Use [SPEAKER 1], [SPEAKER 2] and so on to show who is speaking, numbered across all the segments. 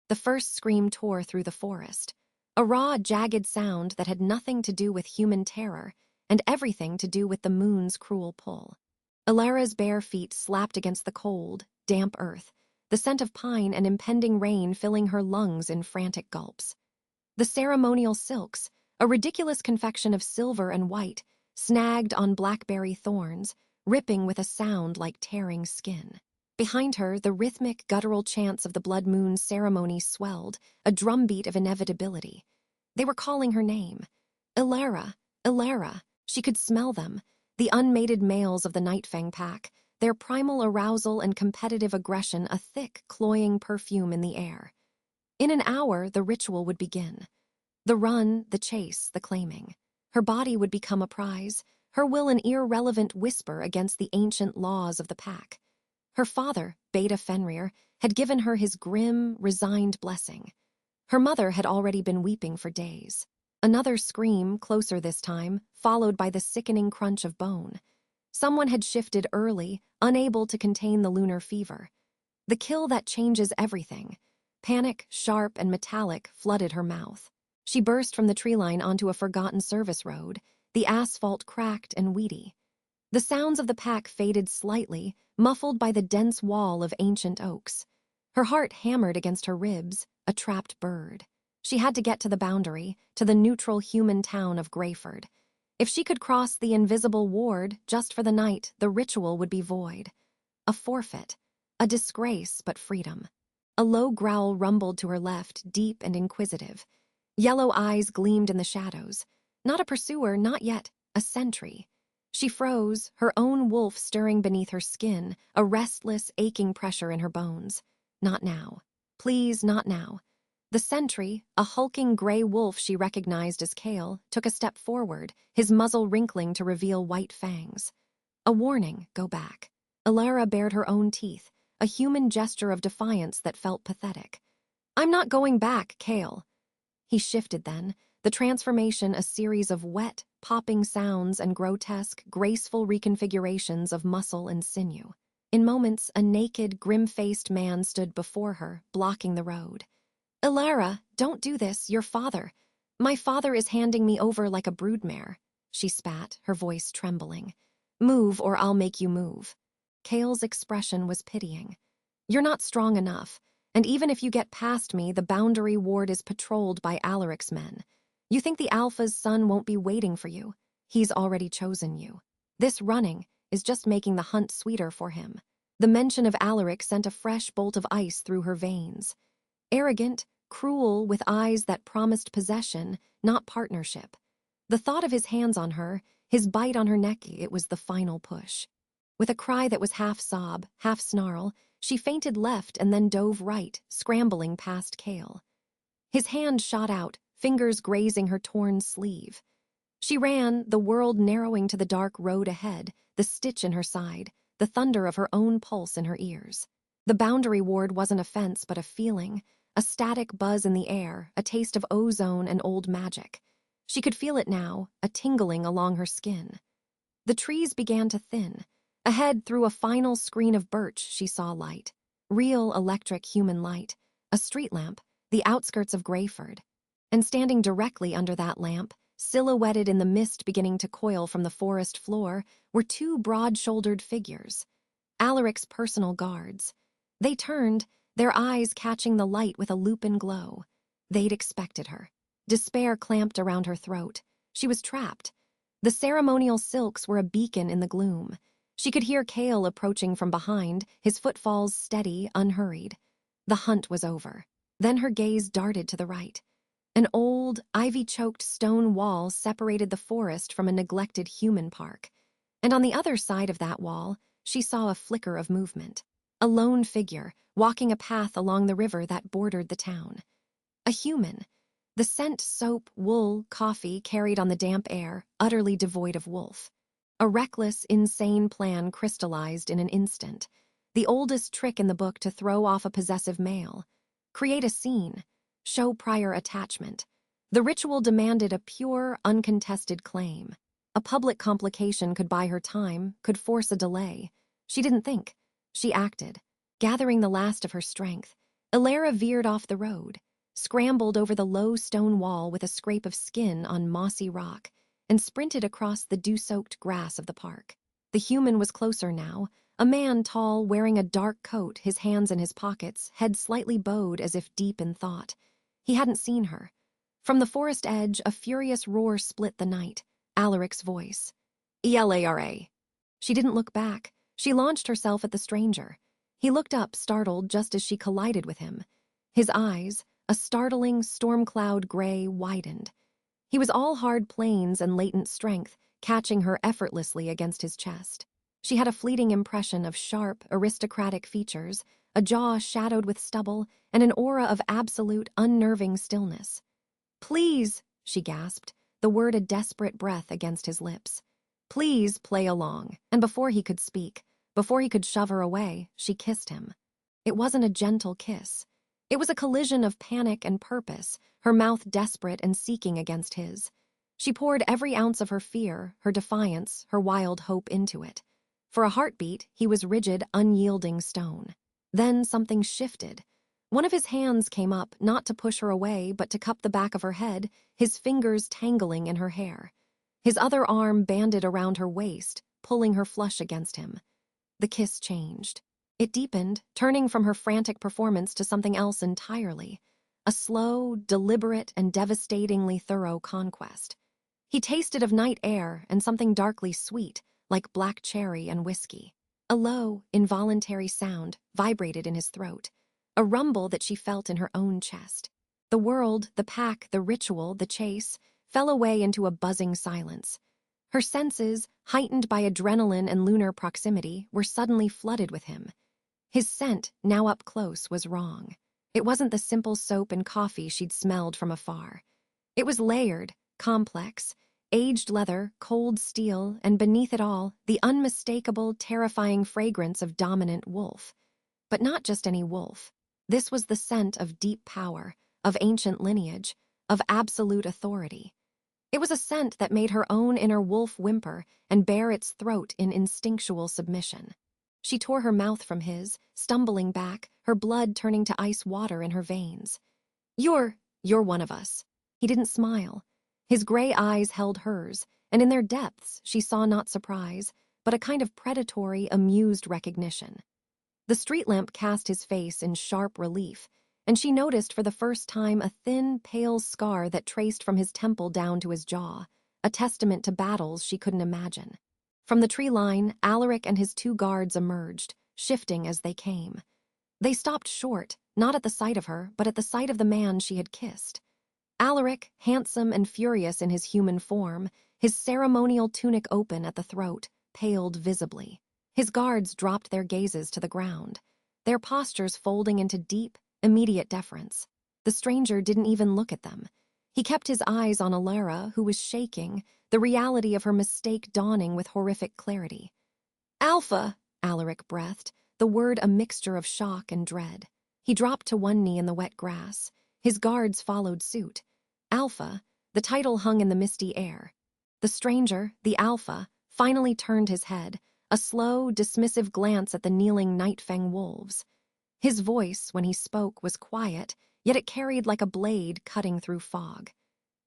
[SPEAKER 1] The first scream tore through the forest. A raw, jagged sound that had nothing to do with human terror and everything to do with the moon's cruel pull. Elara's bare feet slapped against the cold, damp earth, the scent of pine and impending rain filling her lungs in frantic gulps. The ceremonial silks, a ridiculous confection of silver and white, snagged on blackberry thorns, ripping with a sound like tearing skin. Behind her, the rhythmic, guttural chants of the blood moon ceremony swelled, a drumbeat of inevitability. They were calling her name. Elara, Elara. She could smell them, the unmated males of the Nightfang pack, their primal arousal and competitive aggression a thick, cloying perfume in the air. In an hour, the ritual would begin. The run, the chase, the claiming. Her body would become a prize, her will an irrelevant whisper against the ancient laws of the pack. Her father, Beta Fenrir, had given her his grim, resigned blessing. Her mother had already been weeping for days. Another scream, closer this time, followed by the sickening crunch of bone. Someone had shifted early, unable to contain the lunar fever. The kill that changes everything. Panic, sharp and metallic, flooded her mouth. She burst from the tree line onto a forgotten service road, the asphalt cracked and weedy. The sounds of the pack faded slightly, muffled by the dense wall of ancient oaks. Her heart hammered against her ribs, a trapped bird. She had to get to the boundary, to the neutral human town of Greyford. If she could cross the invisible ward just for the night, the ritual would be void. A forfeit, a disgrace, but freedom. A low growl rumbled to her left, deep and inquisitive. Yellow eyes gleamed in the shadows. Not a pursuer, not yet, a sentry. She froze, her own wolf stirring beneath her skin, a restless, aching pressure in her bones. Not now. Please, not now. The sentry, a hulking gray wolf she recognized as Kale, took a step forward, his muzzle wrinkling to reveal white fangs. A warning, go back. Elara bared her own teeth, a human gesture of defiance that felt pathetic. I'm not going back, Kale. He shifted then, the transformation a series of wet, popping sounds and grotesque, graceful reconfigurations of muscle and sinew. In moments, a naked, grim-faced man stood before her, blocking the road. Elara, don't do this, your father. My father is handing me over like a broodmare, she spat, her voice trembling. Move or I'll make you move. Kale's expression was pitying. You're not strong enough, and even if you get past me, the boundary ward is patrolled by Alaric's men. You think the Alpha's son won't be waiting for you. He's already chosen you. This running is just making the hunt sweeter for him. The mention of Alaric sent a fresh bolt of ice through her veins. Arrogant, cruel, with eyes that promised possession, not partnership. The thought of his hands on her, his bite on her neck, it was the final push. With a cry that was half sob, half snarl, she fainted left and then dove right, scrambling past Kale. His hand shot out, fingers grazing her torn sleeve. She ran, the world narrowing to the dark road ahead, the stitch in her side, the thunder of her own pulse in her ears. The boundary ward wasn't a fence but a feeling, a static buzz in the air, a taste of ozone and old magic. She could feel it now, a tingling along her skin. The trees began to thin. Ahead, through a final screen of birch, she saw light. Real electric human light. A street lamp, the outskirts of Greyford. And standing directly under that lamp, silhouetted in the mist beginning to coil from the forest floor, were two broad-shouldered figures. Alaric's personal guards. They turned, their eyes catching the light with a lupin glow. They'd expected her. Despair clamped around her throat. She was trapped. The ceremonial silks were a beacon in the gloom. She could hear Kale approaching from behind, his footfalls steady, unhurried. The hunt was over. Then her gaze darted to the right. An old, ivy-choked stone wall separated the forest from a neglected human park. And on the other side of that wall, she saw a flicker of movement. A lone figure, walking a path along the river that bordered the town. A human. The scent soap, wool, coffee carried on the damp air, utterly devoid of wolf. A reckless, insane plan crystallized in an instant. The oldest trick in the book to throw off a possessive male. Create a scene. Show prior attachment. The ritual demanded a pure, uncontested claim. A public complication could buy her time, could force a delay. She didn't think. She acted. Gathering the last of her strength, Elara veered off the road, scrambled over the low stone wall with a scrape of skin on mossy rock, and sprinted across the dew-soaked grass of the park. The human was closer now, a man tall, wearing a dark coat, his hands in his pockets, head slightly bowed as if deep in thought. He hadn't seen her. From the forest edge, a furious roar split the night. Alaric's voice. Elara. She didn't look back. She launched herself at the stranger. He looked up, startled, just as she collided with him. His eyes, a startling storm cloud gray, widened. He was all hard planes and latent strength, catching her effortlessly against his chest. She had a fleeting impression of sharp, aristocratic features, a jaw shadowed with stubble, and an aura of absolute, unnerving stillness. "Please," she gasped, the word a desperate breath against his lips. "Please play along." And before he could speak, before he could shove her away, she kissed him. It wasn't a gentle kiss. It was a collision of panic and purpose, her mouth desperate and seeking against his. She poured every ounce of her fear, her defiance, her wild hope into it. For a heartbeat, he was rigid, unyielding stone. Then something shifted. One of his hands came up, not to push her away, but to cup the back of her head, his fingers tangling in her hair. His other arm banded around her waist, pulling her flush against him. The kiss changed. It deepened, turning from her frantic performance to something else entirely. A slow, deliberate, and devastatingly thorough conquest. He tasted of night air and something darkly sweet, like black cherry and whiskey. A low, involuntary sound vibrated in his throat, a rumble that she felt in her own chest. The world, the pack, the ritual, the chase, fell away into a buzzing silence. Her senses, heightened by adrenaline and lunar proximity, were suddenly flooded with him. His scent, now up close, was wrong. It wasn't the simple soap and coffee she'd smelled from afar. It was layered, complex, aged leather, cold steel, and beneath it all, the unmistakable, terrifying fragrance of dominant wolf. But not just any wolf. This was the scent of deep power, of ancient lineage, of absolute authority. It was a scent that made her own inner wolf whimper and bare its throat in instinctual submission. She tore her mouth from his, stumbling back, her blood turning to ice water in her veins. You're one of us." He didn't smile. His gray eyes held hers, and in their depths she saw not surprise, but a kind of predatory, amused recognition. The street lamp cast his face in sharp relief, and she noticed for the first time a thin, pale scar that traced from his temple down to his jaw, a testament to battles she couldn't imagine. From the tree line, Alaric and his two guards emerged, shifting as they came. They stopped short, not at the sight of her, but at the sight of the man she had kissed. Alaric, handsome and furious in his human form, his ceremonial tunic open at the throat, paled visibly. His guards dropped their gazes to the ground, their postures folding into deep, immediate deference. The stranger didn't even look at them. He kept his eyes on Elara, who was shaking, the reality of her mistake dawning with horrific clarity. "Alpha," Alaric breathed, the word a mixture of shock and dread. He dropped to one knee in the wet grass. His guards followed suit. Alpha, the title hung in the misty air. The stranger, the Alpha, finally turned his head, a slow, dismissive glance at the kneeling Nightfang wolves. His voice, when he spoke, was quiet, yet it carried like a blade cutting through fog.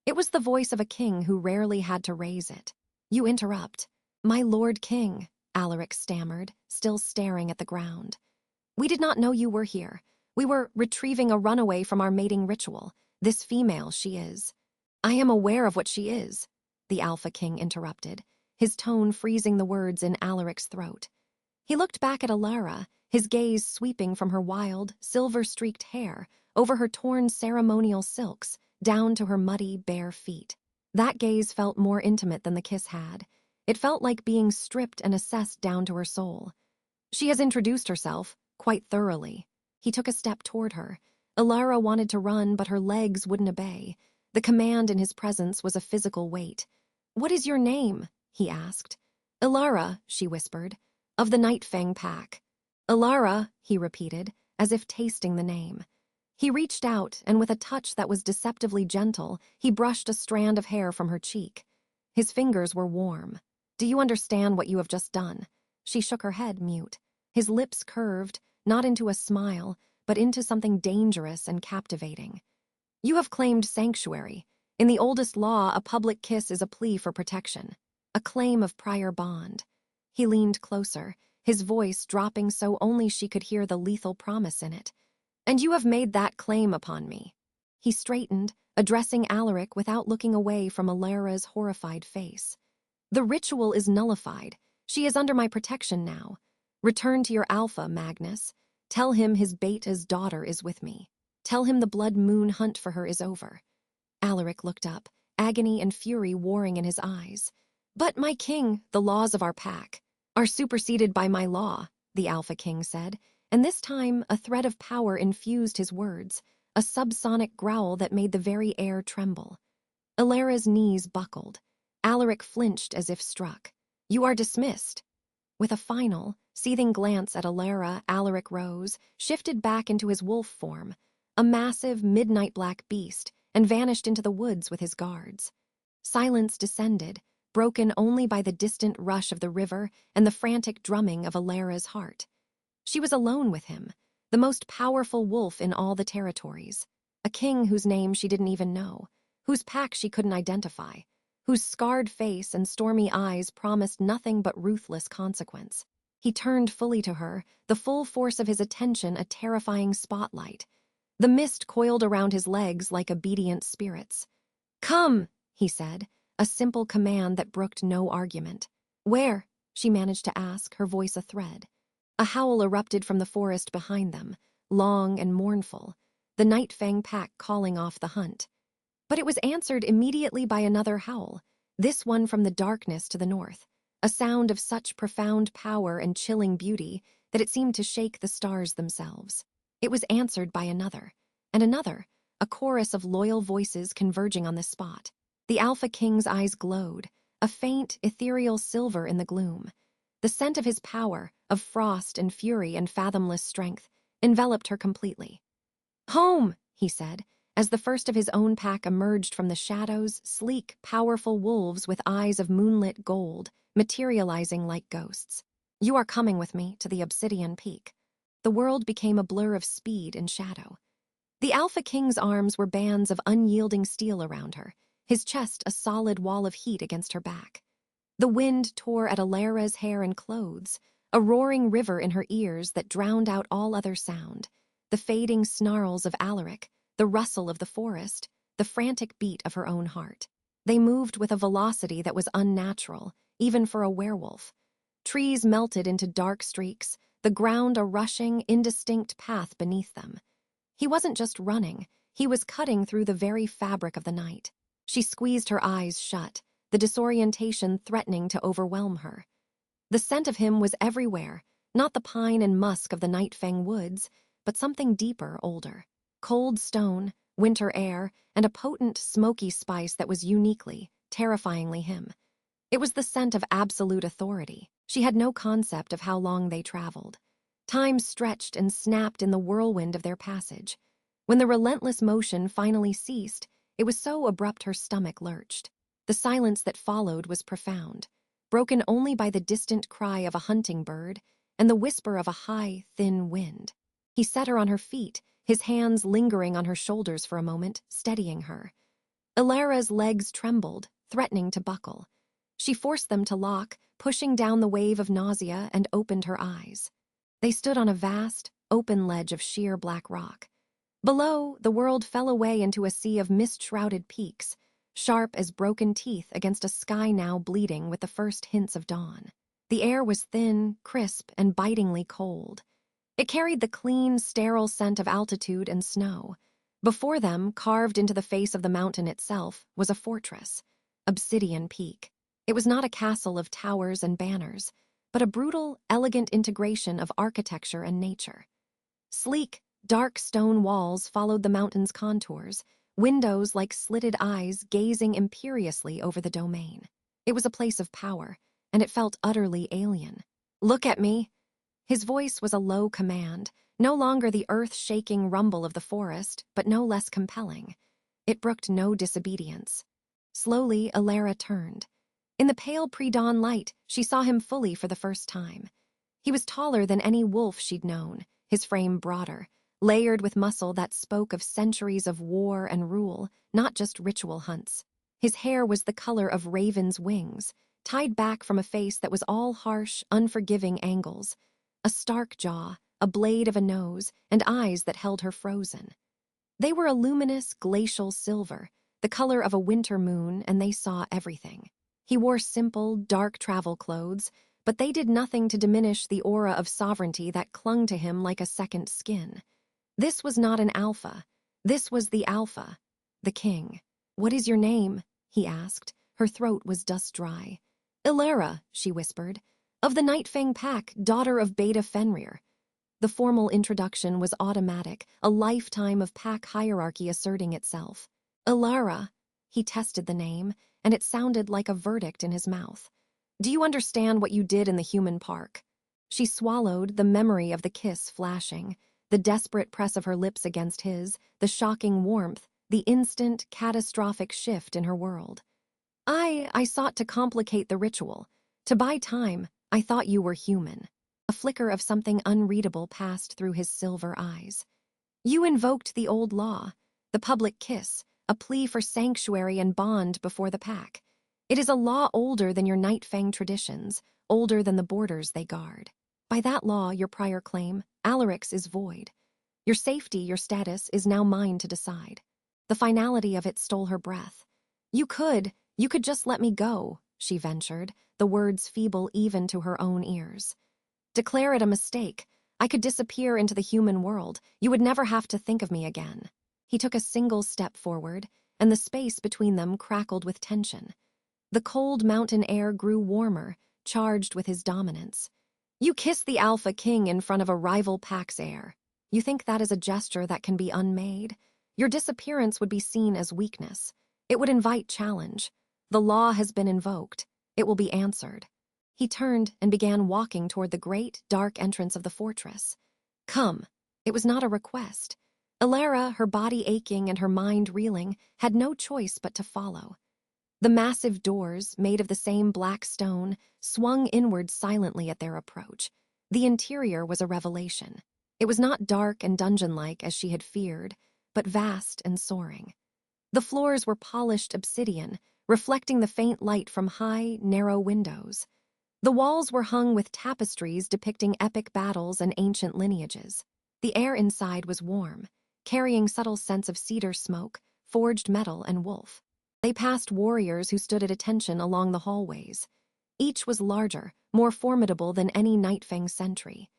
[SPEAKER 1] It was the voice of a king who rarely had to raise it. "You interrupt." "My lord king," Alaric stammered, still staring at the ground. "We did not know you were here. We were retrieving a runaway from our mating ritual. This female, she is." "I am aware of what she is," the Alpha King interrupted, his tone freezing the words in Alaric's throat. He looked back at Elara, his gaze sweeping from her wild, silver-streaked hair, over her torn ceremonial silks, down to her muddy, bare feet. That gaze felt more intimate than the kiss had. It felt like being stripped and assessed down to her soul. "She has introduced herself, quite thoroughly." He took a step toward her. Elara wanted to run, but her legs wouldn't obey. The command in his presence was a physical weight. "What is your name?" he asked. "Elara," she whispered, "of the Nightfang pack." "Elara," he repeated, as if tasting the name. He reached out, and with a touch that was deceptively gentle, he brushed a strand of hair from her cheek. His fingers were warm. "Do you understand what you have just done?" She shook her head, mute. His lips curved, not into a smile, but into something dangerous and captivating. You have claimed sanctuary. In the oldest law, a public kiss is a plea for protection, a claim of prior bond. He leaned closer, his voice dropping so only she could hear the lethal promise in it. And you have made that claim upon me. He straightened, addressing Alaric without looking away from Elara's horrified face. The ritual is nullified. She is under my protection now. Return to your alpha, Magnus. Tell him his Beta's daughter is with me. Tell him the blood moon hunt for her is over. Alaric looked up, agony and fury warring in his eyes. But, my king, the laws of our pack are superseded by my law, the Alpha King said, and this time a thread of power infused his words, a subsonic growl that made the very air tremble. Elara's knees buckled. Alaric flinched as if struck. You are dismissed. With a final, seething glance at Elara, Alaric rose, shifted back into his wolf form, a massive, midnight black beast, and vanished into the woods with his guards. Silence descended, broken only by the distant rush of the river and the frantic drumming of Elara's heart. She was alone with him, the most powerful wolf in all the territories, a king whose name she didn't even know, whose pack she couldn't identify, whose scarred face and stormy eyes promised nothing but ruthless consequence. He turned fully to her, the full force of his attention a terrifying spotlight. The mist coiled around his legs like obedient spirits. Come, he said, a simple command that brooked no argument. Where? She managed to ask, her voice a thread. A howl erupted from the forest behind them, long and mournful, the Nightfang pack calling off the hunt. But it was answered immediately by another howl, this one from the darkness to the north, a sound of such profound power and chilling beauty that it seemed to shake the stars themselves. It was answered by another, and another, a chorus of loyal voices converging on the spot. The Alpha King's eyes glowed, a faint, ethereal silver in the gloom. The scent of his power, of frost and fury and fathomless strength, enveloped her completely. Home, he said, as the first of his own pack emerged from the shadows, sleek, powerful wolves with eyes of moonlit gold, materializing like ghosts. You are coming with me to the Obsidian Peak. The world became a blur of speed and shadow. The Alpha King's arms were bands of unyielding steel around her, his chest a solid wall of heat against her back. The wind tore at Elara's hair and clothes, a roaring river in her ears that drowned out all other sound, the fading snarls of Alaric, the rustle of the forest, the frantic beat of her own heart. They moved with a velocity that was unnatural, even for a werewolf. Trees melted into dark streaks, the ground a rushing, indistinct path beneath them. He wasn't just running, he was cutting through the very fabric of the night. She squeezed her eyes shut, the disorientation threatening to overwhelm her. The scent of him was everywhere, not the pine and musk of the Nightfang woods, but something deeper, older. Cold stone, winter air, and a potent, smoky spice that was uniquely, terrifyingly him. It was the scent of absolute authority. She had no concept of how long they traveled. Time stretched and snapped in the whirlwind of their passage. When the relentless motion finally ceased, it was so abrupt her stomach lurched. The silence that followed was profound, broken only by the distant cry of a hunting bird and the whisper of a high, thin wind. He set her on her feet, his hands lingering on her shoulders for a moment, steadying her. Elara's legs trembled, threatening to buckle. She forced them to lock, pushing down the wave of nausea, and opened her eyes. They stood on a vast, open ledge of sheer black rock. Below, the world fell away into a sea of mist-shrouded peaks, sharp as broken teeth against a sky now bleeding with the first hints of dawn. The air was thin, crisp, and bitingly cold. It carried the clean, sterile scent of altitude and snow. Before them, carved into the face of the mountain itself, was a fortress, Obsidian Peak. It was not a castle of towers and banners, but a brutal, elegant integration of architecture and nature. Sleek, dark stone walls followed the mountain's contours, windows like slitted eyes gazing imperiously over the domain. It was a place of power, and it felt utterly alien. Look at me! His voice was a low command, no longer the earth-shaking rumble of the forest, but no less compelling. It brooked no disobedience. Slowly, Elara turned. In the pale pre-dawn light, she saw him fully for the first time. He was taller than any wolf she'd known, his frame broader, layered with muscle that spoke of centuries of war and rule, not just ritual hunts. His hair was the color of raven's wings, tied back from a face that was all harsh, unforgiving angles. A stark jaw, a blade of a nose, and eyes that held her frozen. They were a luminous, glacial silver, the color of a winter moon, and they saw everything. He wore simple, dark travel clothes, but they did nothing to diminish the aura of sovereignty that clung to him like a second skin. This was not an alpha. This was the alpha, the king. "What is your name?" he asked. Her throat was dust dry. "Elara," she whispered. "Of the Nightfang pack, daughter of Beta Fenrir." The formal introduction was automatic, a lifetime of pack hierarchy asserting itself. "Elara." He tested the name, and it sounded like a verdict in his mouth. "Do you understand what you did in the human park?" She swallowed, the memory of the kiss flashing, the desperate press of her lips against his, the shocking warmth, the instant, catastrophic shift in her world. I sought to complicate the ritual. To buy time, I thought you were human." A flicker of something unreadable passed through his silver eyes. "You invoked the old law, the public kiss, a plea for sanctuary and bond before the pack. It is a law older than your Nightfang traditions, older than the borders they guard. By that law, your prior claim, Alaric's, is void. Your safety, your status, is now mine to decide." The finality of it stole her breath. You could just let me go," she ventured, the words feeble even to her own ears. "Declare it a mistake. I could disappear into the human world. You would never have to think of me again." He took a single step forward, and the space between them crackled with tension. The cold mountain air grew warmer, charged with his dominance. "You kiss the Alpha King in front of a rival pack's heir. You think that is a gesture that can be unmade? Your disappearance would be seen as weakness. It would invite challenge. The law has been invoked. It will be answered." He turned and began walking toward the great, dark entrance of the fortress. "Come." It was not a request. Elara, her body aching and her mind reeling, had no choice but to follow. The massive doors, made of the same black stone, swung inward silently at their approach. The interior was a revelation. It was not dark and dungeon-like as she had feared, but vast and soaring. The floors were polished obsidian, reflecting the faint light from high, narrow windows. The walls were hung with tapestries depicting epic battles and ancient lineages. The air inside was warm, carrying subtle scents of cedar smoke, forged metal, and wolf. They passed warriors who stood at attention along the hallways. Each was larger, more formidable than any Nightfang sentry.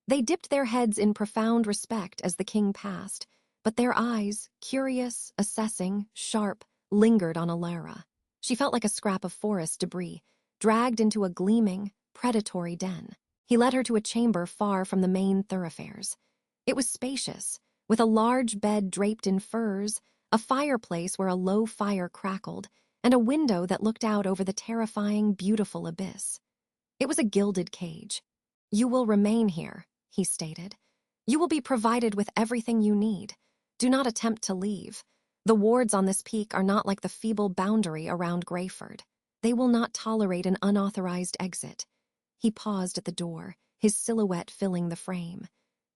[SPEAKER 1] They dipped their heads in profound respect as the king passed, but their eyes, curious, assessing, sharp, lingered on Elara. She felt like a scrap of forest debris, dragged into a gleaming, predatory den. He led her to a chamber far from the main thoroughfares. It was spacious, with a large bed draped in furs, a fireplace where a low fire crackled, and a window that looked out over the terrifying, beautiful abyss. It was a gilded cage. "You will remain here," he stated. "You will be provided with everything you need. Do not attempt to leave. The wards on this peak are not like the feeble boundary around Greyford. They will not tolerate an unauthorized exit." He paused at the door, his silhouette filling the frame.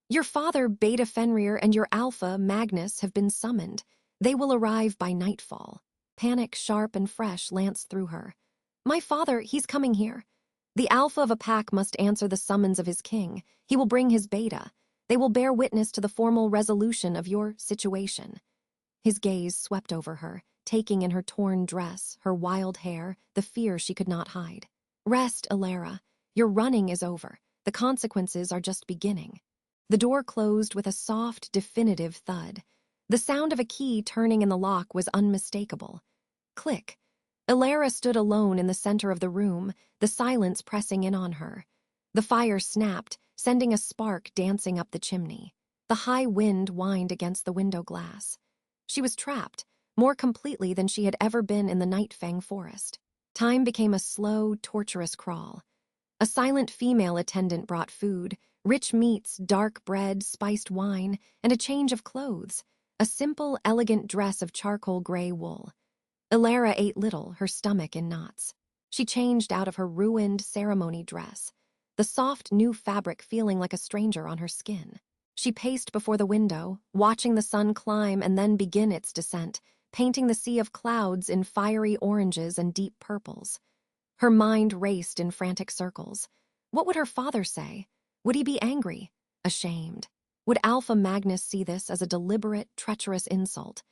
[SPEAKER 1] "Your father, Beta Fenrir, and your Alpha, Magnus, have been summoned. They will arrive by nightfall." Panic, sharp and fresh, lanced through her. "My father, he's coming here. The Alpha of a pack must answer the summons of his king. He will bring his Beta. They will bear witness to the formal resolution of your situation." His gaze swept over her, taking in her torn dress, her wild hair, the fear she could not hide. "Rest, Elara. Your running is over. The consequences are just beginning." The door closed with a soft, definitive thud. The sound of a key turning in the lock was unmistakable. Click. Elara stood alone in the center of the room, the silence pressing in on her. The fire snapped, sending a spark dancing up the chimney. The high wind whined against the window glass. She was trapped, more completely than she had ever been in the Nightfang forest. Time became a slow, torturous crawl. A silent female attendant brought food, rich meats, dark bread, spiced wine, and a change of clothes, a simple, elegant dress of charcoal gray wool. Elara ate little, her stomach in knots. She changed out of her ruined ceremony dress, the soft new fabric feeling like a stranger on her skin. She paced before the window, watching the sun climb and then begin its descent, painting the sea of clouds in fiery oranges and deep purples. Her mind raced in frantic circles. What would her father say? Would he be angry? Ashamed? Would Alpha Magnus see this as a deliberate, treacherous insult?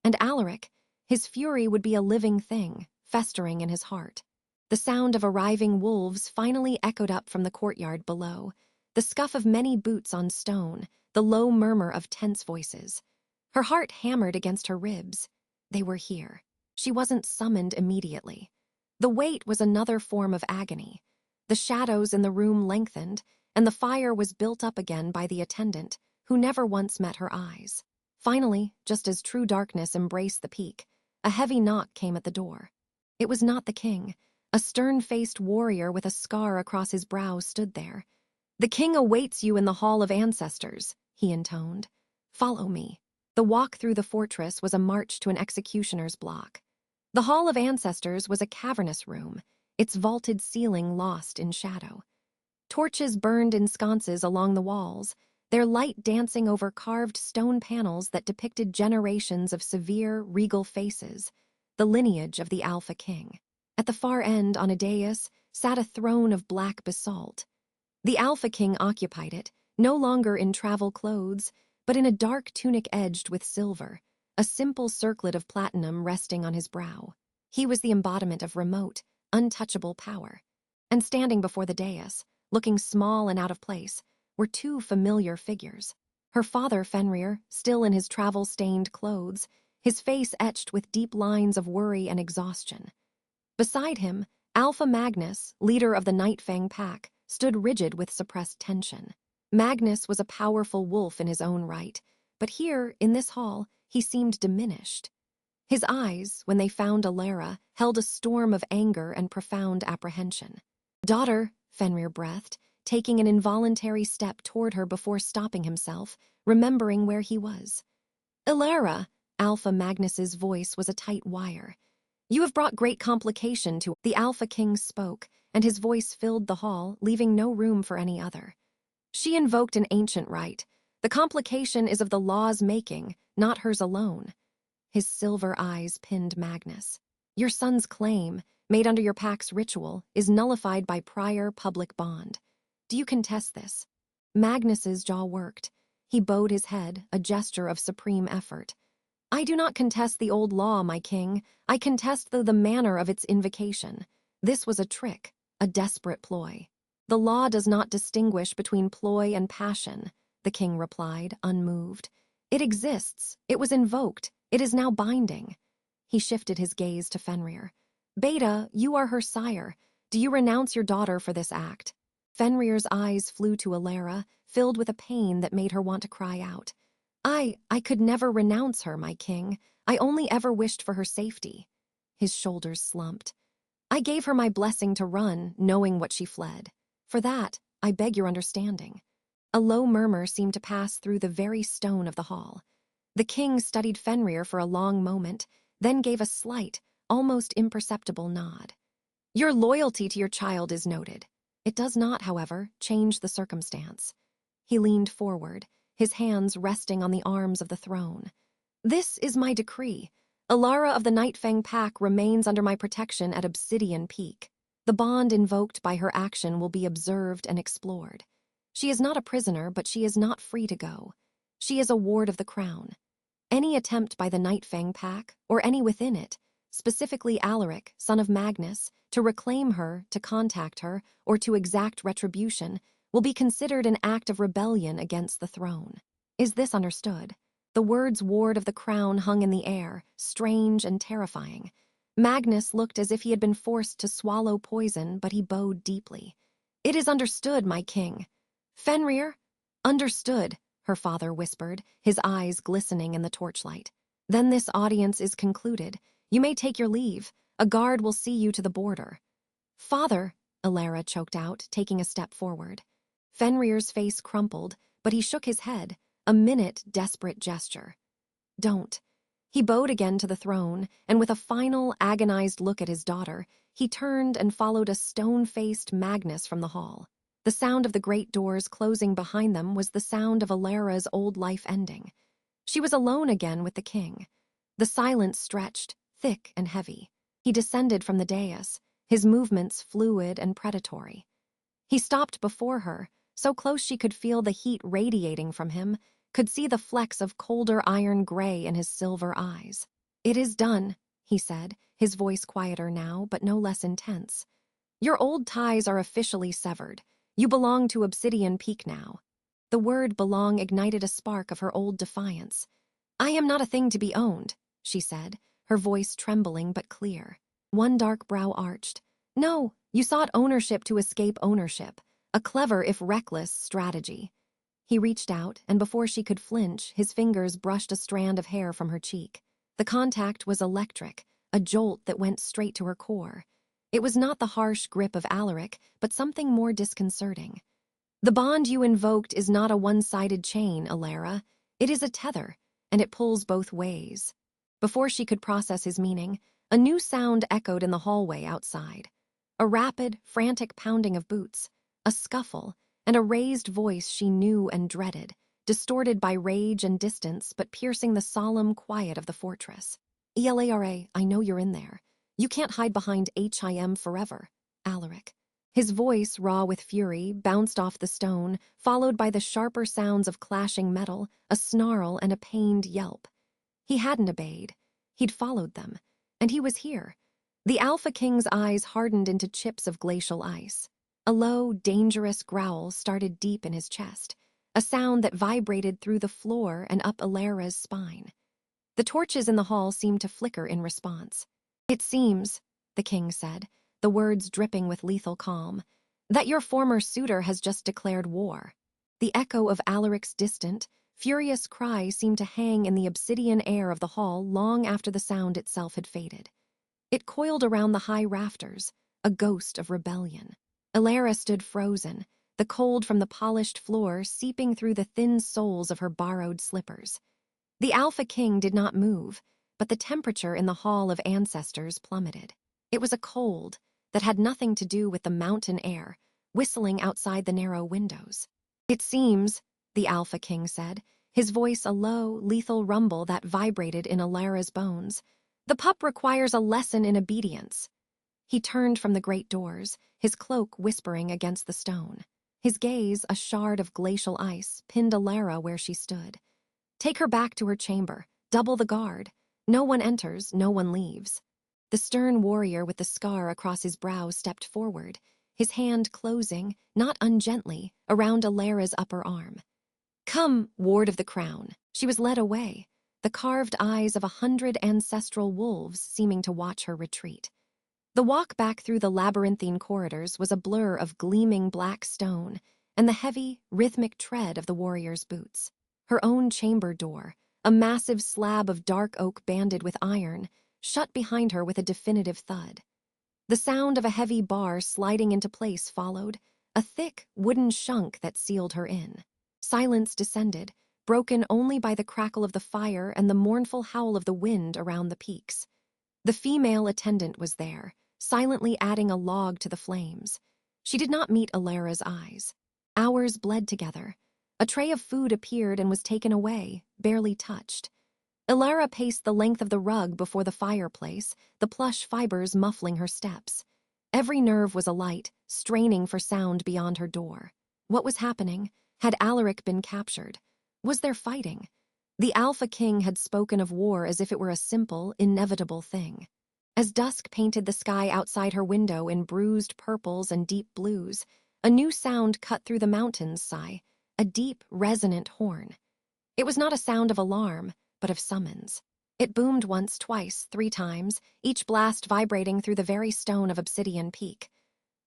[SPEAKER 1] And Alaric, his fury would be a living thing, festering in his heart. The sound of arriving wolves finally echoed up from the courtyard below, the scuff of many boots on stone, the low murmur of tense voices. Her heart hammered against her ribs. They were here. She wasn't summoned immediately. The wait was another form of agony. The shadows in the room lengthened, and the fire was built up again by the attendant, who never once met her eyes. Finally, just as true darkness embraced the peak, a heavy knock came at the door. It was not the king. A stern-faced warrior with a scar across his brow stood there. "The king awaits you in the Hall of Ancestors," he intoned. "Follow me." The walk through the fortress was a march to an executioner's block. The Hall of Ancestors was a cavernous room, its vaulted ceiling lost in shadow. Torches burned in sconces along the walls, their light dancing over carved stone panels that depicted generations of severe, regal faces, the lineage of the Alpha King. At the far end, on a dais, sat a throne of black basalt. The Alpha King occupied it, no longer in travel clothes, but in a dark tunic edged with silver, a simple circlet of platinum resting on his brow. He was the embodiment of remote, untouchable power. And standing before the dais, looking small and out of place, were two familiar figures. Her father, Fenrir, still in his travel-stained clothes, his face etched with deep lines of worry and exhaustion. Beside him, Alpha Magnus, leader of the Nightfang pack, stood rigid with suppressed tension. Magnus was a powerful wolf in his own right, but here, in this hall, he seemed diminished. His eyes, when they found Elara, held a storm of anger and profound apprehension. "Daughter," Fenrir breathed, taking an involuntary step toward her before stopping himself, remembering where he was. "Elara," Alpha Magnus's voice was a tight wire. "You have brought great complication to—" The Alpha King spoke, and his voice filled the hall, leaving no room for any other. "She invoked an ancient right. The complication is of the law's making, not hers alone." His silver eyes pinned Magnus. "Your son's claim, made under your pack's ritual, is nullified by prior public bond. Do you contest this?" Magnus's jaw worked. He bowed his head, a gesture of supreme effort. "I do not contest the old law, my king. I contest the manner of its invocation. This was a trick, a desperate ploy." "The law does not distinguish between ploy and passion," the king replied, unmoved. "It exists. It was invoked. It is now binding." He shifted his gaze to Fenrir. "Beta, you are her sire. Do you renounce your daughter for this act?" Fenrir's eyes flew to Elara, filled with a pain that made her want to cry out. I could never renounce her, my king. I only ever wished for her safety." His shoulders slumped. "I gave her my blessing to run, knowing what she fled. For that, I beg your understanding." A low murmur seemed to pass through the very stone of the hall. The king studied Fenrir for a long moment, then gave a slight, almost imperceptible nod. "Your loyalty to your child is noted. It does not, however, change the circumstance." He leaned forward, his hands resting on the arms of the throne. "This is my decree. Elara of the Nightfang pack remains under my protection at Obsidian Peak. The bond invoked by her action will be observed and explored. She is not a prisoner, but she is not free to go. She is a ward of the crown. Any attempt by the Nightfang pack, or any within it, specifically Alaric, son of Magnus, to reclaim her, to contact her, or to exact retribution, will be considered an act of rebellion against the throne. Is this understood?" The words "ward of the crown" hung in the air, strange and terrifying. Magnus looked as if he had been forced to swallow poison, but he bowed deeply. "It is understood, my king." "Fenrir?" "Understood," her father whispered, his eyes glistening in the torchlight. "Then this audience is concluded. You may take your leave. A guard will see you to the border." "Father," Elara choked out, taking a step forward. Fenrir's face crumpled, but he shook his head, a minute, desperate gesture. "Don't." He bowed again to the throne, and with a final, agonized look at his daughter, he turned and followed a stone-faced Magnus from the hall. The sound of the great doors closing behind them was the sound of Elara's old life ending. She was alone again with the king. The silence stretched, thick and heavy. He descended from the dais, his movements fluid and predatory. He stopped before her, so close she could feel the heat radiating from him, could see the flecks of colder iron gray in his silver eyes. "It is done," he said, his voice quieter now, but no less intense. "Your old ties are officially severed. You belong to Obsidian Peak now." The word belong ignited a spark of her old defiance. "I am not a thing to be owned," she said, her voice trembling but clear. One dark brow arched. "No, you sought ownership to escape ownership. A clever, if reckless, strategy." He reached out, and before she could flinch, his fingers brushed a strand of hair from her cheek. The contact was electric, a jolt that went straight to her core. It was not the harsh grip of Alaric, but something more disconcerting. "The bond you invoked is not a one-sided chain, Elara. It is a tether, and it pulls both ways." Before she could process his meaning, a new sound echoed in the hallway outside. A rapid, frantic pounding of boots, a scuffle, and a raised voice she knew and dreaded, distorted by rage and distance but piercing the solemn quiet of the fortress. "Elara, I know you're in there. You can't hide behind HIM forever, Alaric." His voice, raw with fury, bounced off the stone, followed by the sharper sounds of clashing metal, a snarl and a pained yelp. He hadn't obeyed. He'd followed them. And he was here. The Alpha King's eyes hardened into chips of glacial ice. A low, dangerous growl started deep in his chest, a sound that vibrated through the floor and up Elara's spine. The torches in the hall seemed to flicker in response. "It seems," the king said, the words dripping with lethal calm, "that your former suitor has just declared war." The echo of Alaric's distant, furious cry seemed to hang in the obsidian air of the hall long after the sound itself had faded. It coiled around the high rafters, a ghost of rebellion. Elara stood frozen, the cold from the polished floor seeping through the thin soles of her borrowed slippers. The Alpha King did not move, but the temperature in the Hall of Ancestors plummeted. It was a cold that had nothing to do with the mountain air, whistling outside the narrow windows. "It seems," the Alpha King said, his voice a low, lethal rumble that vibrated in Elara's bones, "the pup requires a lesson in obedience." He turned from the great doors, his cloak whispering against the stone. His gaze, a shard of glacial ice, pinned Elara where she stood. "Take her back to her chamber. Double the guard. No one enters, no one leaves." The stern warrior with the scar across his brow stepped forward, his hand closing, not ungently, around Elara's upper arm. "Come, ward of the crown." She was led away, the carved eyes of 100 ancestral wolves seeming to watch her retreat. The walk back through the labyrinthine corridors was a blur of gleaming black stone and the heavy, rhythmic tread of the warrior's boots. Her own chamber door, a massive slab of dark oak banded with iron, shut behind her with a definitive thud. The sound of a heavy bar sliding into place followed, a thick, wooden shunk that sealed her in. Silence descended, broken only by the crackle of the fire and the mournful howl of the wind around the peaks. The female attendant was there, silently adding a log to the flames. She did not meet Elara's eyes. Hours bled together. A tray of food appeared and was taken away, barely touched. Elara paced the length of the rug before the fireplace, the plush fibers muffling her steps. Every nerve was alight, straining for sound beyond her door. What was happening? Had Alaric been captured? Was there fighting? The Alpha King had spoken of war as if it were a simple, inevitable thing. As dusk painted the sky outside her window in bruised purples and deep blues, a new sound cut through the mountains sigh, a deep, resonant horn. It was not a sound of alarm, but of summons. It boomed once, twice, 3 times, each blast vibrating through the very stone of Obsidian Peak.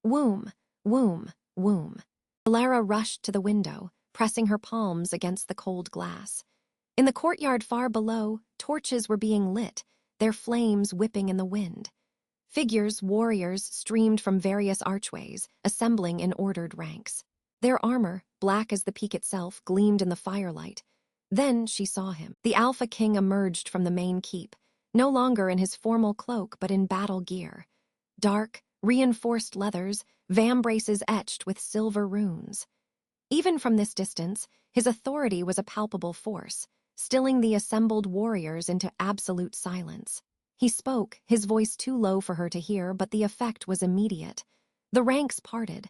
[SPEAKER 1] Womb, womb, womb. Elara rushed to the window, pressing her palms against the cold glass. In the courtyard far below, torches were being lit, their flames whipping in the wind. Figures, warriors, streamed from various archways, assembling in ordered ranks. Their armor, black as the peak itself, gleamed in the firelight. Then she saw him. The Alpha King emerged from the main keep, no longer in his formal cloak but in battle gear. Dark, reinforced leathers, vambraces etched with silver runes. Even from this distance, his authority was a palpable force, stilling the assembled warriors into absolute silence. He spoke, his voice too low for her to hear, but the effect was immediate. The ranks parted.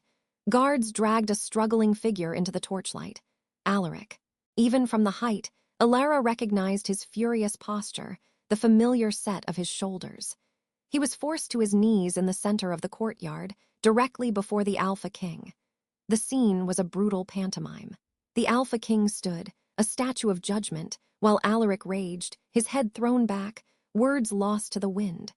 [SPEAKER 1] Guards dragged a struggling figure into the torchlight. Alaric. Even from the height, Elara recognized his furious posture, the familiar set of his shoulders. He was forced to his knees in the center of the courtyard, directly before the Alpha King. The scene was a brutal pantomime. The Alpha King stood, a statue of judgment, while Alaric raged, his head thrown back, words lost to the wind.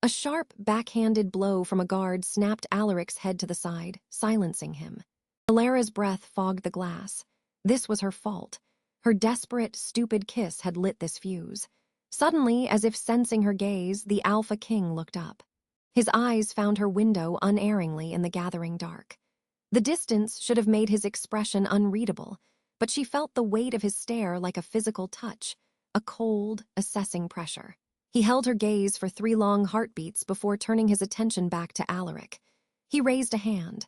[SPEAKER 1] A sharp, backhanded blow from a guard snapped Alaric's head to the side, silencing him. Elara's breath fogged the glass. This was her fault. Her desperate, stupid kiss had lit this fuse. Suddenly, as if sensing her gaze, the Alpha King looked up. His eyes found her window unerringly in the gathering dark. The distance should have made his expression unreadable, but she felt the weight of his stare like a physical touch, a cold, assessing pressure. He held her gaze for 3 long heartbeats before turning his attention back to Alaric. He raised a hand.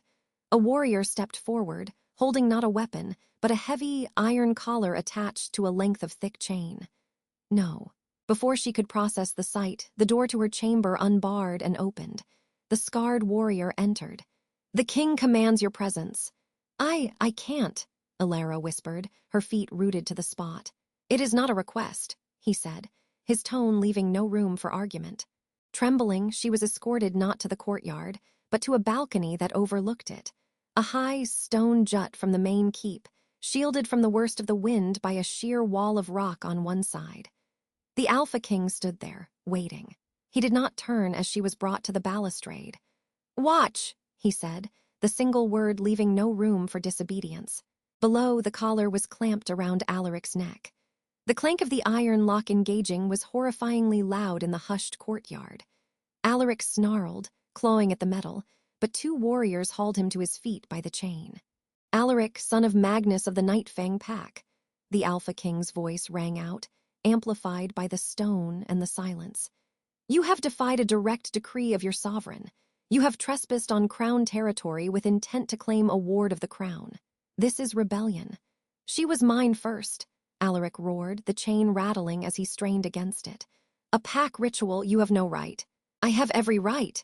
[SPEAKER 1] A warrior stepped forward, holding not a weapon, but a heavy, iron collar attached to a length of thick chain. No. Before she could process the sight, the door to her chamber unbarred and opened. The scarred warrior entered. "The king commands your presence." I can't," Elara whispered, her feet rooted to the spot. "It is not a request," he said, his tone leaving no room for argument. Trembling, she was escorted not to the courtyard, but to a balcony that overlooked it. A high stone jut from the main keep, shielded from the worst of the wind by a sheer wall of rock on one side. The Alpha King stood there, waiting. He did not turn as she was brought to the balustrade. "Watch," he said, the single word leaving no room for disobedience. Below, the collar was clamped around Alaric's neck. The clank of the iron lock engaging was horrifyingly loud in the hushed courtyard. Alaric snarled, clawing at the metal, but 2 warriors hauled him to his feet by the chain. "Alaric, son of Magnus of the Nightfang Pack," the Alpha King's voice rang out, amplified by the stone and the silence. "You have defied a direct decree of your sovereign. You have trespassed on crown territory with intent to claim a ward of the crown. This is rebellion." "She was mine first," Alaric roared, the chain rattling as he strained against it. "A pack ritual, you have no right." "I have every right."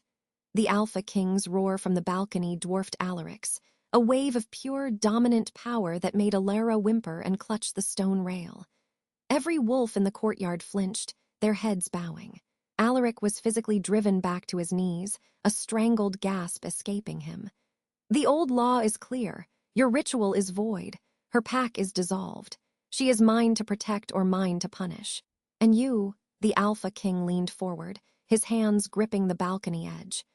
[SPEAKER 1] The Alpha King's roar from the balcony dwarfed Alaric's, a wave of pure, dominant power that made Elara whimper and clutch the stone rail. Every wolf in the courtyard flinched, their heads bowing. Alaric was physically driven back to his knees, a strangled gasp escaping him. "The old law is clear. Your ritual is void. Her pack is dissolved. She is mine to protect or mine to punish. And you," the Alpha King leaned forward, his hands gripping the balcony edge.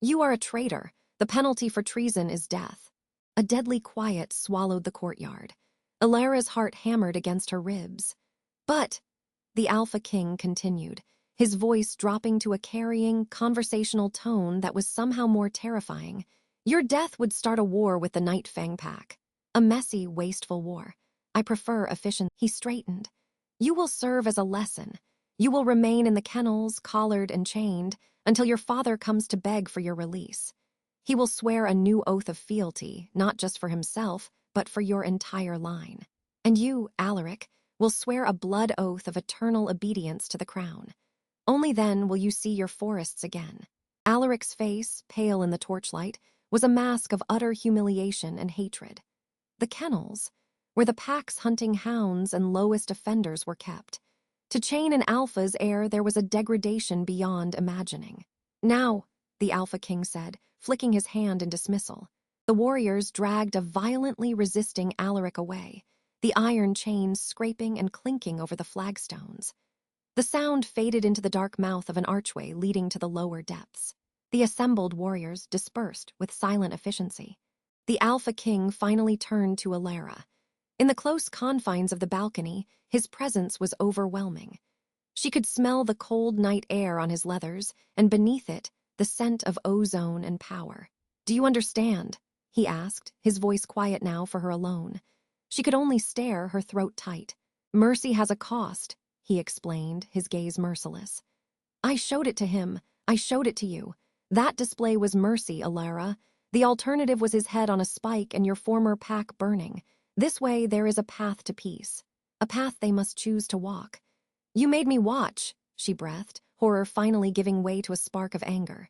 [SPEAKER 1] "You are a traitor. The penalty for treason is death." A deadly quiet swallowed the courtyard. Elara's heart hammered against her ribs. "But," the Alpha King continued, his voice dropping to a carrying, conversational tone that was somehow more terrifying, "your death would start a war with the Nightfang Pack. A messy, wasteful war. I prefer efficient." He straightened. "You will serve as a lesson. You will remain in the kennels, collared and chained, until your father comes to beg for your release. He will swear a new oath of fealty, not just for himself, but for your entire line. And you, Alaric, will swear a blood oath of eternal obedience to the crown. Only then will you see your forests again." Alaric's face, pale in the torchlight, was a mask of utter humiliation and hatred. The kennels, where the pack's hunting hounds and lowest offenders were kept. To chain an alpha's heir, there was a degradation beyond imagining. "Now," the Alpha King said, flicking his hand in dismissal. The warriors dragged a violently resisting Alaric away, the iron chains scraping and clinking over the flagstones. The sound faded into the dark mouth of an archway leading to the lower depths. The assembled warriors dispersed with silent efficiency. The Alpha King finally turned to Elara. In the close confines of the balcony, his presence was overwhelming. She could smell the cold night air on his leathers, and beneath it, the scent of ozone and power. "Do you understand?" he asked, his voice quiet now for her alone. She could only stare, her throat tight. "Mercy has a cost," he explained, his gaze merciless. "I showed it to him. I showed it to you. That display was mercy, Elara. The alternative was his head on a spike and your former pack burning. This way there is a path to peace. A path they must choose to walk. You made me watch, she breathed, horror finally giving way to a spark of anger.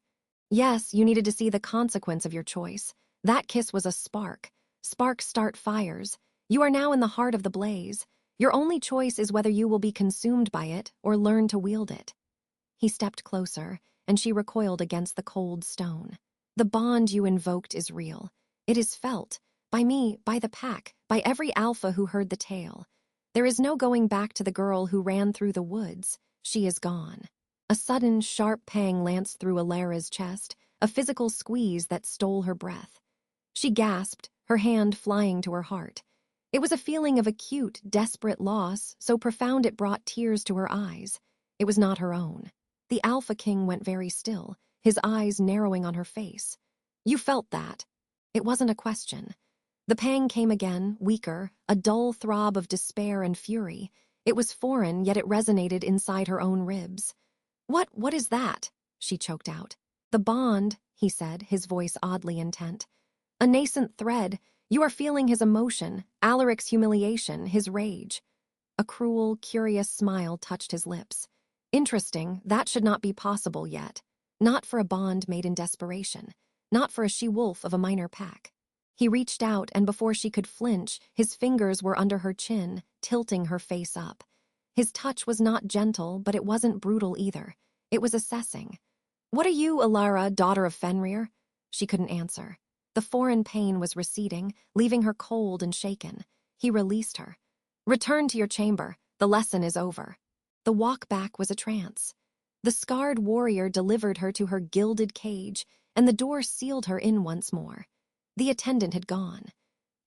[SPEAKER 1] Yes, you needed to see the consequence of your choice. That kiss was a spark. Sparks start fires. You are now in the heart of the blaze. Your only choice is whether you will be consumed by it or learn to wield it. He stepped closer, and she recoiled against the cold stone. The bond you invoked is real. It is felt. By me, by the pack, by every alpha who heard the tale. There is no going back to the girl who ran through the woods. She is gone. A sudden, sharp pang lanced through Elara's chest, a physical squeeze that stole her breath. She gasped, her hand flying to her heart. It was a feeling of acute, desperate loss, so profound it brought tears to her eyes. It was not her own. The Alpha King went very still, his eyes narrowing on her face. You felt that. It wasn't a question. The pang came again, weaker, a dull throb of despair and fury. It was foreign, yet it resonated inside her own ribs. What is that? She choked out. The bond, he said, his voice oddly intent. A nascent thread. You are feeling his emotion, Alaric's humiliation, his rage. A cruel, curious smile touched his lips. Interesting, that should not be possible yet. Not for a bond made in desperation. Not for a she-wolf of a minor pack. He reached out, and before she could flinch, his fingers were under her chin, tilting her face up. His touch was not gentle, but it wasn't brutal either. It was assessing. What are you, Elara, daughter of Fenrir? She couldn't answer. The foreign pain was receding, leaving her cold and shaken. He released her. Return to your chamber. The lesson is over. The walk back was a trance. The scarred warrior delivered her to her gilded cage, and the door sealed her in once more. The attendant had gone.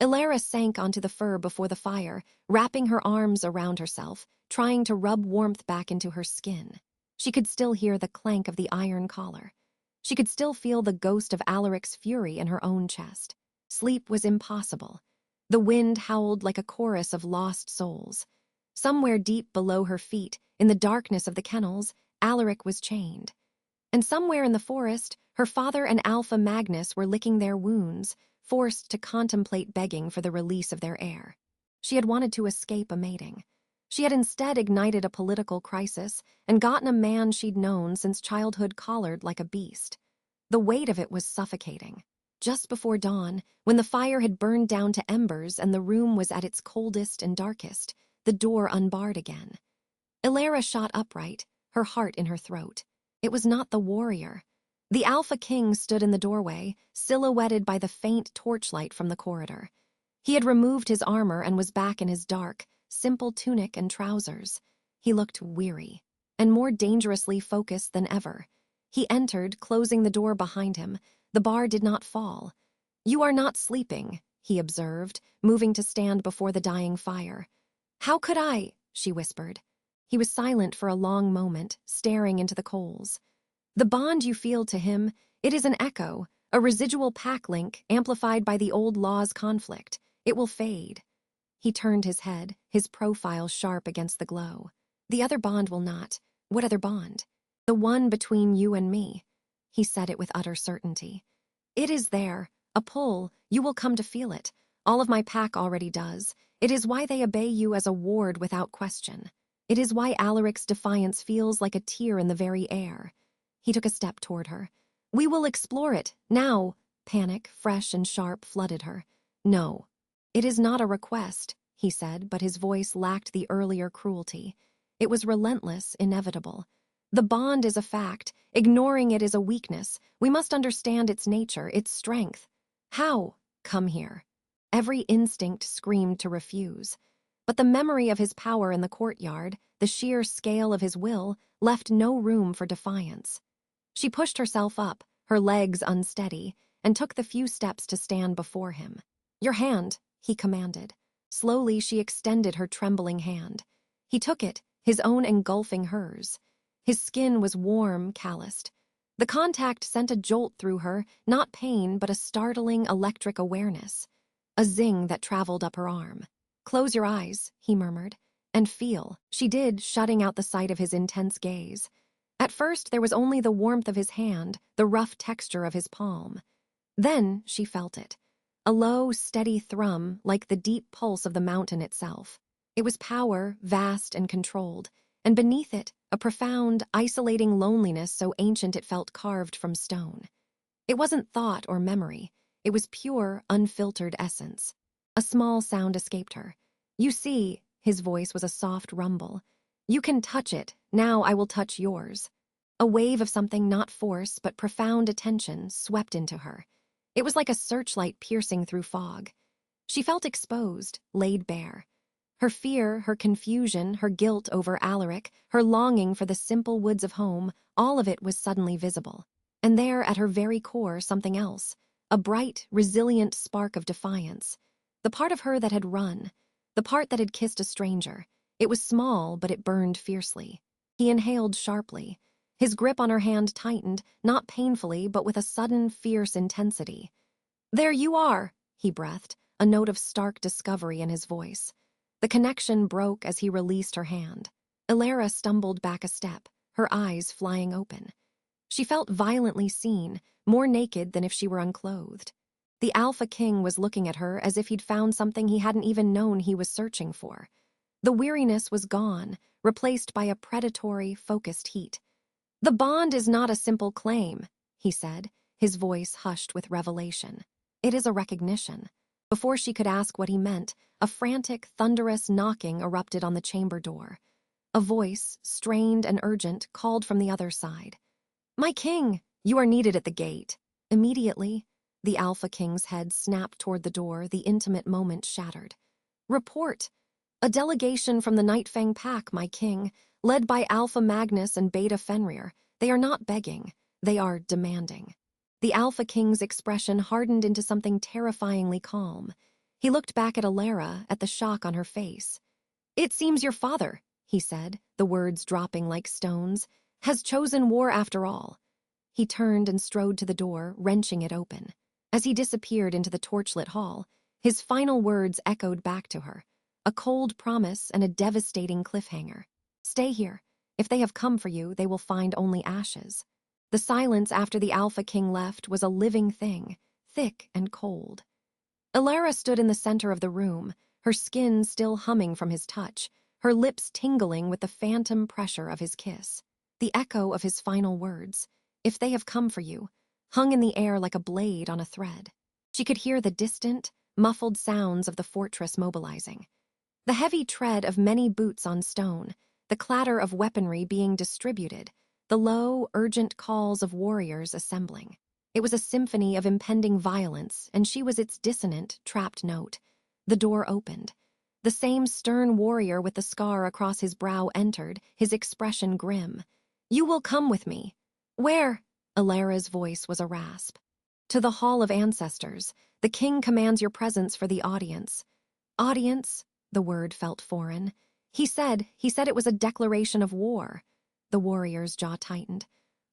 [SPEAKER 1] Elara sank onto the fur before the fire, wrapping her arms around herself, trying to rub warmth back into her skin. She could still hear the clank of the iron collar. She could still feel the ghost of Alaric's fury in her own chest. Sleep was impossible. The wind howled like a chorus of lost souls. Somewhere deep below her feet, in the darkness of the kennels, Alaric was chained. And somewhere in the forest, her father and Alpha Magnus were licking their wounds, forced to contemplate begging for the release of their heir. She had wanted to escape a mating. She had instead ignited a political crisis and gotten a man she'd known since childhood collared like a beast. The weight of it was suffocating. Just before dawn, when the fire had burned down to embers and the room was at its coldest and darkest, the door unbarred again. Elara shot upright, her heart in her throat. It was not the warrior. The Alpha King stood in the doorway, silhouetted by the faint torchlight from the corridor. He had removed his armor and was back in his dark, simple tunic and trousers. He looked weary, and more dangerously focused than ever. He entered, closing the door behind him. The bar did not fall. You are not sleeping, he observed, moving to stand before the dying fire. How could I? She whispered. He was silent for a long moment, staring into the coals. The bond you feel to him, it is an echo, a residual pack link amplified by the old law's conflict. It will fade. He turned his head, his profile sharp against the glow. The other bond will not. What other bond? The one between you and me. He said it with utter certainty. It is there, a pull. You will come to feel it. All of my pack already does. It is why they obey you as a ward without question. It is why Alaric's defiance feels like a tear in the very air. He took a step toward her. We will explore it, now. Panic, fresh and sharp, flooded her. No. It is not a request, he said, but his voice lacked the earlier cruelty. It was relentless, inevitable. The bond is a fact. Ignoring it is a weakness. We must understand its nature, its strength. How? Come here. Every instinct screamed to refuse. But the memory of his power in the courtyard, the sheer scale of his will, left no room for defiance. She pushed herself up, her legs unsteady, and took the few steps to stand before him. Your hand, he commanded. Slowly she extended her trembling hand. He took it, his own engulfing hers. His skin was warm, calloused. The contact sent a jolt through her, not pain, but a startling electric awareness. A zing that traveled up her arm. Close your eyes, he murmured, and feel. She did, shutting out the sight of his intense gaze. At first, there was only the warmth of his hand, the rough texture of his palm. Then she felt it. A low, steady thrum, like the deep pulse of the mountain itself. It was power, vast and controlled, and beneath it, a profound, isolating loneliness so ancient it felt carved from stone. It wasn't thought or memory. It was pure, unfiltered essence. A small sound escaped her. "You see," his voice was a soft rumble. "You can touch it. Now I will touch yours." A wave of something not force but profound attention swept into her. It was like a searchlight piercing through fog. She felt exposed, laid bare. Her fear, her confusion, her guilt over Alaric, her longing for the simple woods of home, all of it was suddenly visible. And there, at her very core, something else. A bright, resilient spark of defiance. The part of her that had run. The part that had kissed a stranger. It was small, but it burned fiercely. He inhaled sharply. His grip on her hand tightened, not painfully, but with a sudden, fierce intensity. "There you are," he breathed, a note of stark discovery in his voice. The connection broke as he released her hand. Elara stumbled back a step, her eyes flying open. She felt violently seen, more naked than if she were unclothed. The Alpha King was looking at her as if he'd found something he hadn't even known he was searching for. The weariness was gone, replaced by a predatory, focused heat. "The bond is not a simple claim," he said, his voice hushed with revelation. "It is a recognition." Before she could ask what he meant, a frantic, thunderous knocking erupted on the chamber door. A voice, strained and urgent, called from the other side. "My king, you are needed at the gate." Immediately, the Alpha King's head snapped toward the door, the intimate moment shattered. "Report! A delegation from the Nightfang Pack, my king, led by Alpha Magnus and Beta Fenrir. They are not begging, they are demanding." The Alpha King's expression hardened into something terrifyingly calm. He looked back at Elara, at the shock on her face. "It seems your father," he said, the words dropping like stones, "has chosen war after all." He turned and strode to the door, wrenching it open. As he disappeared into the torchlit hall, his final words echoed back to her, a cold promise and a devastating cliffhanger. "Stay here. If they have come for you, they will find only ashes." The silence after the Alpha King left was a living thing, thick and cold. Elara stood in the center of the room, her skin still humming from his touch, her lips tingling with the phantom pressure of his kiss. The echo of his final words, "If they have come for you," hung in the air like a blade on a thread. She could hear the distant, muffled sounds of the fortress mobilizing. The heavy tread of many boots on stone, the clatter of weaponry being distributed, the low, urgent calls of warriors assembling. It was a symphony of impending violence, and she was its dissonant, trapped note. The door opened. The same stern warrior with the scar across his brow entered, his expression grim. "You will come with me." "Where?" Elara's voice was a rasp. "To the Hall of Ancestors. The king commands your presence for the audience." "Audience?" The word felt foreign. He said it was a declaration of war." The warrior's jaw tightened.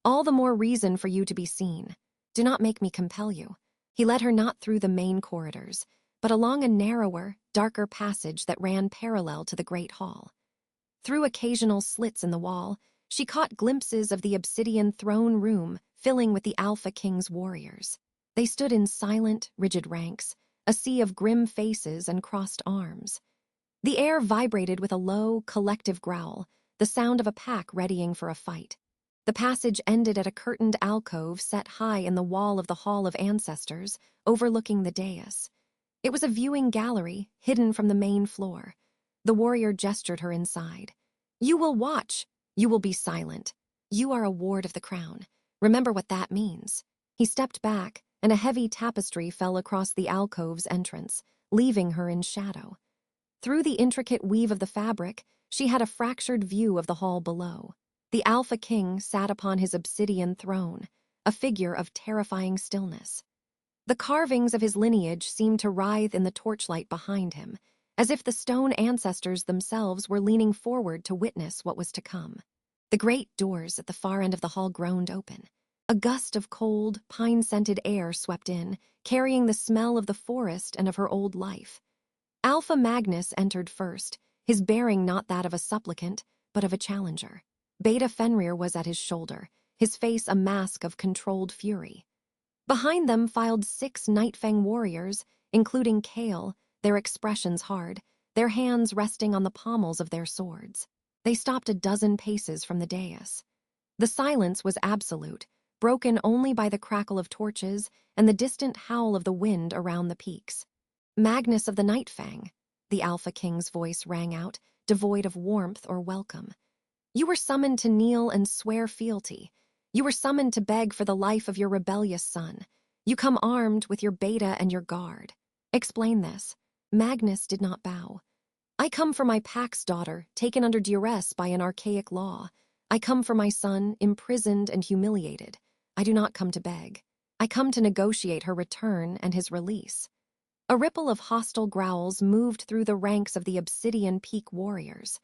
[SPEAKER 1] "All the more reason for you to be seen. Do not make me compel you." He led her not through the main corridors, but along a narrower, darker passage that ran parallel to the great hall. Through occasional slits in the wall, she caught glimpses of the obsidian throne room filling with the Alpha King's warriors. They stood in silent, rigid ranks, a sea of grim faces and crossed arms. The air vibrated with a low, collective growl, the sound of a pack readying for a fight. The passage ended at a curtained alcove set high in the wall of the Hall of Ancestors, overlooking the dais. It was a viewing gallery, hidden from the main floor. The warrior gestured her inside. "You will watch. You will be silent. You are a ward of the crown. Remember what that means." He stepped back, and a heavy tapestry fell across the alcove's entrance, leaving her in shadow. Through the intricate weave of the fabric, she had a fractured view of the hall below. The Alpha King sat upon his obsidian throne, a figure of terrifying stillness. The carvings of his lineage seemed to writhe in the torchlight behind him, as if the stone ancestors themselves were leaning forward to witness what was to come. The great doors at the far end of the hall groaned open. A gust of cold, pine-scented air swept in, carrying the smell of the forest and of her old life. Alpha Magnus entered first, his bearing not that of a supplicant, but of a challenger. Beta Fenrir was at his shoulder, his face a mask of controlled fury. Behind them filed 6 Nightfang warriors, including Kale, their expressions hard, their hands resting on the pommels of their swords. They stopped a dozen paces from the dais. The silence was absolute, broken only by the crackle of torches and the distant howl of the wind around the peaks. "Magnus of the Nightfang," the Alpha King's voice rang out, devoid of warmth or welcome. "You were summoned to kneel and swear fealty. You were summoned to beg for the life of your rebellious son. You come armed with your beta and your guard. Explain this." Magnus did not bow. "I come for my pack's daughter, taken under duress by an archaic law. I come for my son, imprisoned and humiliated. I do not come to beg. I come to negotiate her return and his release." A ripple of hostile growls moved through the ranks of the Obsidian Peak warriors.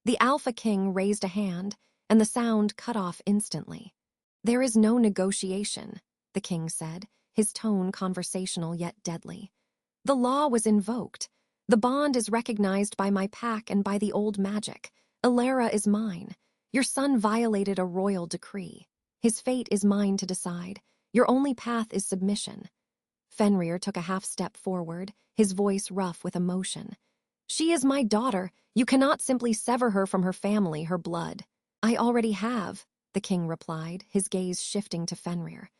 [SPEAKER 1] The Alpha King raised a hand, and the sound cut off instantly. "There is no negotiation," the king said, his tone conversational yet deadly. "The law was invoked. The bond is recognized by my pack and by the old magic. Elara is mine. Your son violated a royal decree. His fate is mine to decide. Your only path is submission." Fenrir took a half-step forward, his voice rough with emotion. "She is my daughter. You cannot simply sever her from her family, her blood." "I already have," the king replied, his gaze shifting to Fenrir.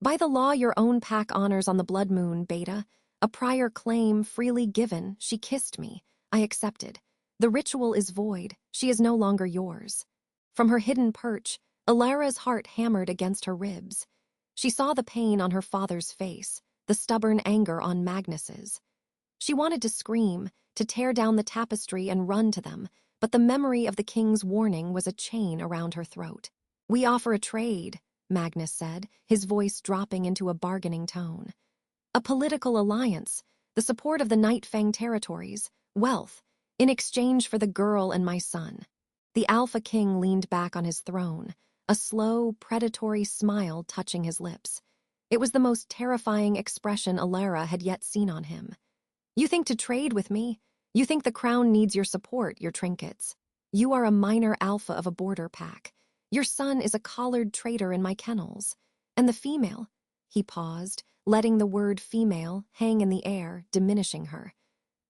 [SPEAKER 1] "By the law your own pack honors on the blood moon, Beta. A prior claim freely given. She kissed me. I accepted. The ritual is void. She is no longer yours." From her hidden perch, Elara's heart hammered against her ribs. She saw the pain on her father's face, the stubborn anger on Magnus's. She wanted to scream, to tear down the tapestry and run to them, but the memory of the king's warning was a chain around her throat. "We offer a trade," Magnus said, his voice dropping into a bargaining tone. "A political alliance, the support of the Nightfang territories, wealth, in exchange for the girl and my son." The Alpha King leaned back on his throne, a slow, predatory smile touching his lips. It was the most terrifying expression Elara had yet seen on him. "You think to trade with me? You think the crown needs your support, your trinkets? You are a minor alpha of a border pack. Your son is a collared traitor in my kennels. And the female?" He paused, letting the word female hang in the air, diminishing her.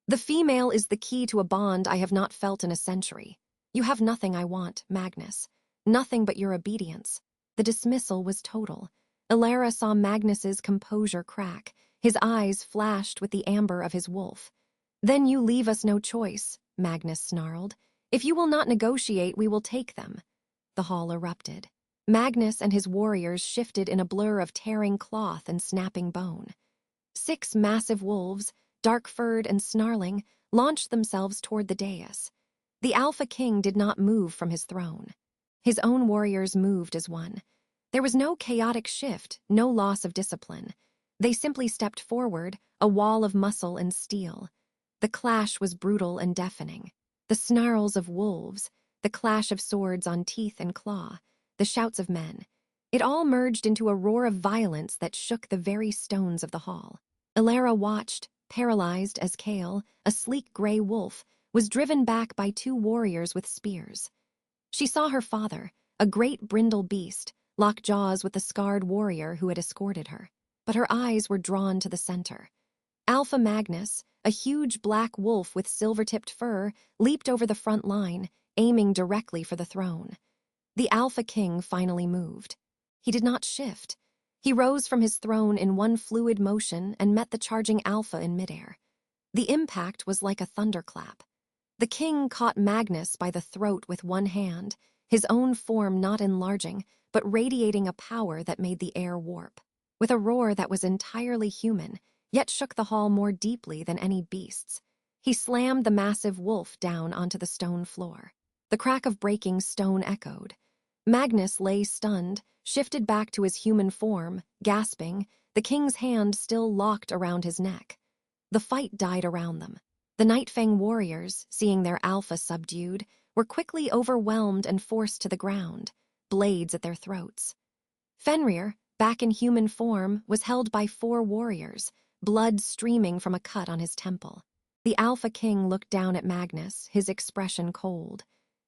[SPEAKER 1] "The female is the key to a bond I have not felt in a century. You have nothing I want, Magnus. Nothing but your obedience." The dismissal was total. Elara saw Magnus's composure crack. His eyes flashed with the amber of his wolf. "Then you leave us no choice," Magnus snarled. "If you will not negotiate, we will take them." The hall erupted. Magnus and his warriors shifted in a blur of tearing cloth and snapping bone. 6 massive wolves, dark-furred and snarling, launched themselves toward the dais. The Alpha King did not move from his throne. His own warriors moved as one. There was no chaotic shift, no loss of discipline. They simply stepped forward, a wall of muscle and steel. The clash was brutal and deafening. The snarls of wolves, the clash of swords on teeth and claw, the shouts of men. It all merged into a roar of violence that shook the very stones of the hall. Elara watched, paralyzed as Kale, a sleek gray wolf, was driven back by 2 warriors with spears. She saw her father, a great brindle beast, lock jaws with the scarred warrior who had escorted her. But her eyes were drawn to the center. Alpha Magnus, a huge black wolf with silver-tipped fur, leaped over the front line, aiming directly for the throne. The Alpha King finally moved. He did not shift. He rose from his throne in one fluid motion and met the charging Alpha in midair. The impact was like a thunderclap. The king caught Magnus by the throat with one hand, his own form not enlarging, but radiating a power that made the air warp. With a roar that was entirely human, yet shook the hall more deeply than any beast's, he slammed the massive wolf down onto the stone floor. The crack of breaking stone echoed. Magnus lay stunned, shifted back to his human form, gasping, the king's hand still locked around his neck. The fight died around them. The Nightfang warriors, seeing their alpha subdued, were quickly overwhelmed and forced to the ground, blades at their throats. Fenrir, back in human form, was held by 4 warriors, blood streaming from a cut on his temple. The Alpha King looked down at Magnus, his expression cold.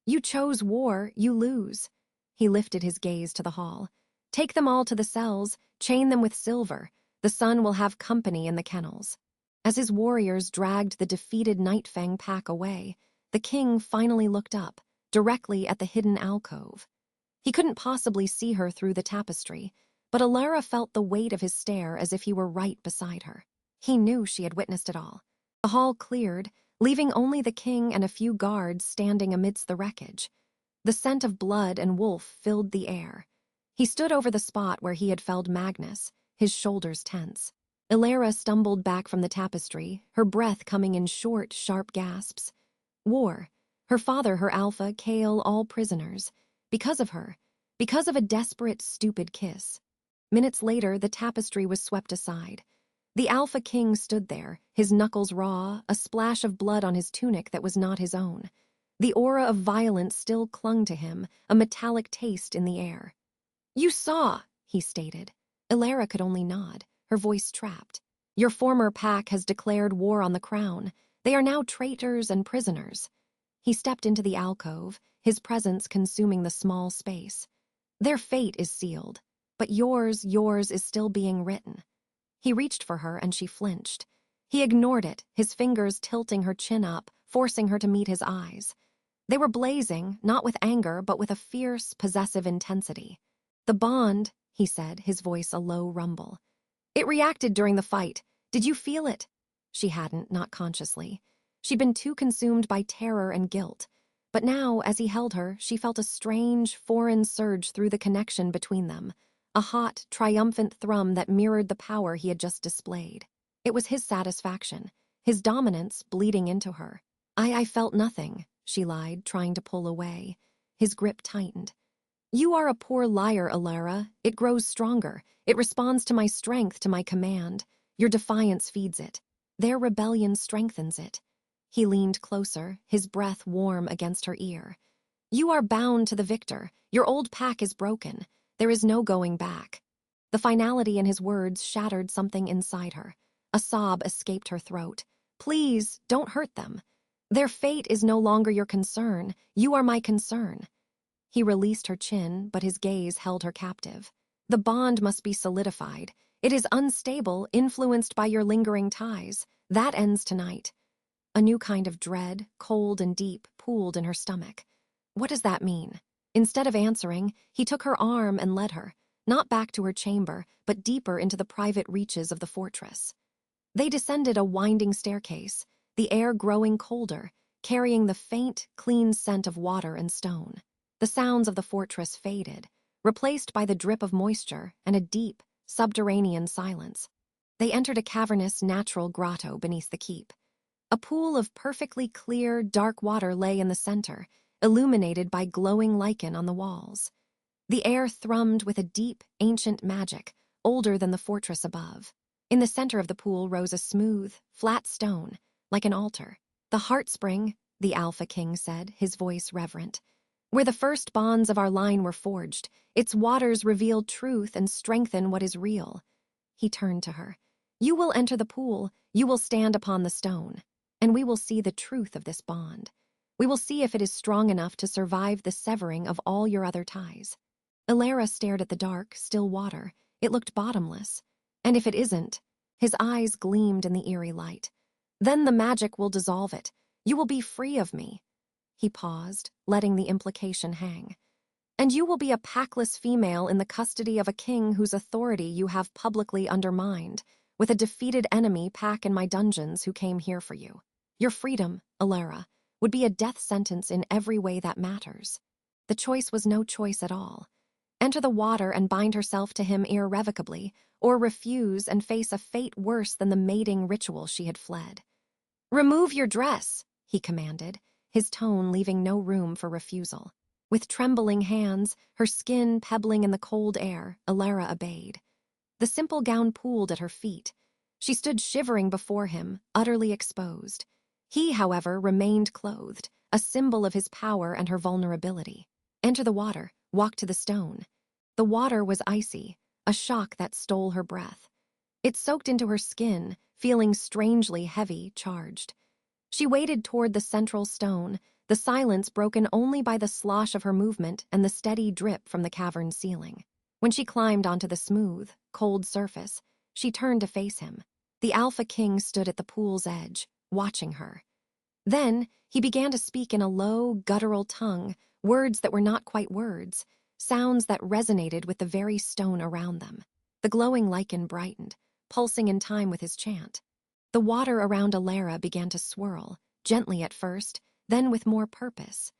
[SPEAKER 1] "You chose war, you lose. He lifted his gaze to the hall. Take them all to the cells, chain them with silver. The sun will have company in the kennels. As his warriors dragged the defeated Nightfang pack away, the king finally looked up, directly at the hidden alcove. He couldn't possibly see her through the tapestry, but Elara felt the weight of his stare as if he were right beside her. He knew she had witnessed it all. The hall cleared, leaving only the king and a few guards standing amidst the wreckage. The scent of blood and wolf filled the air. He stood over the spot where he had felled Magnus, his shoulders tense. Elara stumbled back from the tapestry, her breath coming in short, sharp gasps. War. Her father, her alpha, Kale, all prisoners. Because of her. Because of a desperate, stupid kiss. Minutes later, the tapestry was swept aside. The Alpha King stood there, his knuckles raw, a splash of blood on his tunic that was not his own. The aura of violence still clung to him, a metallic taste in the air. "You saw," he stated. Elara could only nod, her voice trapped. "Your former pack has declared war on the crown. They are now traitors and prisoners." He stepped into the alcove, his presence consuming the small space. "Their fate is sealed, but yours is still being written." He reached for her and she flinched. He ignored it, his fingers tilting her chin up, forcing her to meet his eyes. They were blazing, not with anger, but with a fierce, possessive intensity. "The bond," he said, his voice a low rumble. "It reacted during the fight. Did you feel it?" She hadn't, not consciously. She'd been too consumed by terror and guilt. But now, as he held her, she felt a strange, foreign surge through the connection between them. A hot, triumphant thrum that mirrored the power he had just displayed. It was his satisfaction, his dominance bleeding into her. I felt nothing," she lied, trying to pull away. His grip tightened. "You are a poor liar, Elara. It grows stronger. It responds to my strength, to my command. Your defiance feeds it. Their rebellion strengthens it." He leaned closer, his breath warm against her ear. "You are bound to the victor. Your old pack is broken. There is no going back." The finality in his words shattered something inside her. A sob escaped her throat. "Please, don't hurt them. Their fate is no longer your concern. You are my concern." He released her chin, but his gaze held her captive. "The bond must be solidified. It is unstable, influenced by your lingering ties. That ends tonight." A new kind of dread, cold and deep, pooled in her stomach. What does that mean? Instead of answering, he took her arm and led her, not back to her chamber, but deeper into the private reaches of the fortress. They descended a winding staircase, the air growing colder, carrying the faint, clean scent of water and stone. The sounds of the fortress faded, replaced by the drip of moisture and a deep, subterranean silence. They entered a cavernous, natural grotto beneath the keep. A pool of perfectly clear, dark water lay in the center, illuminated by glowing lichen on the walls. The air thrummed with a deep, ancient magic, older than the fortress above. In the center of the pool rose a smooth, flat stone, like an altar. "The heart spring," the Alpha King said, his voice reverent. "Where the first bonds of our line were forged, its waters reveal truth and strengthen what is real." He turned to her. "You will enter the pool, you will stand upon the stone, and we will see the truth of this bond. We will see if it is strong enough to survive the severing of all your other ties." Elara stared at the dark, still water. It looked bottomless. "And if it isn't?" His eyes gleamed in the eerie light. "Then the magic will dissolve it. You will be free of me." He paused, letting the implication hang. "And you will be a packless female in the custody of a king whose authority you have publicly undermined, with a defeated enemy pack in my dungeons who came here for you. Your freedom, Elara, would be a death sentence in every way that matters." The choice was no choice at all. Enter the water and bind herself to him irrevocably, or refuse and face a fate worse than the mating ritual she had fled. "Remove your dress," he commanded, his tone leaving no room for refusal. With trembling hands, her skin pebbling in the cold air, Elara obeyed. The simple gown pooled at her feet. She stood shivering before him, utterly exposed. He, however, remained clothed, a symbol of his power and her vulnerability. Enter the water, walk to the stone. The water was icy, a shock that stole her breath. It soaked into her skin, feeling strangely heavy, charged. She waded toward the central stone, the silence broken only by the slosh of her movement and the steady drip from the cavern's ceiling. When she climbed onto the smooth, cold surface, she turned to face him. The Alpha King stood at the pool's edge, watching her. Then he began to speak in a low, guttural tongue, words that were not quite words, sounds that resonated with the very stone around them. The glowing lichen brightened, pulsing in time with his chant. The water around Elara began to swirl, gently at first, then with more purpose.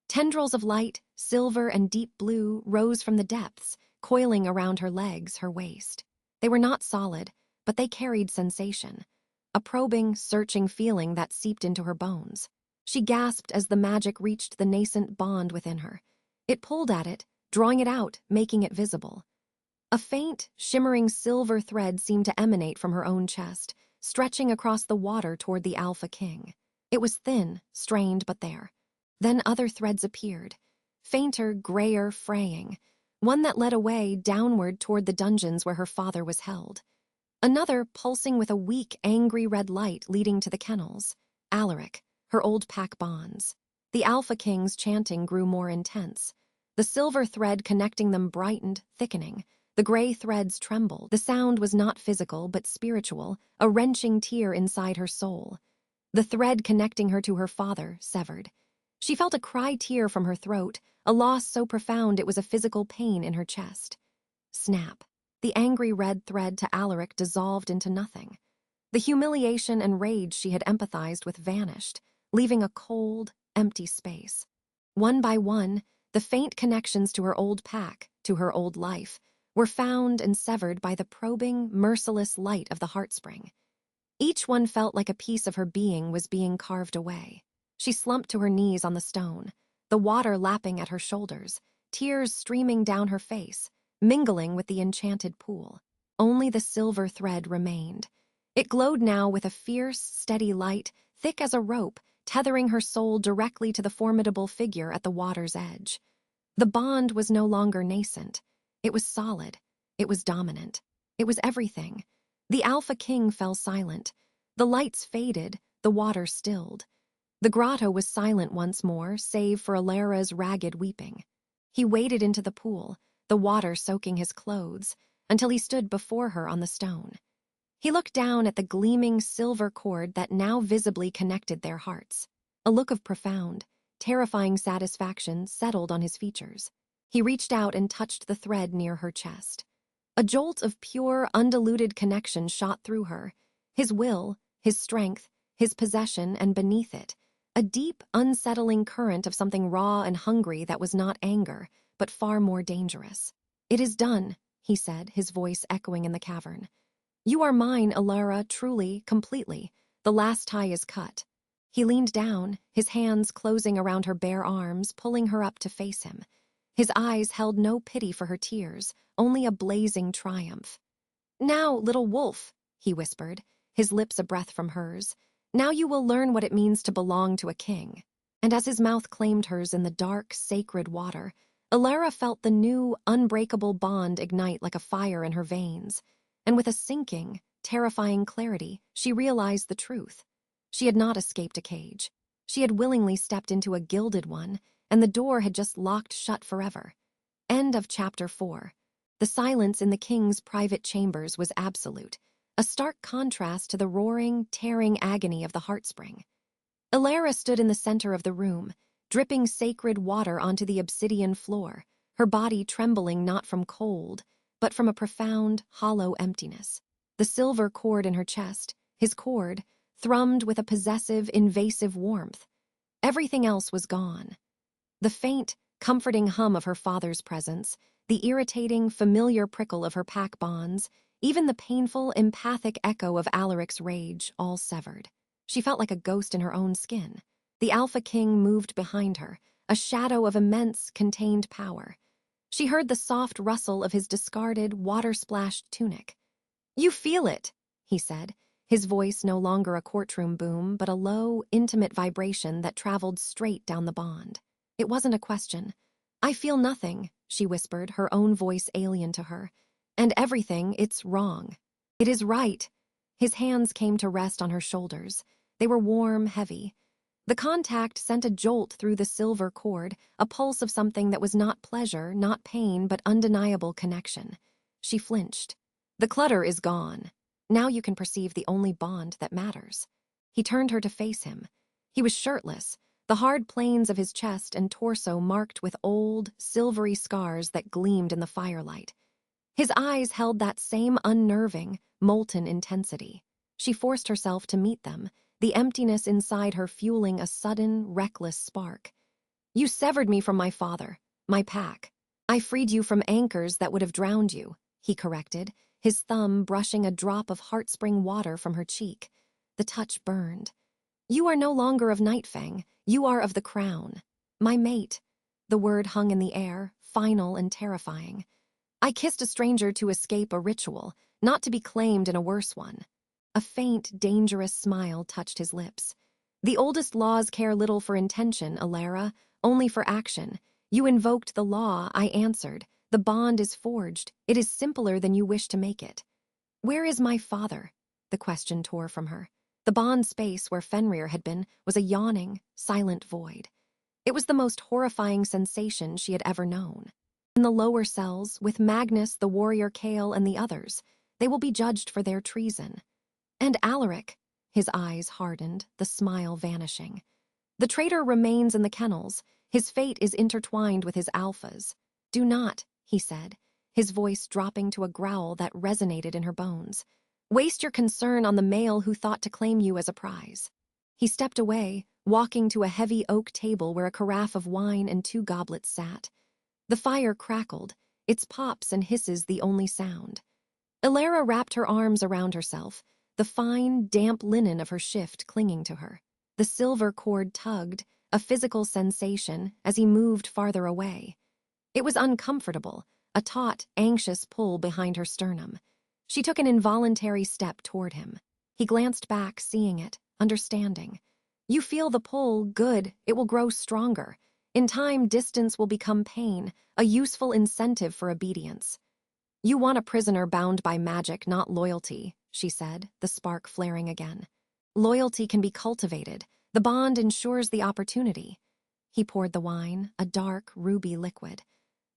[SPEAKER 1] Tendrils of light, silver and deep blue, rose from the depths, coiling around her legs, her waist. They were not solid, but they carried sensation, a probing, searching feeling that seeped into her bones. She gasped as the magic reached the nascent bond within her. It pulled at it, drawing it out, making it visible. A faint, shimmering silver thread seemed to emanate from her own chest, stretching across the water toward the Alpha King. It was thin, strained, but there. Then other threads appeared, fainter, grayer, fraying, one that led away downward toward the dungeons where her father was held. Another pulsing with a weak, angry red light leading to the kennels. Alaric, her old pack bonds. The Alpha King's chanting grew more intense. The silver thread connecting them brightened, thickening. The gray threads trembled. The sound was not physical, but spiritual, a wrenching tear inside her soul. The thread connecting her to her father severed. She felt a cry tear from her throat, a loss so profound it was a physical pain in her chest. Snap. The angry red thread to Alaric dissolved into nothing. The humiliation and rage she had empathized with vanished, leaving a cold, empty space. One by one, the faint connections to her old pack, to her old life, were found and severed by the probing, merciless light of the heartspring. Each one felt like a piece of her being was being carved away. She slumped to her knees on the stone, the water lapping at her shoulders, tears streaming down her face, mingling with the enchanted pool. Only the silver thread remained. It glowed now with a fierce, steady light, thick as a rope, tethering her soul directly to the formidable figure at the water's edge. The bond was no longer nascent. It was solid. It was dominant. It was everything. The Alpha King fell silent. The lights faded, the water stilled. The grotto was silent once more, save for Elara's ragged weeping. He waded into the pool, the water soaking his clothes, until he stood before her on the stone. He looked down at the gleaming silver cord that now visibly connected their hearts. A look of profound, terrifying satisfaction settled on his features. He reached out and touched the thread near her chest. A jolt of pure, undiluted connection shot through her. His will, his strength, his possession, and beneath it, a deep, unsettling current of something raw and hungry that was not anger, but far more dangerous. "It is done," he said, his voice echoing in the cavern. "You are mine, Elara, truly, completely. The last tie is cut." He leaned down, his hands closing around her bare arms, pulling her up to face him. His eyes held no pity for her tears, only a blazing triumph. "Now, little wolf," he whispered, his lips a breath from hers, "now you will learn what it means to belong to a king." And as his mouth claimed hers in the dark, sacred water, Elara felt the new, unbreakable bond ignite like a fire in her veins. And with a sinking, terrifying clarity, she realized the truth. She had not escaped a cage. She had willingly stepped into a gilded one, and the door had just locked shut forever. End of Chapter 4. The silence in the king's private chambers was absolute, a stark contrast to the roaring, tearing agony of the heartspring. Elara stood in the center of the room, dripping sacred water onto the obsidian floor, her body trembling not from cold, but from a profound, hollow emptiness. The silver cord in her chest, his cord, thrummed with a possessive, invasive warmth. Everything else was gone. The faint, comforting hum of her father's presence, the irritating, familiar prickle of her pack bonds, even the painful, empathic echo of Alaric's rage, all severed. She felt like a ghost in her own skin. The Alpha King moved behind her, a shadow of immense, contained power. She heard the soft rustle of his discarded, water-splashed tunic. "You feel it," he said, his voice no longer a courtroom boom, but a low, intimate vibration that traveled straight down the bond. It wasn't a question. "I feel nothing," she whispered, her own voice alien to her. "And everything, it's wrong. It is right." His hands came to rest on her shoulders. They were warm, heavy. The contact sent a jolt through the silver cord, a pulse of something that was not pleasure, not pain, but undeniable connection. She flinched. The clutter is gone. Now you can perceive the only bond that matters. He turned her to face him. He was shirtless, the hard planes of his chest and torso marked with old, silvery scars that gleamed in the firelight. His eyes held that same unnerving, molten intensity. She forced herself to meet them, the emptiness inside her fueling a sudden, reckless spark. You severed me from my father, my pack. I freed you from anchors that would have drowned you, he corrected, his thumb brushing a drop of heartspring water from her cheek. The touch burned. You are no longer of Nightfang, you are of the crown. My mate. The word hung in the air, final and terrifying. I kissed a stranger to escape a ritual, not to be claimed in a worse one. A faint, dangerous smile touched his lips. The oldest laws care little for intention, Elara, only for action. You invoked the law, I answered. The bond is forged. It is simpler than you wish to make it. Where is my father? The question tore from her. The bond space where Fenrir had been was a yawning, silent void. It was the most horrifying sensation she had ever known. In the lower cells, with Magnus, the warrior Kale, and the others, they will be judged for their treason. And Alaric, his eyes hardened, the smile vanishing. The traitor remains in the kennels. His fate is intertwined with his alphas. Do not, he said, his voice dropping to a growl that resonated in her bones. Waste your concern on the male who thought to claim you as a prize. He stepped away, walking to a heavy oak table where a carafe of wine and 2 goblets sat. The fire crackled, its pops and hisses the only sound. Elara wrapped her arms around herself, the fine, damp linen of her shift clinging to her. The silver cord tugged, a physical sensation, as he moved farther away. It was uncomfortable, a taut, anxious pull behind her sternum. She took an involuntary step toward him. He glanced back, seeing it, understanding. You feel the pull, good, it will grow stronger. In time, distance will become pain, a useful incentive for obedience. You want a prisoner bound by magic, not loyalty, she said, the spark flaring again. Loyalty can be cultivated. The bond ensures the opportunity. He poured the wine, a dark, ruby liquid.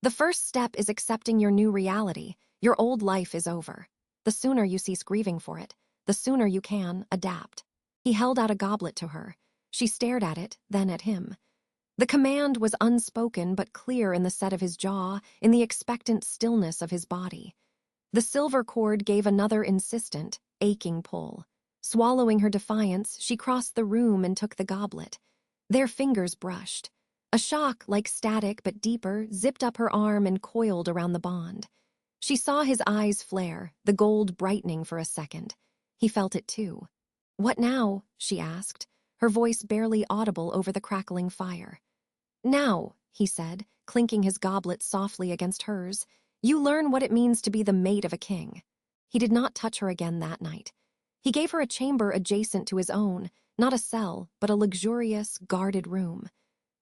[SPEAKER 1] The first step is accepting your new reality. Your old life is over. The sooner you cease grieving for it, the sooner you can adapt. He held out a goblet to her. She stared at it, then at him. The command was unspoken but clear in the set of his jaw, in the expectant stillness of his body. The silver cord gave another insistent, aching pull. Swallowing her defiance, she crossed the room and took the goblet. Their fingers brushed. A shock, like static but deeper, zipped up her arm and coiled around the bond. She saw his eyes flare, the gold brightening for a second. He felt it too. What now? She asked, her voice barely audible over the crackling fire. Now, he said, clinking his goblet softly against hers, you learn what it means to be the mate of a king. He did not touch her again that night. He gave her a chamber adjacent to his own, not a cell, but a luxurious, guarded room.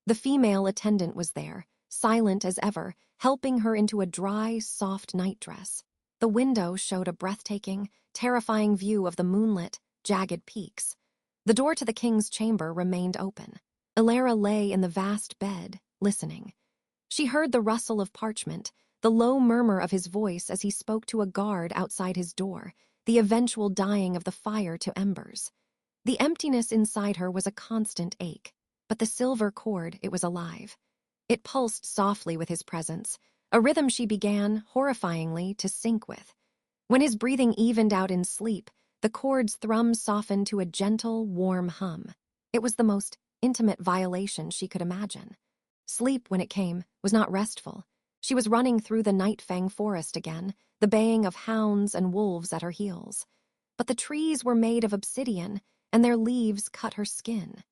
[SPEAKER 1] The female attendant was there, silent as ever, helping her into a dry, soft nightdress. The window showed a breathtaking, terrifying view of the moonlit, jagged peaks. The door to the king's chamber remained open. Elara lay in the vast bed, listening. She heard the rustle of parchment, the low murmur of his voice as he spoke to a guard outside his door, the eventual dying of the fire to embers. The emptiness inside her was a constant ache, but the silver cord, it was alive. It pulsed softly with his presence, a rhythm she began, horrifyingly, to sync with. When his breathing evened out in sleep, the cord's thrum softened to a gentle, warm hum. It was the most intimate violation she could imagine. Sleep, when it came, was not restful. She was running through the Nightfang forest again, the baying of hounds and wolves at her heels. But the trees were made of obsidian, and their leaves cut her skin.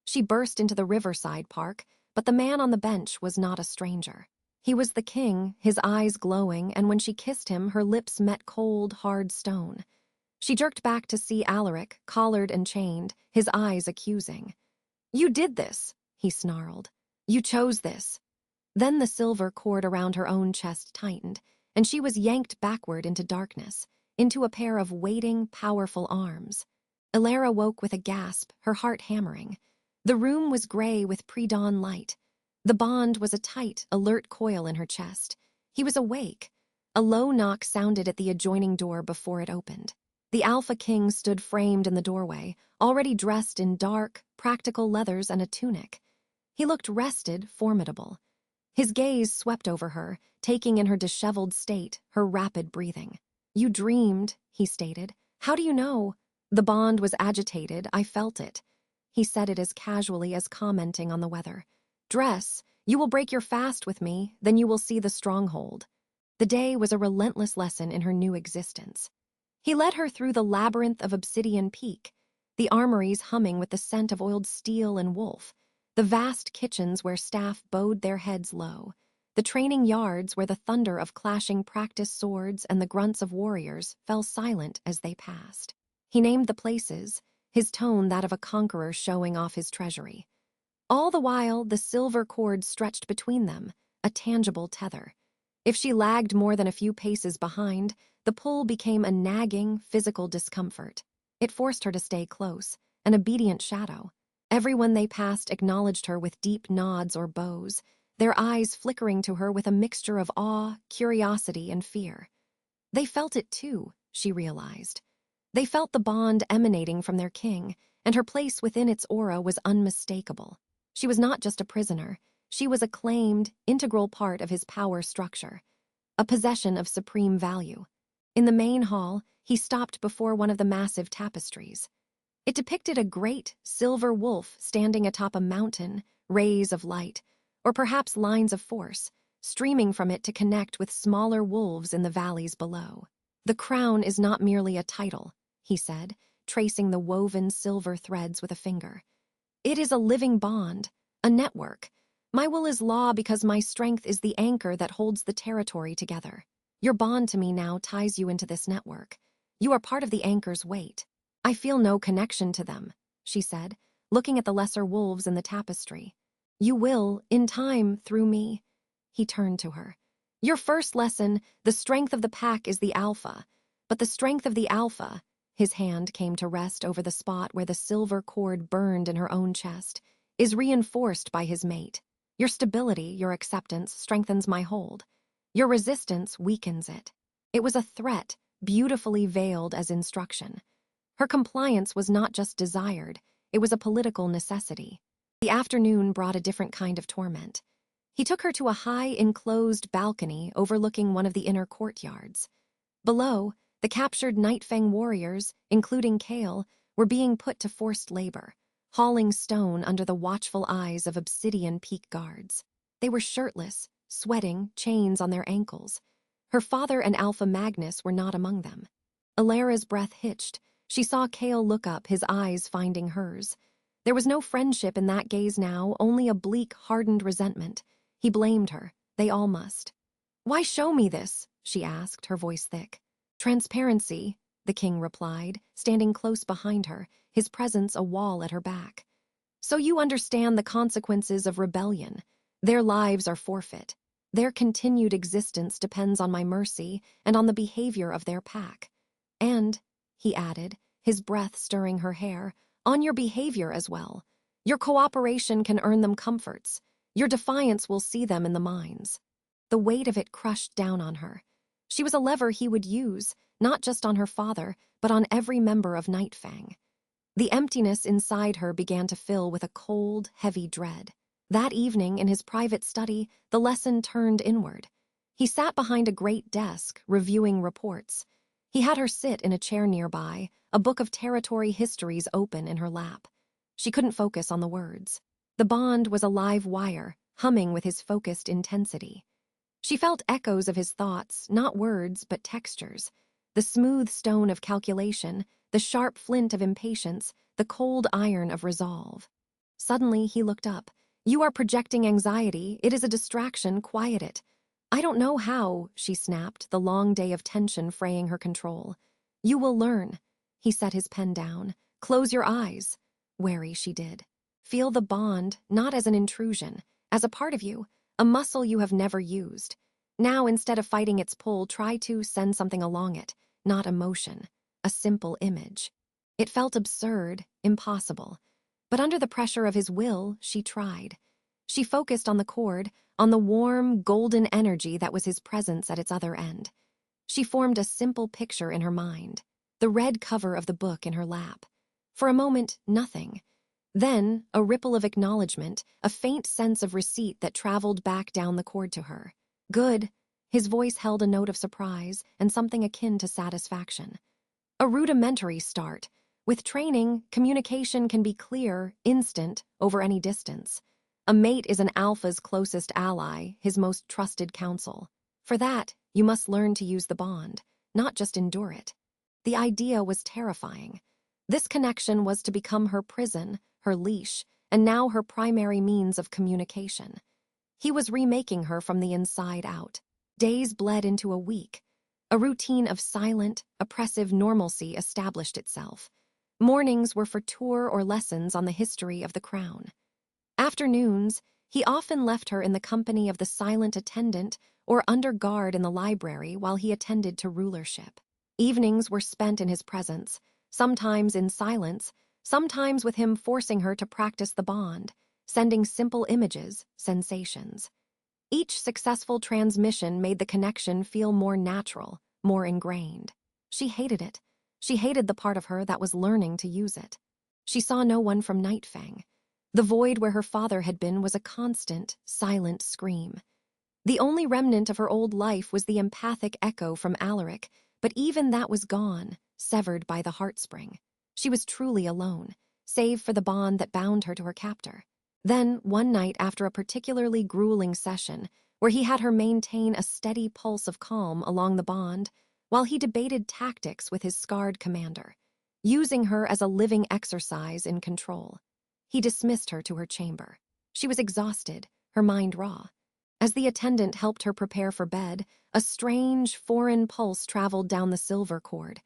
[SPEAKER 1] She burst into the riverside park, but the man on the bench was not a stranger. He was the king, his eyes glowing, and when she kissed him, her lips met cold, hard stone. She jerked back to see Alaric, collared and chained, his eyes accusing. You did this, he snarled. You chose this. Then the silver cord around her own chest tightened, and she was yanked backward into darkness, into a pair of waiting, powerful arms. Elara woke with a gasp, her heart hammering. The room was gray with pre-dawn light. The bond was a tight, alert coil in her chest. He was awake. A low knock sounded at the adjoining door before it opened. The Alpha King stood framed in the doorway, already dressed in dark, practical leathers and a tunic. He looked rested, formidable. His gaze swept over her, taking in her disheveled state, her rapid breathing. "You dreamed," he stated. "How do you know?" The bond was agitated. "I felt it." He said it as casually as commenting on the weather. "Dress. You will break your fast with me, then you will see the stronghold." The day was a relentless lesson in her new existence. He led her through the labyrinth of Obsidian Peak, the armories humming with the scent of oiled steel and wolf, the vast kitchens where staff bowed their heads low, the training yards where the thunder of clashing practice swords and the grunts of warriors fell silent as they passed. He named the places, his tone that of a conqueror showing off his treasury. All the while, the silver cord stretched between them, a tangible tether. If she lagged more than a few paces behind, the pull became a nagging, physical discomfort. It forced her to stay close, an obedient shadow. Everyone they passed acknowledged her with deep nods or bows, their eyes flickering to her with a mixture of awe, curiosity, and fear. They felt it too, she realized. They felt the bond emanating from their king, and her place within its aura was unmistakable. She was not just a prisoner. She was a claimed, integral part of his power structure, a possession of supreme value. In the main hall, he stopped before one of the massive tapestries. It depicted a great, silver wolf standing atop a mountain, rays of light, or perhaps lines of force, streaming from it to connect with smaller wolves in the valleys below. "The crown is not merely a title," he said, tracing the woven silver threads with a finger. "It is a living bond, a network. My will is law because my strength is the anchor that holds the territory together. Your bond to me now ties you into this network. You are part of the anchor's weight." "I feel no connection to them," she said, looking at the lesser wolves in the tapestry. "You will, in time, through me." He turned to her. "Your first lesson, the strength of the pack is the alpha. But the strength of the alpha," his hand came to rest over the spot where the silver cord burned in her own chest, "is reinforced by his mate. Your stability, your acceptance, strengthens my hold. Your resistance weakens it." It was a threat, beautifully veiled as instruction. Her compliance was not just desired, it was a political necessity. The afternoon brought a different kind of torment. He took her to a high, enclosed balcony overlooking one of the inner courtyards. Below, the captured Nightfang warriors, including Kale, were being put to forced labor, hauling stone under the watchful eyes of Obsidian Peak guards. They were shirtless, sweating, chains on their ankles. Her father and Alpha Magnus were not among them. Elara's breath hitched. She saw Kale look up, his eyes finding hers. There was no friendship in that gaze now, only a bleak, hardened resentment. He blamed her. They all must. "Why show me this?" she asked, her voice thick. "Transparency," the king replied, standing close behind her, his presence a wall at her back. "So you understand the consequences of rebellion. Their lives are forfeit. Their continued existence depends on my mercy and on the behavior of their pack. And," he added, his breath stirring her hair, "on your behavior as well. Your cooperation can earn them comforts. Your defiance will see them in the mines." The weight of it crushed down on her. She was a lever he would use, not just on her father, but on every member of Nightfang. The emptiness inside her began to fill with a cold, heavy dread. That evening, in his private study, the lesson turned inward. He sat behind a great desk, reviewing reports. He had her sit in a chair nearby, a book of territory histories open in her lap. She couldn't focus on the words. The bond was a live wire, humming with his focused intensity. She felt echoes of his thoughts, not words, but textures. The smooth stone of calculation, the sharp flint of impatience, the cold iron of resolve. Suddenly, he looked up. "You are projecting anxiety. It is a distraction. Quiet it." "I don't know how," she snapped, the long day of tension fraying her control. "You will learn." He set his pen down. "Close your eyes." Wary she did. Feel the bond, not as an intrusion, as a part of you, a muscle you have never used. Now, instead of fighting its pull, try to send something along it, not emotion, a simple image. It felt absurd, impossible. But under the pressure of his will, she tried. She focused on the cord, on the warm, golden energy that was his presence at its other end. She formed a simple picture in her mind, the red cover of the book in her lap. For a moment, nothing. Then, a ripple of acknowledgement, a faint sense of receipt that traveled back down the cord to her. Good. His voice held a note of surprise and something akin to satisfaction. A rudimentary start. With training, communication can be clear, instant, over any distance. A mate is an alpha's closest ally, his most trusted counsel. For that, you must learn to use the bond, not just endure it. The idea was terrifying. This connection was to become her prison, her leash, and now her primary means of communication. He was remaking her from the inside out. Days bled into a week. A routine of silent, oppressive normalcy established itself. Mornings were for tour or lessons on the history of the crown. Afternoons, he often left her in the company of the silent attendant or under guard in the library while he attended to rulership. Evenings were spent in his presence, sometimes in silence, sometimes with him forcing her to practice the bond, sending simple images, sensations. Each successful transmission made the connection feel more natural, more ingrained. She hated it. She hated the part of her that was learning to use it. She saw no one from Nightfang. The void where her father had been was a constant, silent scream. The only remnant of her old life was the empathic echo from Alaric, but even that was gone, severed by the heartspring. She was truly alone, save for the bond that bound her to her captor. Then, one night after a particularly grueling session, where he had her maintain a steady pulse of calm along the bond, while he debated tactics with his scarred commander, using her as a living exercise in control, he dismissed her to her chamber. She was exhausted, her mind raw. As the attendant helped her prepare for bed, a strange, foreign pulse traveled down the silver cord.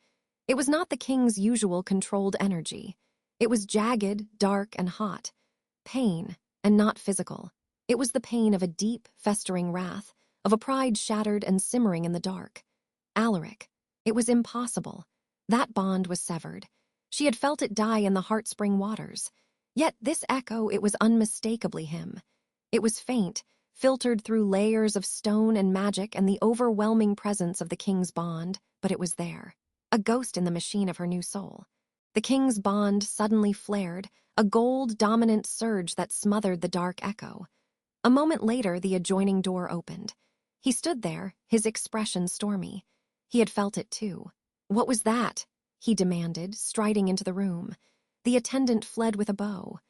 [SPEAKER 1] It was not the king's usual controlled energy. It was jagged, dark, and hot. Pain, and not physical. It was the pain of a deep, festering wrath, of a pride shattered and simmering in the dark. Alaric. It was impossible. That bond was severed. She had felt it die in the heartspring waters. Yet this echo, it was unmistakably him. It was faint, filtered through layers of stone and magic and the overwhelming presence of the king's bond, but it was there. A ghost in the machine of her new soul. The king's bond suddenly flared, a gold-dominant surge that smothered the dark echo. A moment later, the adjoining door opened. He stood there, his expression stormy. He had felt it too. "What was that?" he demanded, striding into the room. The attendant fled with a bow.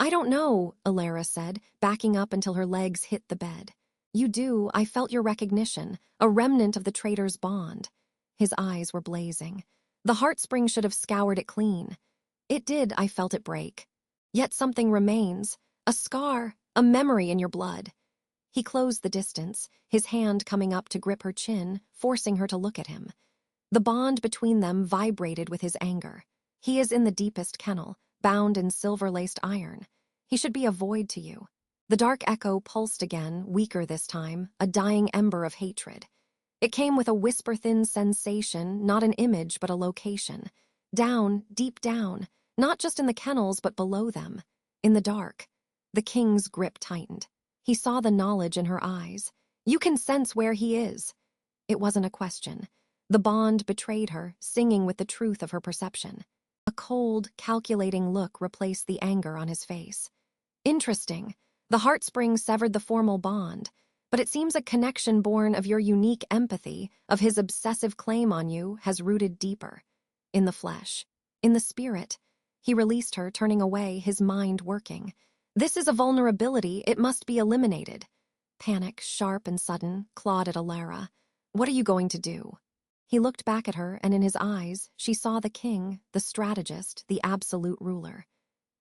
[SPEAKER 1] "I don't know," Elara said, backing up until her legs hit the bed. "You do, I felt your recognition, a remnant of the traitor's bond." His eyes were blazing. "The heartspring should have scoured it clean." "It did, I felt it break. Yet something remains, a scar, a memory in your blood." He closed the distance, his hand coming up to grip her chin, forcing her to look at him. The bond between them vibrated with his anger. "He is in the deepest kennel, bound in silver-laced iron. He should be a void to you." The dark echo pulsed again, weaker this time, a dying ember of hatred. It came with a whisper-thin sensation, not an image but a location. Down, deep down, not just in the kennels but below them. In the dark. The king's grip tightened. He saw the knowledge in her eyes. "You can sense where he is." It wasn't a question. The bond betrayed her, singing with the truth of her perception. A cold, calculating look replaced the anger on his face. "Interesting. The heartspring severed the formal bond, but it seems a connection born of your unique empathy, of his obsessive claim on you, has rooted deeper. In the flesh. In the spirit." He released her, turning away, his mind working. "This is a vulnerability, it must be eliminated." Panic, sharp and sudden, clawed at Elara. "What are you going to do?" He looked back at her, and in his eyes, she saw the king, the strategist, the absolute ruler.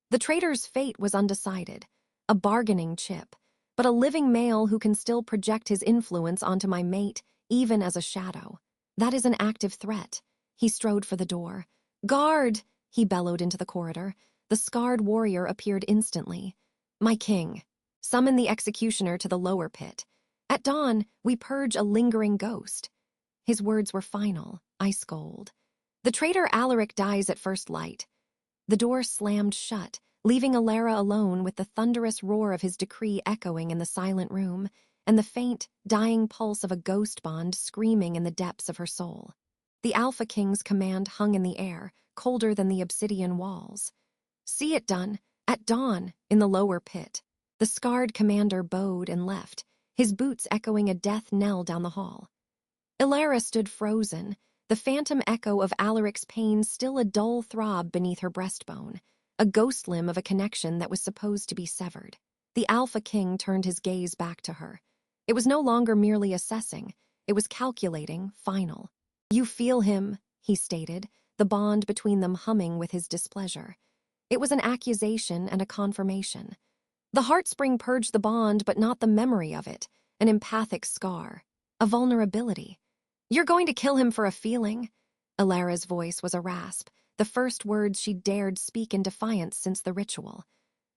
[SPEAKER 1] The traitor's fate was undecided, a bargaining chip, but a living male who can still project his influence onto my mate, even as a shadow. That is an active threat. He strode for the door. "Guard!" he bellowed into the corridor. The scarred warrior appeared instantly. "My king. Summon the executioner to the lower pit. At dawn, we purge a lingering ghost." His words were final, ice cold. "The traitor Alaric dies at first light." The door slammed shut, leaving Elara alone with the thunderous roar of his decree echoing in the silent room and the faint, dying pulse of a ghost bond screaming in the depths of her soul. The Alpha King's command hung in the air, colder than the obsidian walls. "See it done, at dawn, in the lower pit." The scarred commander bowed and left, his boots echoing a death knell down the hall. Elara stood frozen, the phantom echo of Alaric's pain still a dull throb beneath her breastbone, a ghost limb of a connection that was supposed to be severed. The Alpha King turned his gaze back to her. It was no longer merely assessing, it was calculating, final. "You feel him," he stated, the bond between them humming with his displeasure. It was an accusation and a confirmation. The heartspring purged the bond, but not the memory of it, an empathic scar, a vulnerability. "You're going to kill him for a feeling?" Elara's voice was a rasp, the first words she dared speak in defiance since the ritual.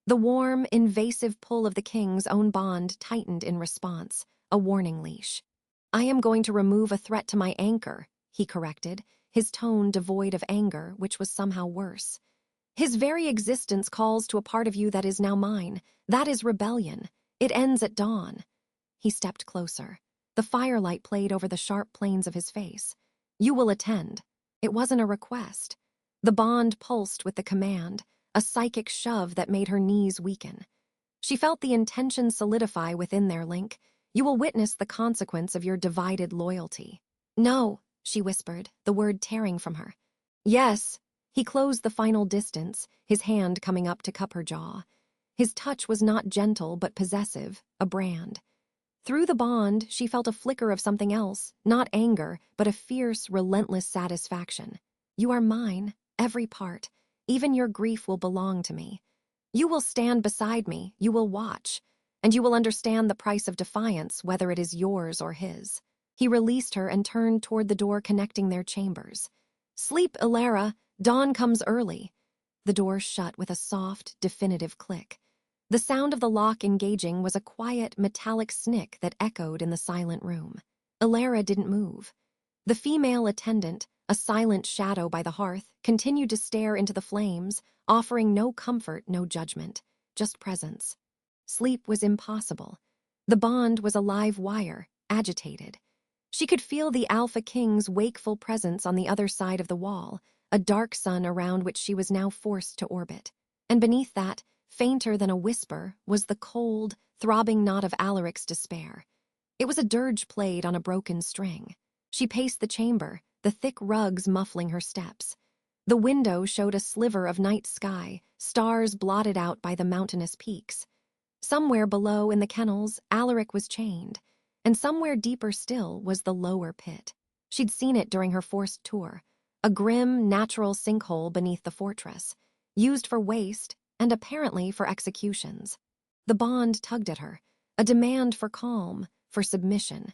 [SPEAKER 1] The warm, invasive pull of the king's own bond tightened in response, a warning leash. "I am going to remove a threat to my anchor," he corrected, his tone devoid of anger, which was somehow worse. "His very existence calls to a part of you that is now mine. That is rebellion. It ends at dawn." He stepped closer. The firelight played over the sharp planes of his face. "You will attend." It wasn't a request. The bond pulsed with the command, a psychic shove that made her knees weaken. She felt the intention solidify within their link. "You will witness the consequence of your divided loyalty." "No," she whispered, the word tearing from her. "Yes." He closed the final distance, his hand coming up to cup her jaw. His touch was not gentle but possessive, a brand. Through the bond, she felt a flicker of something else, not anger, but a fierce, relentless satisfaction. "You are mine, every part. Even your grief will belong to me. You will stand beside me, you will watch, and you will understand the price of defiance, whether it is yours or his." He released her and turned toward the door connecting their chambers. "Sleep, Elara. Dawn comes early." The door shut with a soft, definitive click. The sound of the lock engaging was a quiet, metallic snick that echoed in the silent room. Elara didn't move. The female attendant, a silent shadow by the hearth, continued to stare into the flames, offering no comfort, no judgment, just presence. Sleep was impossible. The bond was a live wire, agitated. She could feel the Alpha King's wakeful presence on the other side of the wall, a dark sun around which she was now forced to orbit. And beneath that, fainter than a whisper, was the cold, throbbing knot of Alaric's despair. It was a dirge played on a broken string. She paced the chamber, the thick rugs muffling her steps. The window showed a sliver of night sky, stars blotted out by the mountainous peaks. Somewhere below in the kennels, Alaric was chained, and somewhere deeper still was the lower pit. She'd seen it during her forced tour, a grim, natural sinkhole beneath the fortress, used for waste and apparently for executions. The bond tugged at her, a demand for calm, for submission.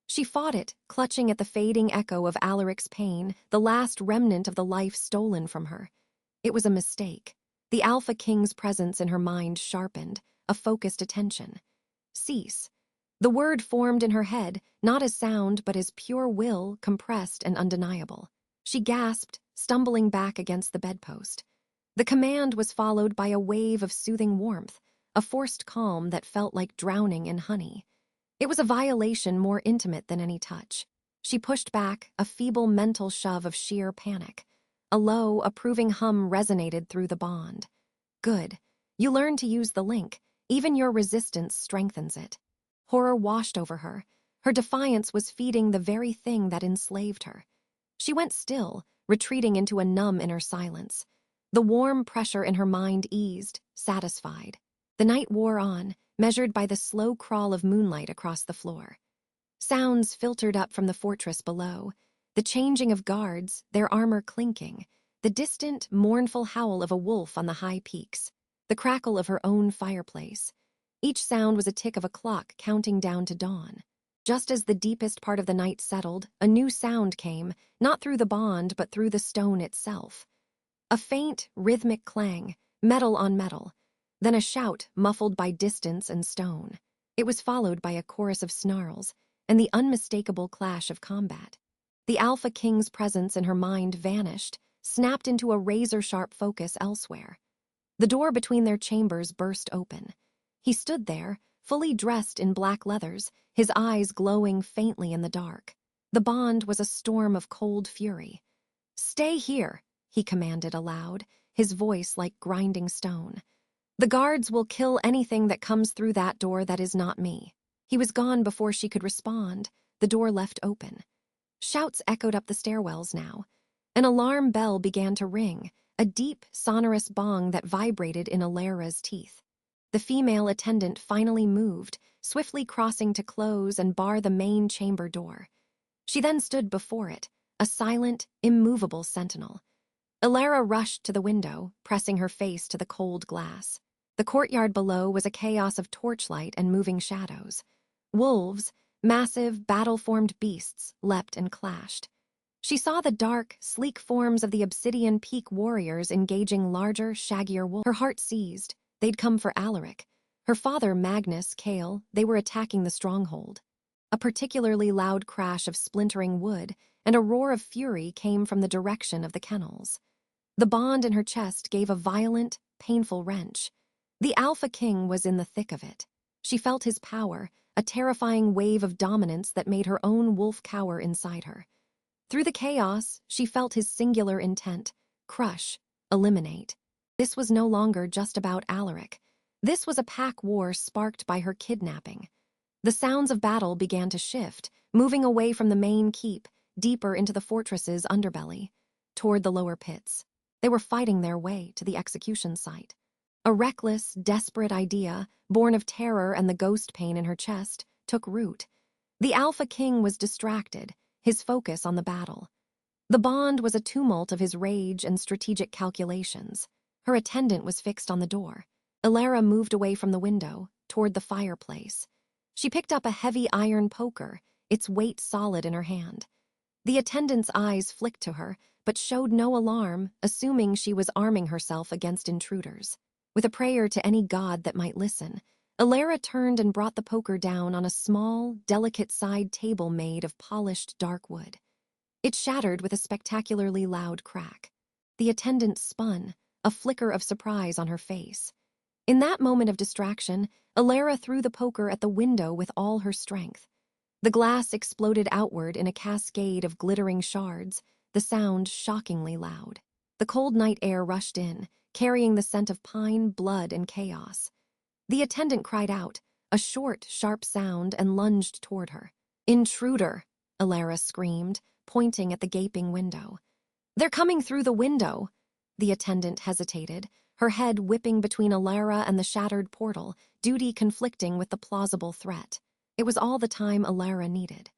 [SPEAKER 1] She fought it, clutching at the fading echo of Alaric's pain, the last remnant of the life stolen from her. It was a mistake. The Alpha King's presence in her mind sharpened, a focused attention. "Cease." The word formed in her head, not as sound but as pure will, compressed and undeniable. She gasped, stumbling back against the bedpost. The command was followed by a wave of soothing warmth, a forced calm that felt like drowning in honey. It was a violation more intimate than any touch. She pushed back, a feeble mental shove of sheer panic. A low, approving hum resonated through the bond. "Good. You learn to use the link. Even your resistance strengthens it." Horror washed over her. Her defiance was feeding the very thing that enslaved her. She went still, retreating into a numb inner silence. The warm pressure in her mind eased, satisfied. The night wore on, measured by the slow crawl of moonlight across the floor. Sounds filtered up from the fortress below, the changing of guards, their armor clinking, the distant, mournful howl of a wolf on the high peaks, the crackle of her own fireplace. Each sound was a tick of a clock counting down to dawn. Just as the deepest part of the night settled, a new sound came, not through the bond but through the stone itself. A faint, rhythmic clang, metal on metal, then a shout muffled by distance and stone. It was followed by a chorus of snarls and the unmistakable clash of combat. The Alpha King's presence in her mind vanished, snapped into a razor-sharp focus elsewhere. The door between their chambers burst open. He stood there, fully dressed in black leathers, his eyes glowing faintly in the dark. The bond was a storm of cold fury. "Stay here," he commanded aloud, his voice like grinding stone. "The guards will kill anything that comes through that door that is not me." He was gone before she could respond, the door left open. Shouts echoed up the stairwells now. An alarm bell began to ring, a deep, sonorous bong that vibrated in Elara's teeth. The female attendant finally moved, swiftly crossing to close and bar the main chamber door. She then stood before it, a silent, immovable sentinel. Elara rushed to the window, pressing her face to the cold glass. The courtyard below was a chaos of torchlight and moving shadows. Wolves, massive, battle-formed beasts, leapt and clashed. She saw the dark, sleek forms of the Obsidian Peak warriors engaging larger, shaggier wolves. Her heart seized. They'd come for Alaric. Her father, Magnus, Kale, they were attacking the stronghold. A particularly loud crash of splintering wood and a roar of fury came from the direction of the kennels. The bond in her chest gave a violent, painful wrench. The Alpha King was in the thick of it. She felt his power, a terrifying wave of dominance that made her own wolf cower inside her. Through the chaos, she felt his singular intent: crush, eliminate. This was no longer just about Alaric. This was a pack war sparked by her kidnapping. The sounds of battle began to shift, moving away from the main keep, deeper into the fortress's underbelly, toward the lower pits. They were fighting their way to the execution site. A reckless, desperate idea, born of terror and the ghost pain in her chest, took root. The Alpha King was distracted, his focus on the battle. The bond was a tumult of his rage and strategic calculations. Her attendant was fixed on the door. Elara moved away from the window, toward the fireplace. She picked up a heavy iron poker, its weight solid in her hand. The attendant's eyes flicked to her, but showed no alarm, assuming she was arming herself against intruders. With a prayer to any god that might listen, Elara turned and brought the poker down on a small, delicate side table made of polished dark wood. It shattered with a spectacularly loud crack. The attendant spun, a flicker of surprise on her face. In that moment of distraction, Elara threw the poker at the window with all her strength. The glass exploded outward in a cascade of glittering shards, the sound shockingly loud. The cold night air rushed in, carrying the scent of pine, blood, and chaos. The attendant cried out, a short, sharp sound, and lunged toward her. "Intruder!" Elara screamed, pointing at the gaping window. "They're coming through the window!" The attendant hesitated, her head whipping between Elara and the shattered portal, duty conflicting with the plausible threat. It was all the time Elara needed.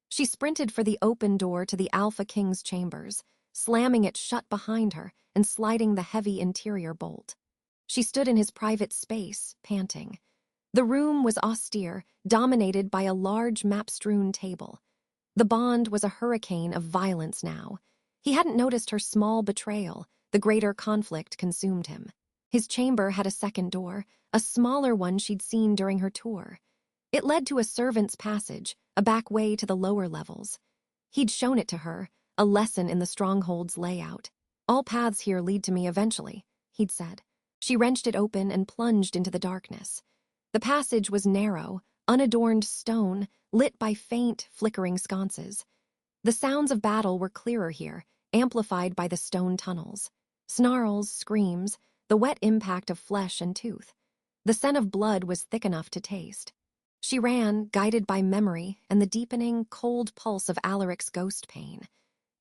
[SPEAKER 1] She sprinted for the open door to the Alpha King's chambers, slamming it shut behind her and sliding the heavy interior bolt. She stood in his private space, panting. The room was austere, dominated by a large map-strewn table. The bond was a hurricane of violence now. He hadn't noticed her small betrayal. The greater conflict consumed him. His chamber had a second door, a smaller one she'd seen during her tour. It led to a servant's passage, a back way to the lower levels. He'd shown it to her, a lesson in the stronghold's layout. "All paths here lead to me eventually," he'd said. She wrenched it open and plunged into the darkness. The passage was narrow, unadorned stone, lit by faint, flickering sconces. The sounds of battle were clearer here, amplified by the stone tunnels. Snarls, screams, the wet impact of flesh and tooth. The scent of blood was thick enough to taste. She ran, guided by memory and the deepening, cold pulse of Alaric's ghost pain.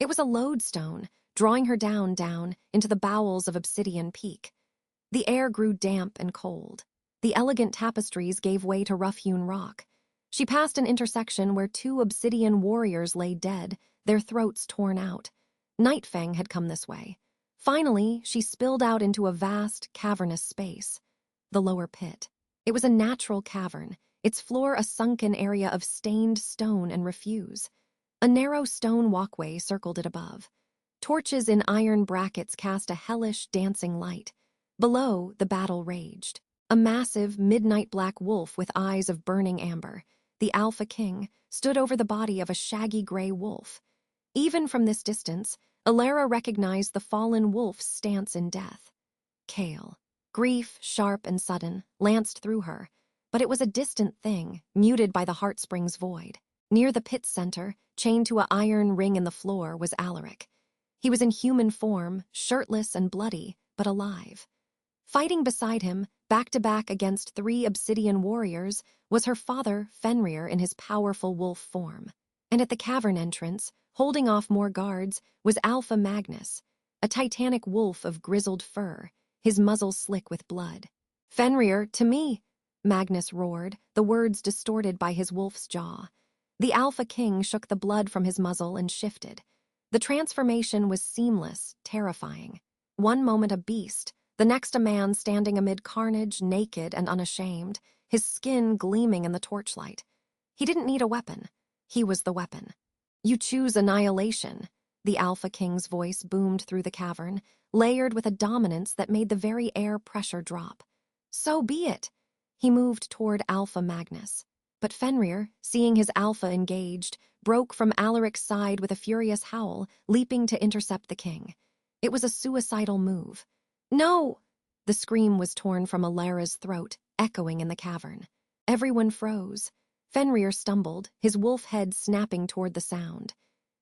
[SPEAKER 1] It was a lodestone, drawing her down into the bowels of Obsidian Peak. The air grew damp and cold. The elegant tapestries gave way to rough-hewn rock. She passed an intersection where two obsidian warriors lay dead, their throats torn out. Nightfang had come this way. Finally, she spilled out into a vast, cavernous space. The lower pit. It was a natural cavern, its floor a sunken area of stained stone and refuse. A narrow stone walkway circled it above. Torches in iron brackets cast a hellish, dancing light. Below, the battle raged. A massive, midnight black wolf with eyes of burning amber, the Alpha King, stood over the body of a shaggy gray wolf. Even from this distance, Elara recognized the fallen wolf's stance in death. Kale. Grief, sharp and sudden, lanced through her, but it was a distant thing, muted by the heartspring's void. Near the pit's center, chained to an iron ring in the floor, was Alaric. He was in human form, shirtless and bloody, but alive. Fighting beside him, back to back against 3 obsidian warriors, was her father, Fenrir, in his powerful wolf form. And at the cavern entrance, holding off more guards, was Alpha Magnus, a titanic wolf of grizzled fur, his muzzle slick with blood. "Fenrir, to me!" Magnus roared, the words distorted by his wolf's jaw. The Alpha King shook the blood from his muzzle and shifted. The transformation was seamless, terrifying. One moment a beast, the next a man standing amid carnage, naked and unashamed, his skin gleaming in the torchlight. He didn't need a weapon. He was the weapon. "You choose annihilation," the Alpha King's voice boomed through the cavern, layered with a dominance that made the very air pressure drop. "So be it." He moved toward Alpha Magnus. But Fenrir, seeing his Alpha engaged, broke from Alaric's side with a furious howl, leaping to intercept the king. It was a suicidal move. "No!" The scream was torn from Elara's throat, echoing in the cavern. Everyone froze. Fenrir stumbled, his wolf head snapping toward the sound.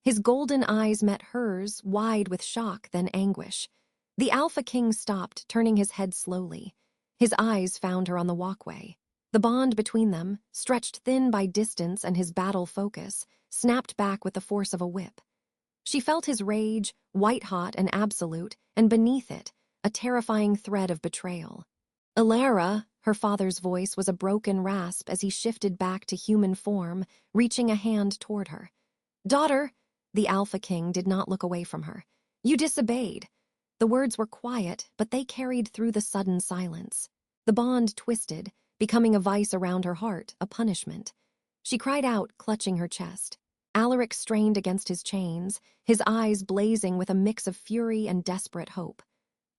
[SPEAKER 1] His golden eyes met hers, wide with shock, then anguish. The Alpha King stopped, turning his head slowly. His eyes found her on the walkway. The bond between them, stretched thin by distance and his battle focus, snapped back with the force of a whip. She felt his rage, white-hot and absolute, and beneath it, a terrifying thread of betrayal. "Elara," her father's voice was a broken rasp as he shifted back to human form, reaching a hand toward her. "Daughter," the Alpha King did not look away from her. "You disobeyed." The words were quiet, but they carried through the sudden silence. The bond twisted, becoming a vice around her heart, a punishment. She cried out, clutching her chest. Alaric strained against his chains, his eyes blazing with a mix of fury and desperate hope.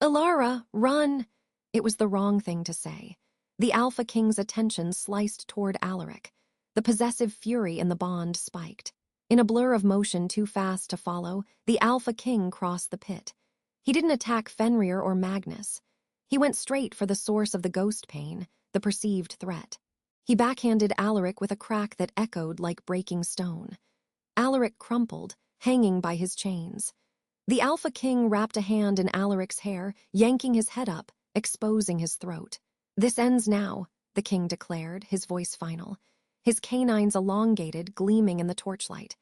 [SPEAKER 1] "Elara, run!" It was the wrong thing to say. The Alpha King's attention sliced toward Alaric. The possessive fury in the bond spiked. In a blur of motion too fast to follow, the Alpha King crossed the pit. He didn't attack Fenrir or Magnus. He went straight for the source of the ghost pain, the perceived threat. He backhanded Alaric with a crack that echoed like breaking stone. Alaric crumpled, hanging by his chains. The Alpha King wrapped a hand in Alaric's hair, yanking his head up, exposing his throat. "This ends now," the king declared, his voice final. His canines elongated, gleaming in the torchlight.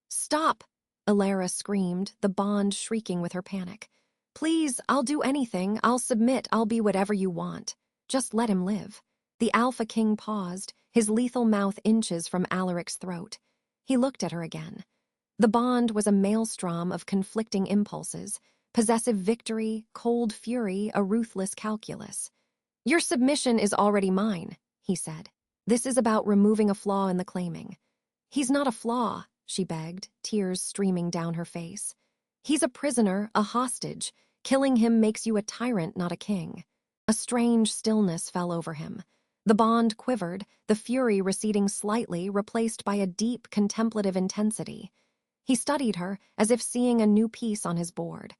[SPEAKER 1] "Stop!" Elara screamed, the bond shrieking with her panic. "Please, I'll do anything, I'll submit, I'll be whatever you want. Just let him live." The Alpha King paused, his lethal mouth inches from Alaric's throat. He looked at her again. The bond was a maelstrom of conflicting impulses, possessive victory, cold fury, a ruthless calculus. "Your submission is already mine," he said. "This is about removing a flaw in the claiming." "He's not a flaw," she begged, tears streaming down her face. "He's a prisoner, a hostage. Killing him makes you a tyrant, not a king." A strange stillness fell over him. The bond quivered, the fury receding slightly, replaced by a deep, contemplative intensity. He studied her, as if seeing a new piece on his board.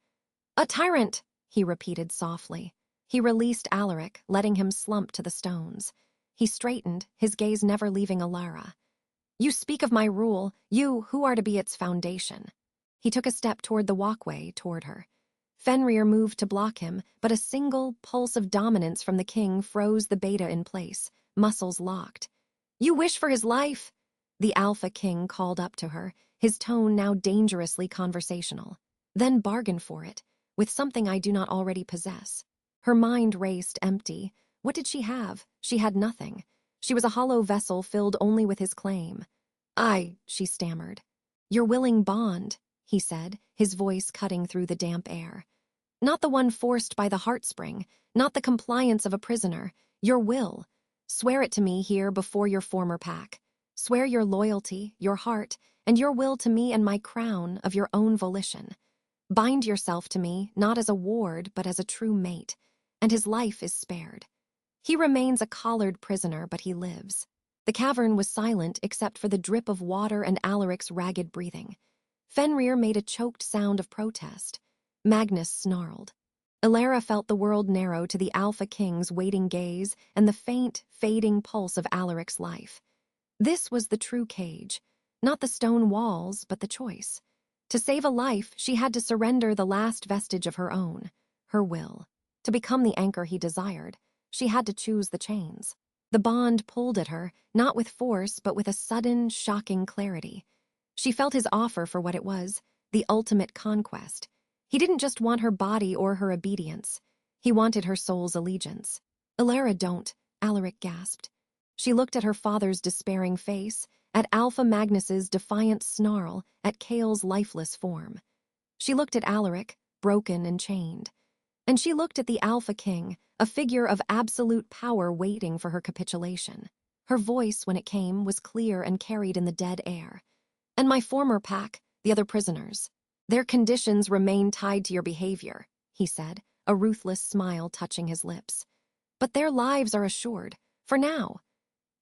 [SPEAKER 1] "A tyrant," he repeated softly. He released Alaric, letting him slump to the stones. He straightened, his gaze never leaving Elara. "You speak of my rule, you who are to be its foundation." He took a step toward the walkway, toward her. Fenrir moved to block him, but a single pulse of dominance from the king froze the beta in place, muscles locked. "You wish for his life?" The Alpha King called up to her, his tone now dangerously conversational. "Then bargain for it, with something I do not already possess." Her mind raced, empty. What did she have? She had nothing. She was a hollow vessel filled only with his claim. She stammered. "Your willing bond," he said, his voice cutting through the damp air. "Not the one forced by the heartspring, not the compliance of a prisoner. Your will. Swear it to me here before your former pack. Swear your loyalty, your heart, and your will to me and my crown of your own volition. Bind yourself to me, not as a ward, but as a true mate, and his life is spared. He remains a collared prisoner, but he lives." The cavern was silent except for the drip of water and Alaric's ragged breathing. Fenrir made a choked sound of protest. Magnus snarled. Elara felt the world narrow to the Alpha King's waiting gaze and the faint, fading pulse of Alaric's life. This was the true cage, not the stone walls, but the choice. To save a life, she had to surrender the last vestige of her own, her will. To become the anchor he desired, she had to choose the chains. The bond pulled at her, not with force, but with a sudden, shocking clarity. She felt his offer for what it was, the ultimate conquest. He didn't just want her body or her obedience. He wanted her soul's allegiance. "Elara, don't," Alaric gasped. She looked at her father's despairing face, at Alpha Magnus's defiant snarl, at Kale's lifeless form. She looked at Alaric, broken and chained. And she looked at the Alpha King, a figure of absolute power waiting for her capitulation. Her voice, when it came, was clear and carried in the dead air. "And my former pack, the other prisoners. Their conditions remain tied to your behavior," he said, a ruthless smile touching his lips. "But their lives are assured, for now."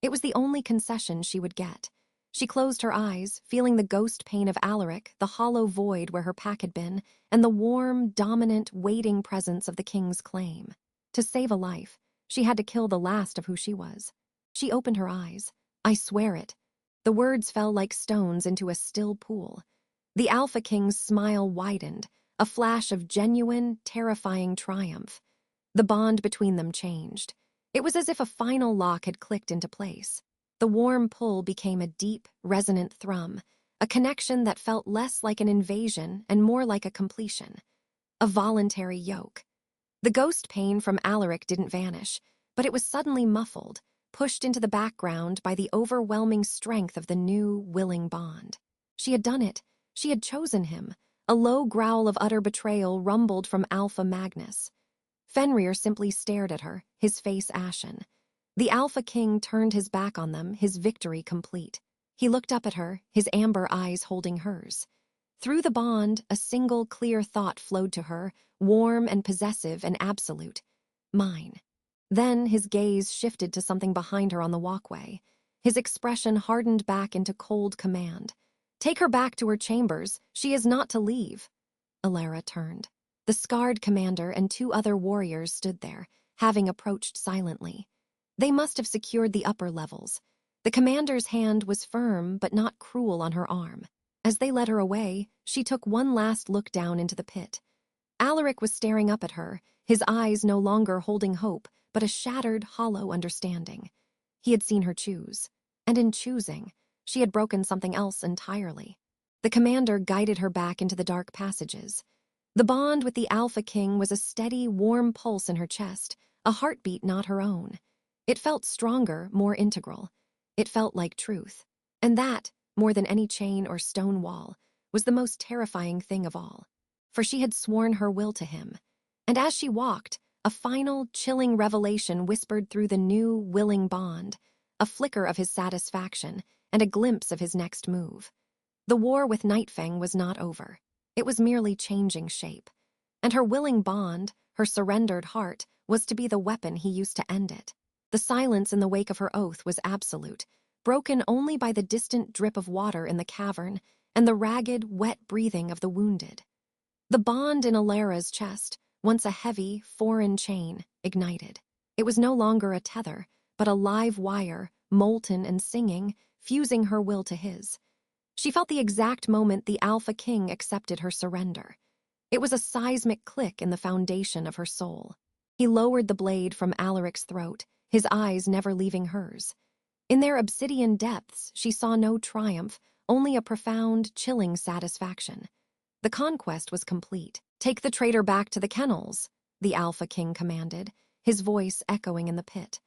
[SPEAKER 1] It was the only concession she would get. She closed her eyes, feeling the ghost pain of Alaric, the hollow void where her pack had been, and the warm, dominant, waiting presence of the king's claim. To save a life, she had to kill the last of who she was. She opened her eyes. "I swear it." The words fell like stones into a still pool. The Alpha King's smile widened, a flash of genuine, terrifying triumph. The bond between them changed. It was as if a final lock had clicked into place. The warm pull became a deep, resonant thrum, a connection that felt less like an invasion and more like a completion. A voluntary yoke. The ghost pain from Alaric didn't vanish, but it was suddenly muffled, pushed into the background by the overwhelming strength of the new, willing bond. She had done it. She had chosen him. A low growl of utter betrayal rumbled from Alpha Magnus. Fenrir simply stared at her, his face ashen. The Alpha King turned his back on them, his victory complete. He looked up at her, his amber eyes holding hers. Through the bond, a single clear thought flowed to her, warm and possessive and absolute. "Mine." Then his gaze shifted to something behind her on the walkway. His expression hardened back into cold command. "Take her back to her chambers. She is not to leave." Elara turned. The scarred commander and 2 other warriors stood there, having approached silently. They must have secured the upper levels. The commander's hand was firm but not cruel on her arm. As they led her away, she took one last look down into the pit. Alaric was staring up at her, his eyes no longer holding hope, but a shattered, hollow understanding. He had seen her choose, and in choosing, she had broken something else entirely. The commander guided her back into the dark passages. The bond with the Alpha King was a steady, warm pulse in her chest, a heartbeat not her own. It felt stronger, more integral. It felt like truth. And that, more than any chain or stone wall, was the most terrifying thing of all. For she had sworn her will to him. And as she walked, a final, chilling revelation whispered through the new, willing bond, a flicker of his satisfaction and a glimpse of his next move. The war with Nightfang was not over. It was merely changing shape. And her willing bond, her surrendered heart, was to be the weapon he used to end it. The silence in the wake of her oath was absolute, broken only by the distant drip of water in the cavern and the ragged, wet breathing of the wounded. The bond in Elara's chest, once a heavy, foreign chain, ignited. It was no longer a tether, but a live wire, molten and singing, fusing her will to his. She felt the exact moment the Alpha King accepted her surrender. It was a seismic click in the foundation of her soul. He lowered the blade from Alaric's throat, his eyes never leaving hers. In their obsidian depths, she saw no triumph, only a profound, chilling satisfaction. The conquest was complete. "Take the traitor back to the kennels," the Alpha King commanded, his voice echoing in the pit.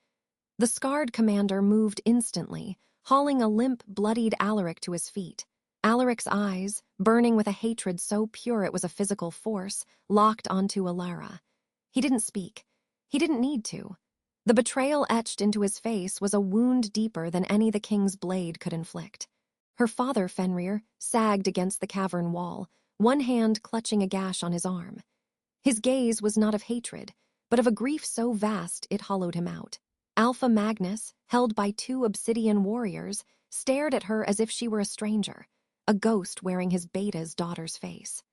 [SPEAKER 1] The scarred commander moved instantly, hauling a limp, bloodied Alaric to his feet. Alaric's eyes, burning with a hatred so pure it was a physical force, locked onto Elara. He didn't speak. He didn't need to. The betrayal etched into his face was a wound deeper than any the king's blade could inflict. Her father, Fenrir, sagged against the cavern wall, one hand clutching a gash on his arm. His gaze was not of hatred, but of a grief so vast it hollowed him out. Alpha Magnus, held by 2 obsidian warriors, stared at her as if she were a stranger, a ghost wearing his beta's daughter's face.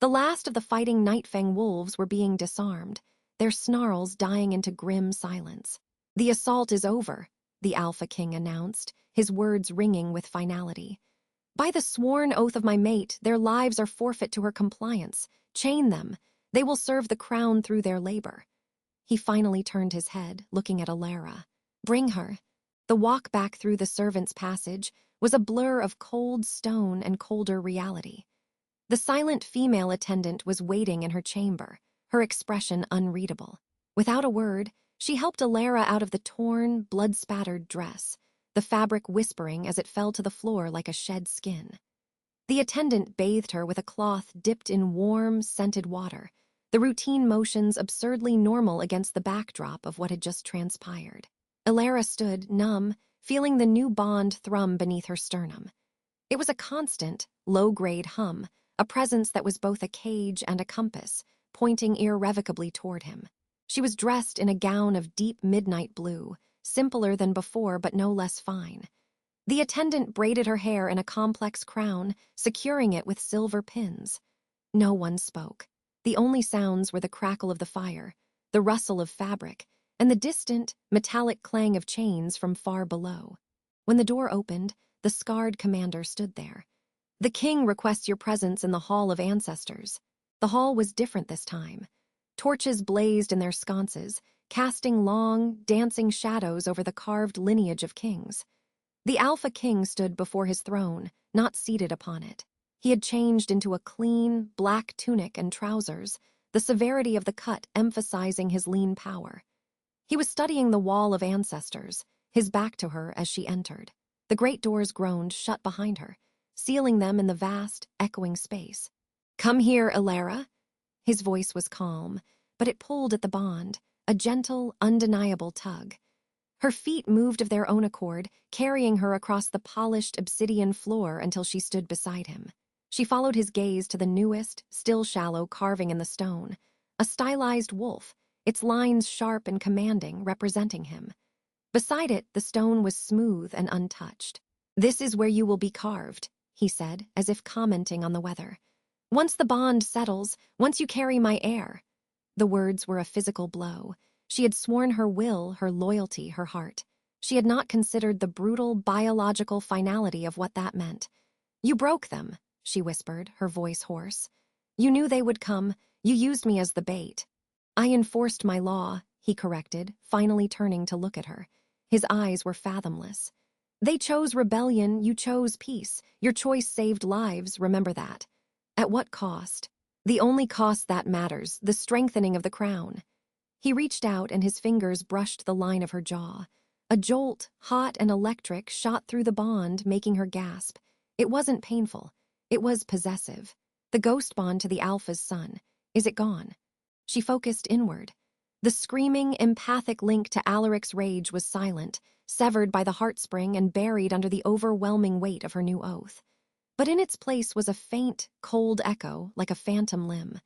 [SPEAKER 1] The last of the fighting Nightfang wolves were being disarmed, their snarls dying into grim silence. "The assault is over," the Alpha King announced, his words ringing with finality. "By the sworn oath of my mate, their lives are forfeit to her compliance. Chain them. They will serve the crown through their labor." He finally turned his head, looking at Elara. "Bring her." The walk back through the servants' passage was a blur of cold stone and colder reality. The silent female attendant was waiting in her chamber, her expression unreadable. Without a word, she helped Elara out of the torn, blood-spattered dress, the fabric whispering as it fell to the floor like a shed skin. The attendant bathed her with a cloth dipped in warm, scented water, the routine motions absurdly normal against the backdrop of what had just transpired. Elara stood, numb, feeling the new bond thrum beneath her sternum. It was a constant, low-grade hum, a presence that was both a cage and a compass, pointing irrevocably toward him. She was dressed in a gown of deep midnight blue, simpler than before but no less fine. The attendant braided her hair in a complex crown, securing it with silver pins. No one spoke. The only sounds were the crackle of the fire, the rustle of fabric, and the distant, metallic clang of chains from far below. When the door opened, the scarred commander stood there. "The king requests your presence in the Hall of Ancestors." The hall was different this time. Torches blazed in their sconces, casting long, dancing shadows over the carved lineage of kings. The Alpha King stood before his throne, not seated upon it. He had changed into a clean, black tunic and trousers, the severity of the cut emphasizing his lean power. He was studying the Wall of Ancestors, his back to her as she entered. The great doors groaned shut behind her, sealing them in the vast, echoing space. "Come here, Elara." His voice was calm, but it pulled at the bond, a gentle, undeniable tug. Her feet moved of their own accord, carrying her across the polished obsidian floor until she stood beside him. She followed his gaze to the newest, still shallow carving in the stone, a stylized wolf, its lines sharp and commanding, representing him. Beside it, the stone was smooth and untouched. "This is where you will be carved," he said, as if commenting on the weather. "Once the bond settles, once you carry my heir." The words were a physical blow. She had sworn her will, her loyalty, her heart. She had not considered the brutal, biological finality of what that meant. "You broke them," she whispered, her voice hoarse. "You knew they would come. You used me as the bait." "I enforced my law," he corrected, finally turning to look at her. His eyes were fathomless. "They chose rebellion, you chose peace. Your choice saved lives, remember that. At what cost? The only cost that matters, the strengthening of the crown." He reached out and his fingers brushed the line of her jaw. A jolt, hot and electric, shot through the bond, making her gasp. It wasn't painful. It was possessive. The ghost bond to the Alpha's son. Is it gone? She focused inward. The screaming, empathic link to Alaric's rage was silent, severed by the heartspring and buried under the overwhelming weight of her new oath. But in its place was a faint, cold echo, like a phantom limb.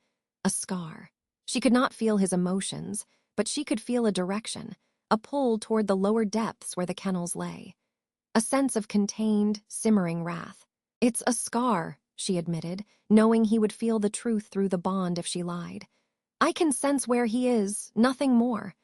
[SPEAKER 1] A scar. She could not feel his emotions, but she could feel a direction, a pull toward the lower depths where the kennels lay. A sense of contained, simmering wrath. "It's a scar," she admitted, knowing he would feel the truth through the bond if she lied. "I can sense where he is, nothing more."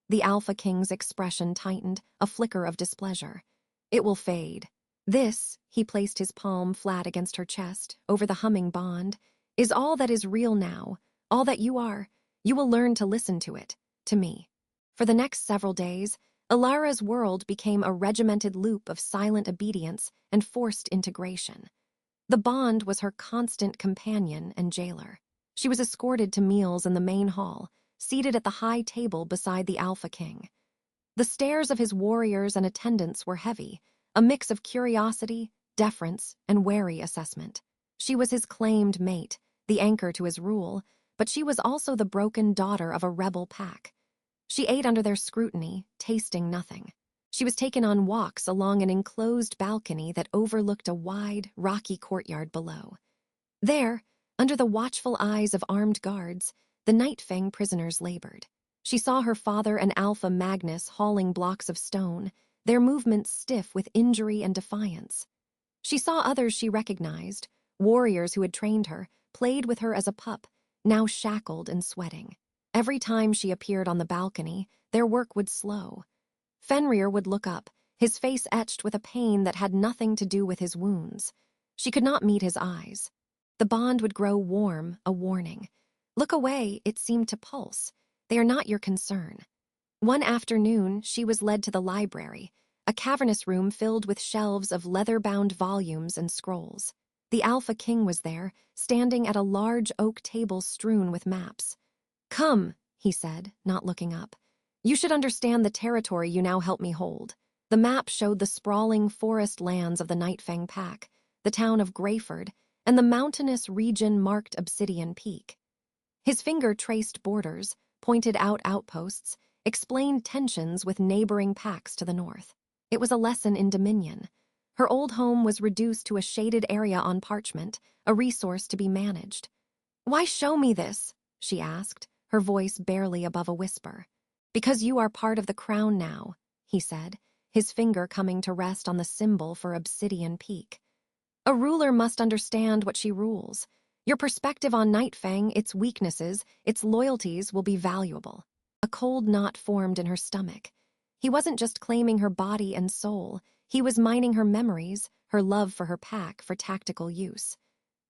[SPEAKER 1] The Alpha King's expression tightened, a flicker of displeasure. "It will fade. This," he placed his palm flat against her chest, over the humming bond, "is all that is real now, all that you are. You will learn to listen to it, to me." For the next several days, Elara's world became a regimented loop of silent obedience and forced integration. The bond was her constant companion and jailer. She was escorted to meals in the main hall, seated at the high table beside the Alpha King. The stares of his warriors and attendants were heavy, a mix of curiosity, deference, and wary assessment. She was his claimed mate, the anchor to his rule, but she was also the broken daughter of a rebel pack. She ate under their scrutiny, tasting nothing. She was taken on walks along an enclosed balcony that overlooked a wide, rocky courtyard below. There, under the watchful eyes of armed guards, the Nightfang prisoners labored. She saw her father and Alpha Magnus hauling blocks of stone, their movements stiff with injury and defiance. She saw others she recognized, warriors who had trained her, played with her as a pup, now shackled and sweating. Every time she appeared on the balcony, their work would slow. Fenrir would look up, his face etched with a pain that had nothing to do with his wounds. She could not meet his eyes. The bond would grow warm, a warning. Look away, it seemed to pulse. They are not your concern. One afternoon, she was led to the library, a cavernous room filled with shelves of leather-bound volumes and scrolls. The Alpha King was there, standing at a large oak table strewn with maps. "Come," he said, not looking up. "You should understand the territory you now help me hold." The map showed the sprawling forest lands of the Nightfang Pack, the town of Greyford, and the mountainous region marked Obsidian Peak. His finger traced borders, pointed out outposts, explained tensions with neighboring packs to the north. It was a lesson in dominion. Her old home was reduced to a shaded area on parchment, a resource to be managed. "Why show me this?" she asked, her voice barely above a whisper. "Because you are part of the crown now," he said, his finger coming to rest on the symbol for Obsidian Peak. "A ruler must understand what she rules. Your perspective on Nightfang, its weaknesses, its loyalties will be valuable." A cold knot formed in her stomach. He wasn't just claiming her body and soul, he was mining her memories, her love for her pack for tactical use.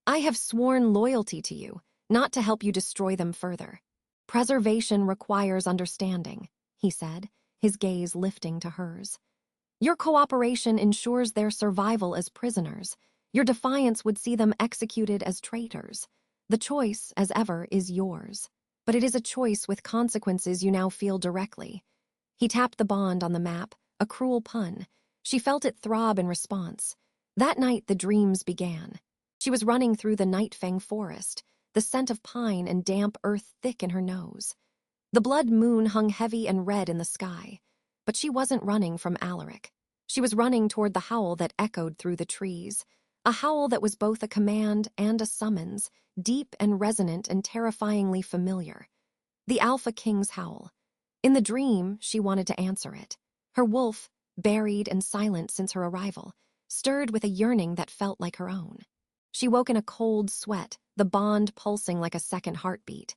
[SPEAKER 1] "I have sworn loyalty to you, not to help you destroy them further. Preservation requires understanding," he said, his gaze lifting to hers. "Your cooperation ensures their survival as prisoners. Your defiance would see them executed as traitors. The choice, as ever, is yours. But it is a choice with consequences you now feel directly." He tapped the bond on the map, a cruel pun. She felt it throb in response. That night the dreams began. She was running through the Nightfang forest, the scent of pine and damp earth thick in her nose. The blood moon hung heavy and red in the sky. But she wasn't running from Alaric. She was running toward the howl that echoed through the trees, a howl that was both a command and a summons, deep and resonant and terrifyingly familiar. The Alpha King's howl. In the dream, she wanted to answer it. Her wolf, buried and silent since her arrival, stirred with a yearning that felt like her own. She woke in a cold sweat, the bond pulsing like a second heartbeat.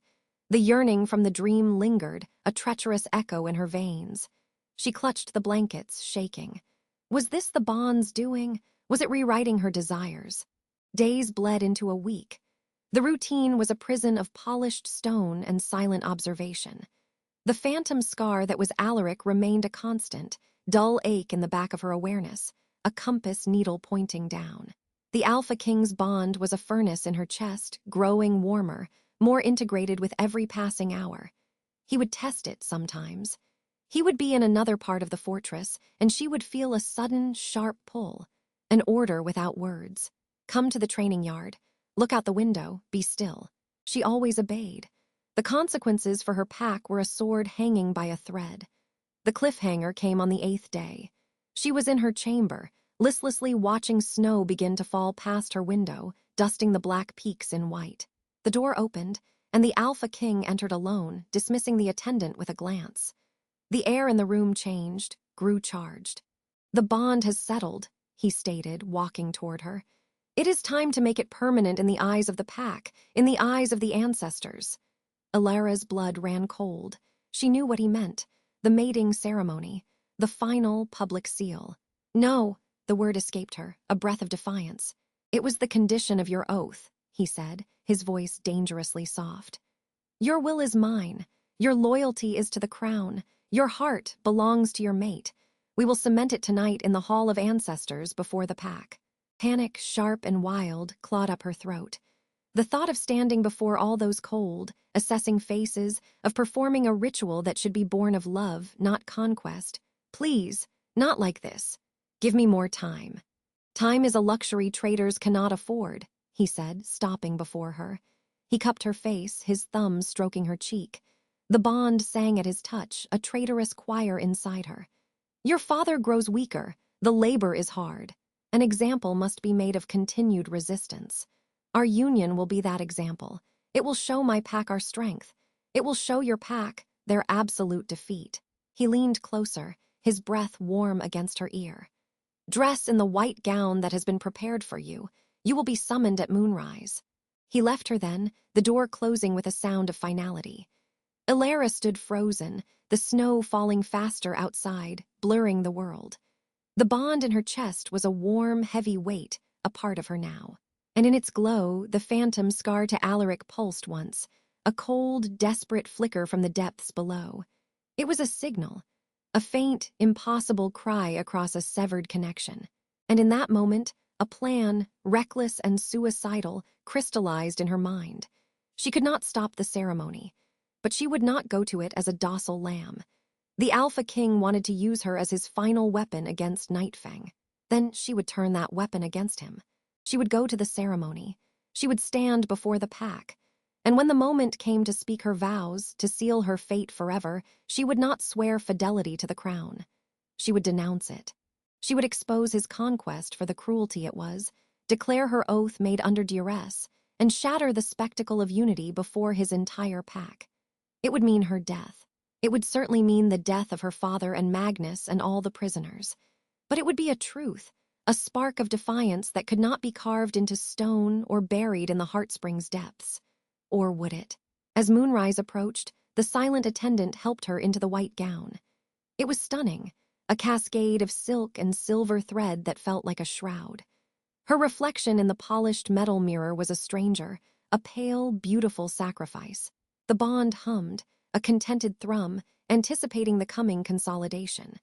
[SPEAKER 1] The yearning from the dream lingered, a treacherous echo in her veins. She clutched the blankets, shaking. Was this the bond's doing? Was it rewriting her desires? Days bled into a week. The routine was a prison of polished stone and silent observation. The phantom scar that was Alaric remained a constant, dull ache in the back of her awareness, a compass needle pointing down. The Alpha King's bond was a furnace in her chest, growing warmer, more integrated with every passing hour. He would test it sometimes. He would be in another part of the fortress, and she would feel a sudden, sharp pull, an order without words. Come to the training yard. Look out the window. Be still. She always obeyed. The consequences for her pack were a sword hanging by a thread. The cliffhanger came on the 8th day. She was in her chamber, listlessly watching snow begin to fall past her window, dusting the black peaks in white. The door opened, and the Alpha King entered alone, dismissing the attendant with a glance. The air in the room changed, grew charged. "The bond has settled," he stated, walking toward her. "It is time to make it permanent in the eyes of the pack, in the eyes of the ancestors." Elara's blood ran cold. She knew what he meant. The mating ceremony. The final public seal. "No," the word escaped her, a breath of defiance. "It was the condition of your oath," he said, his voice dangerously soft. "Your will is mine. Your loyalty is to the crown. Your heart belongs to your mate. We will cement it tonight in the Hall of Ancestors before the pack." Panic, sharp and wild, clawed up her throat. The thought of standing before all those cold, assessing faces, of performing a ritual that should be born of love, not conquest. "Please, not like this. Give me more time." "Time is a luxury traders cannot afford," he said, stopping before her. He cupped her face, his thumb stroking her cheek. The bond sang at his touch, a traitorous choir inside her. "Your father grows weaker. The labor is hard. An example must be made of continued resistance. Our union will be that example. It will show my pack our strength. It will show your pack their absolute defeat." He leaned closer, his breath warm against her ear. "Dress in the white gown that has been prepared for you. You will be summoned at moonrise." He left her then, the door closing with a sound of finality. Elara stood frozen, the snow falling faster outside, blurring the world. The bond in her chest was a warm, heavy weight, a part of her now. And in its glow, the phantom scar to Alaric pulsed once, a cold, desperate flicker from the depths below. It was a signal, a faint, impossible cry across a severed connection. And in that moment, a plan, reckless and suicidal, crystallized in her mind. She could not stop the ceremony, but she would not go to it as a docile lamb. The Alpha King wanted to use her as his final weapon against Nightfang. Then she would turn that weapon against him. She would go to the ceremony. She would stand before the pack. And when the moment came to speak her vows, to seal her fate forever, she would not swear fidelity to the crown. She would denounce it. She would expose his conquest for the cruelty it was, declare her oath made under duress, and shatter the spectacle of unity before his entire pack. It would mean her death. It would certainly mean the death of her father and Magnus and all the prisoners. But it would be a truth, a spark of defiance that could not be carved into stone or buried in the heartspring's depths. Or would it? As moonrise approached, the silent attendant helped her into the white gown. It was stunning, a cascade of silk and silver thread that felt like a shroud. Her reflection in the polished metal mirror was a stranger, a pale, beautiful sacrifice. The bond hummed, a contented thrum, anticipating the coming consolidation.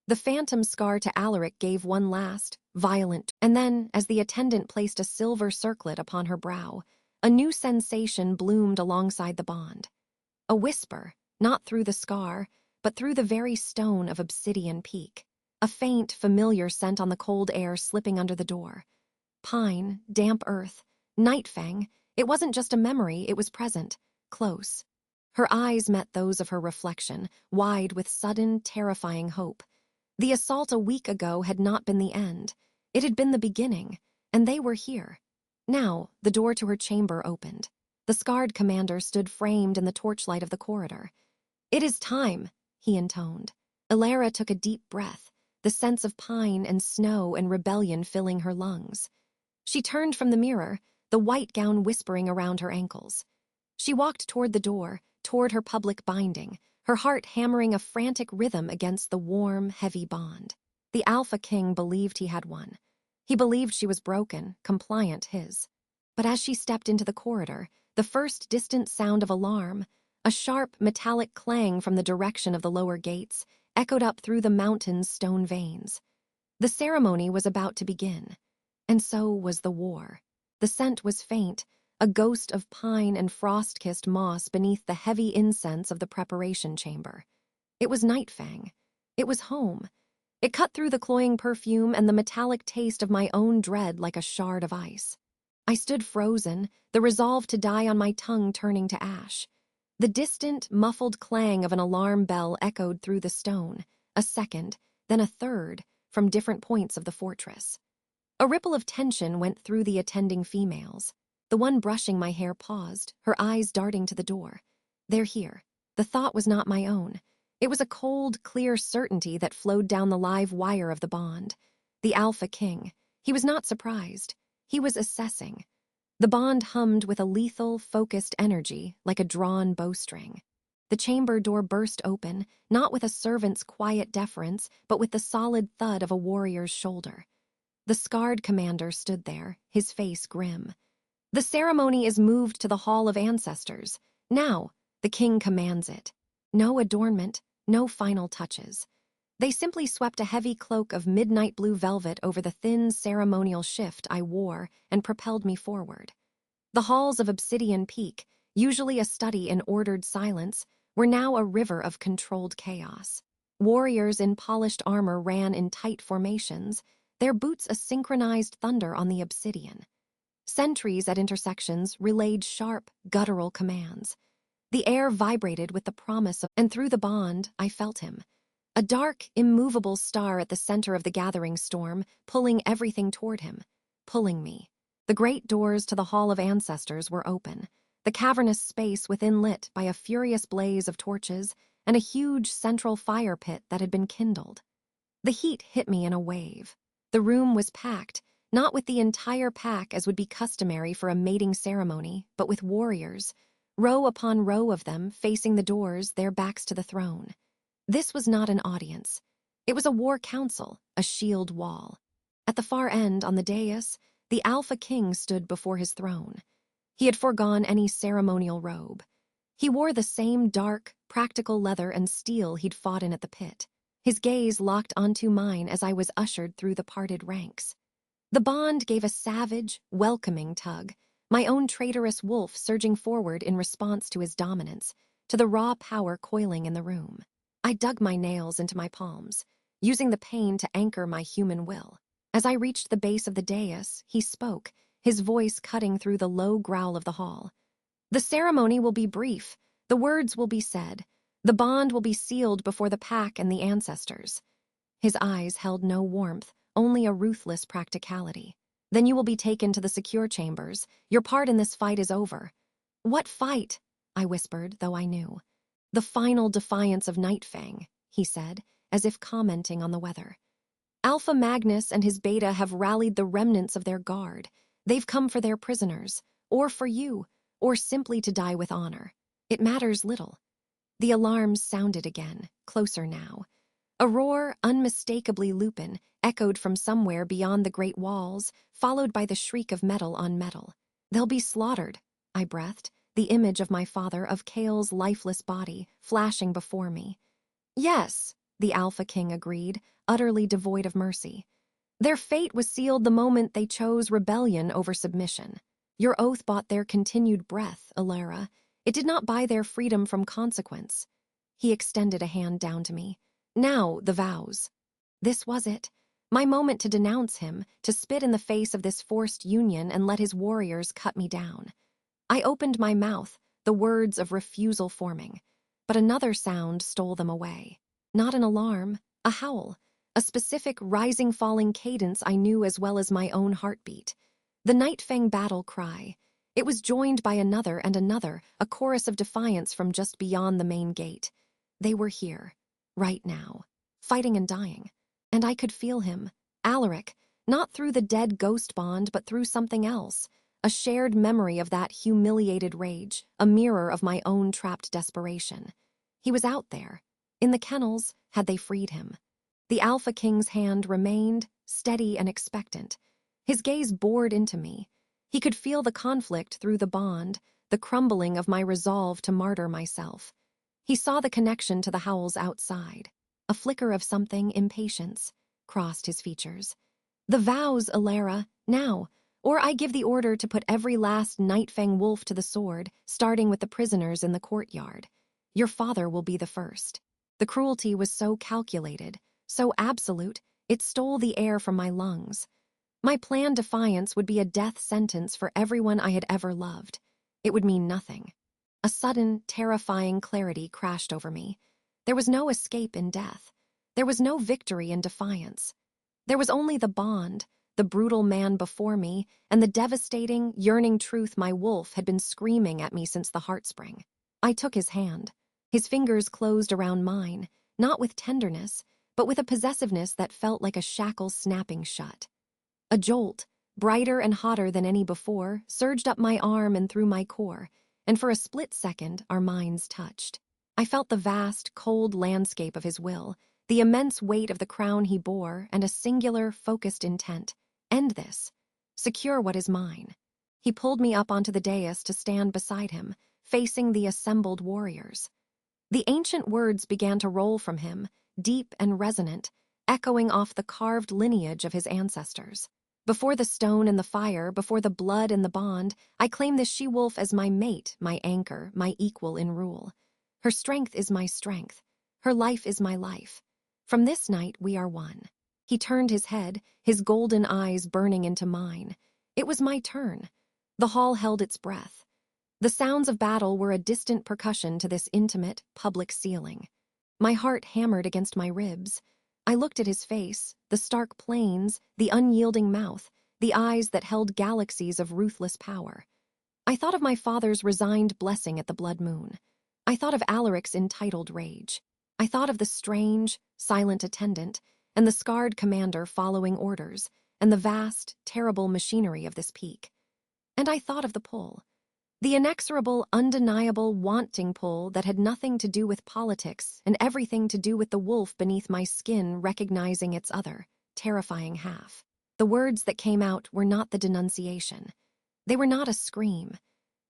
[SPEAKER 1] The phantom scar to Alaric gave one last, violent, and then, as the attendant placed a silver circlet upon her brow, a new sensation bloomed alongside the bond. A whisper, not through the scar, but through the very stone of Obsidian Peak. A faint, familiar scent on the cold air slipping under the door. Pine, damp earth, Nightfang. It wasn't just a memory, it was present, close. Her eyes met those of her reflection, wide with sudden, terrifying hope. The assault a week ago had not been the end. It had been the beginning, and they were here. Now, the door to her chamber opened. The scarred commander stood framed in the torchlight of the corridor. "It is time," he intoned. Elara took a deep breath, the sense of pine and snow and rebellion filling her lungs. She turned from the mirror, the white gown whispering around her ankles. She walked toward the door, toward her public binding, her heart hammering a frantic rhythm against the warm, heavy bond. The Alpha King believed he had won. He believed she was broken, compliant his. But as she stepped into the corridor, the first distant sound of alarm, a sharp, metallic clang from the direction of the lower gates, echoed up through the mountain's stone veins. The ceremony was about to begin. And so was the war. The scent was faint, a ghost of pine and frost-kissed moss beneath the heavy incense of the preparation chamber. It was Nightfang. It was home. It cut through the cloying perfume and the metallic taste of my own dread like a shard of ice. I stood frozen, the resolve to die on my tongue turning to ash. The distant, muffled clang of an alarm bell echoed through the stone, a second, then a third, from different points of the fortress. A ripple of tension went through the attending females. The one brushing my hair paused, her eyes darting to the door. They're here. The thought was not my own. It was a cold, clear certainty that flowed down the live wire of the bond. The Alpha King. He was not surprised. He was assessing. The bond hummed with a lethal, focused energy, like a drawn bowstring. The chamber door burst open, not with a servant's quiet deference, but with the solid thud of a warrior's shoulder. The scarred commander stood there, his face grim. "The ceremony is moved to the Hall of Ancestors. Now, the king commands it. No adornment, no final touches." They simply swept a heavy cloak of midnight blue velvet over the thin ceremonial shift I wore and propelled me forward. The halls of Obsidian Peak, usually a study in ordered silence, were now a river of controlled chaos. Warriors in polished armor ran in tight formations, their boots a synchronized thunder on the obsidian. Sentries at intersections relayed sharp, guttural commands. The air vibrated with the promise of, and through the bond, I felt him. A dark, immovable star at the center of the gathering storm, pulling everything toward him, pulling me. The great doors to the Hall of Ancestors were open, the cavernous space within lit by a furious blaze of torches and a huge central fire pit that had been kindled. The heat hit me in a wave. The room was packed, not with the entire pack as would be customary for a mating ceremony, but with warriors, row upon row of them facing the doors, their backs to the throne. This was not an audience. It was a war council, a shield wall. At the far end, on the dais, the Alpha King stood before his throne. He had foregone any ceremonial robe. He wore the same dark, practical leather and steel he'd fought in at the pit. His gaze locked onto mine as I was ushered through the parted ranks. The bond gave a savage, welcoming tug, my own traitorous wolf surging forward in response to his dominance, to the raw power coiling in the room. I dug my nails into my palms, using the pain to anchor my human will. As I reached the base of the dais, he spoke, his voice cutting through the low growl of the hall. "The ceremony will be brief. The words will be said. The bond will be sealed before the pack and the ancestors." His eyes held no warmth, only a ruthless practicality. "Then you will be taken to the secure chambers. Your part in this fight is over." "What fight?" I whispered, though I knew. "The final defiance of Nightfang," he said, as if commenting on the weather. "Alpha Magnus and his beta have rallied the remnants of their guard. They've come for their prisoners, or for you, or simply to die with honor. It matters little." The alarms sounded again, closer now. A roar, unmistakably Lupin, echoed from somewhere beyond the great walls, followed by the shriek of metal on metal. "They'll be slaughtered," I breathed, the image of my father, of Kale's lifeless body, flashing before me. "Yes," the Alpha King agreed, utterly devoid of mercy. "Their fate was sealed the moment they chose rebellion over submission. Your oath bought their continued breath, Elara. It did not buy their freedom from consequence." He extended a hand down to me. "Now, the vows." This was it. My moment to denounce him, to spit in the face of this forced union and let his warriors cut me down. I opened my mouth, the words of refusal forming. But another sound stole them away. Not an alarm, a howl. A specific rising-falling cadence I knew as well as my own heartbeat. The Nightfang battle cry. It was joined by another and another, a chorus of defiance from just beyond the main gate. They were here, right now, fighting and dying. And I could feel him, Alaric, not through the dead ghost bond, but through something else. A shared memory of that humiliated rage, a mirror of my own trapped desperation. He was out there. In the kennels, had they freed him. The Alpha King's hand remained, steady and expectant. His gaze bored into me. He could feel the conflict through the bond, the crumbling of my resolve to martyr myself. He saw the connection to the howls outside. A flicker of something, impatience, crossed his features. "The vows, Elara, now, or I give the order to put every last Nightfang wolf to the sword, starting with the prisoners in the courtyard. Your father will be the first." The cruelty was so calculated, so absolute, it stole the air from my lungs. My planned defiance would be a death sentence for everyone I had ever loved. It would mean nothing. A sudden, terrifying clarity crashed over me. There was no escape in death. There was no victory in defiance. There was only the bond, the brutal man before me, and the devastating, yearning truth my wolf had been screaming at me since the heartspring. I took his hand. His fingers closed around mine, not with tenderness, but with a possessiveness that felt like a shackle snapping shut. A jolt, brighter and hotter than any before, surged up my arm and through my core, and for a split second our minds touched. I felt the vast, cold landscape of his will, the immense weight of the crown he bore, and a singular, focused intent. End this. Secure what is mine. He pulled me up onto the dais to stand beside him, facing the assembled warriors. The ancient words began to roll from him, deep and resonant, echoing off the carved lineage of his ancestors. Before the stone and the fire, before the blood and the bond, I claim this she-wolf as my mate, my anchor, my equal in rule. Her strength is my strength. Her life is my life. From this night we are one. He turned his head, his golden eyes burning into mine. It was my turn. The hall held its breath. The sounds of battle were a distant percussion to this intimate, public sealing. My heart hammered against my ribs. I looked at his face, the stark plains, the unyielding mouth, the eyes that held galaxies of ruthless power. I thought of my father's resigned blessing at the blood moon. I thought of Alaric's entitled rage. I thought of the strange, silent attendant, and the scarred commander following orders, and the vast, terrible machinery of this peak. And I thought of the pull. The inexorable, undeniable, wanting pull that had nothing to do with politics and everything to do with the wolf beneath my skin recognizing its other, terrifying half. The words that came out were not the denunciation. They were not a scream.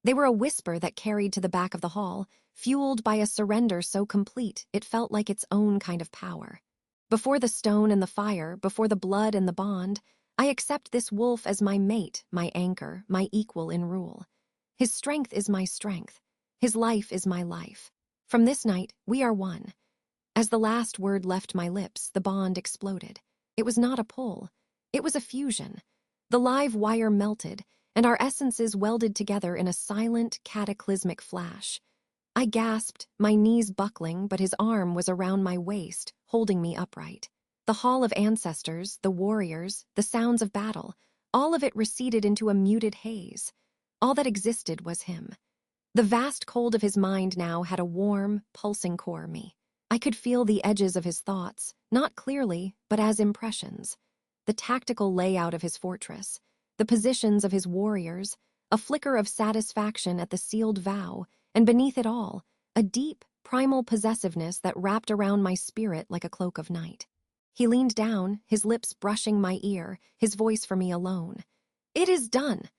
[SPEAKER 1] They were a whisper that carried to the back of the hall, fueled by a surrender so complete it felt like its own kind of power. Before the stone and the fire, before the blood and the bond, I accept this wolf as my mate, my anchor, my equal in rule. His strength is my strength. His life is my life. From this night, we are one. As the last word left my lips, the bond exploded. It was not a pull. It was a fusion. The live wire melted, and our essences welded together in a silent, cataclysmic flash. I gasped, my knees buckling, but his arm was around my waist, holding me upright. The hall of ancestors, the warriors, the sounds of battle, all of it receded into a muted haze. All that existed was him. The vast cold of his mind now had a warm, pulsing core me. I could feel the edges of his thoughts, not clearly, but as impressions. The tactical layout of his fortress, the positions of his warriors, a flicker of satisfaction at the sealed vow, and beneath it all, a deep, primal possessiveness that wrapped around my spirit like a cloak of night. He leaned down, his lips brushing my ear, his voice for me alone. "It is done."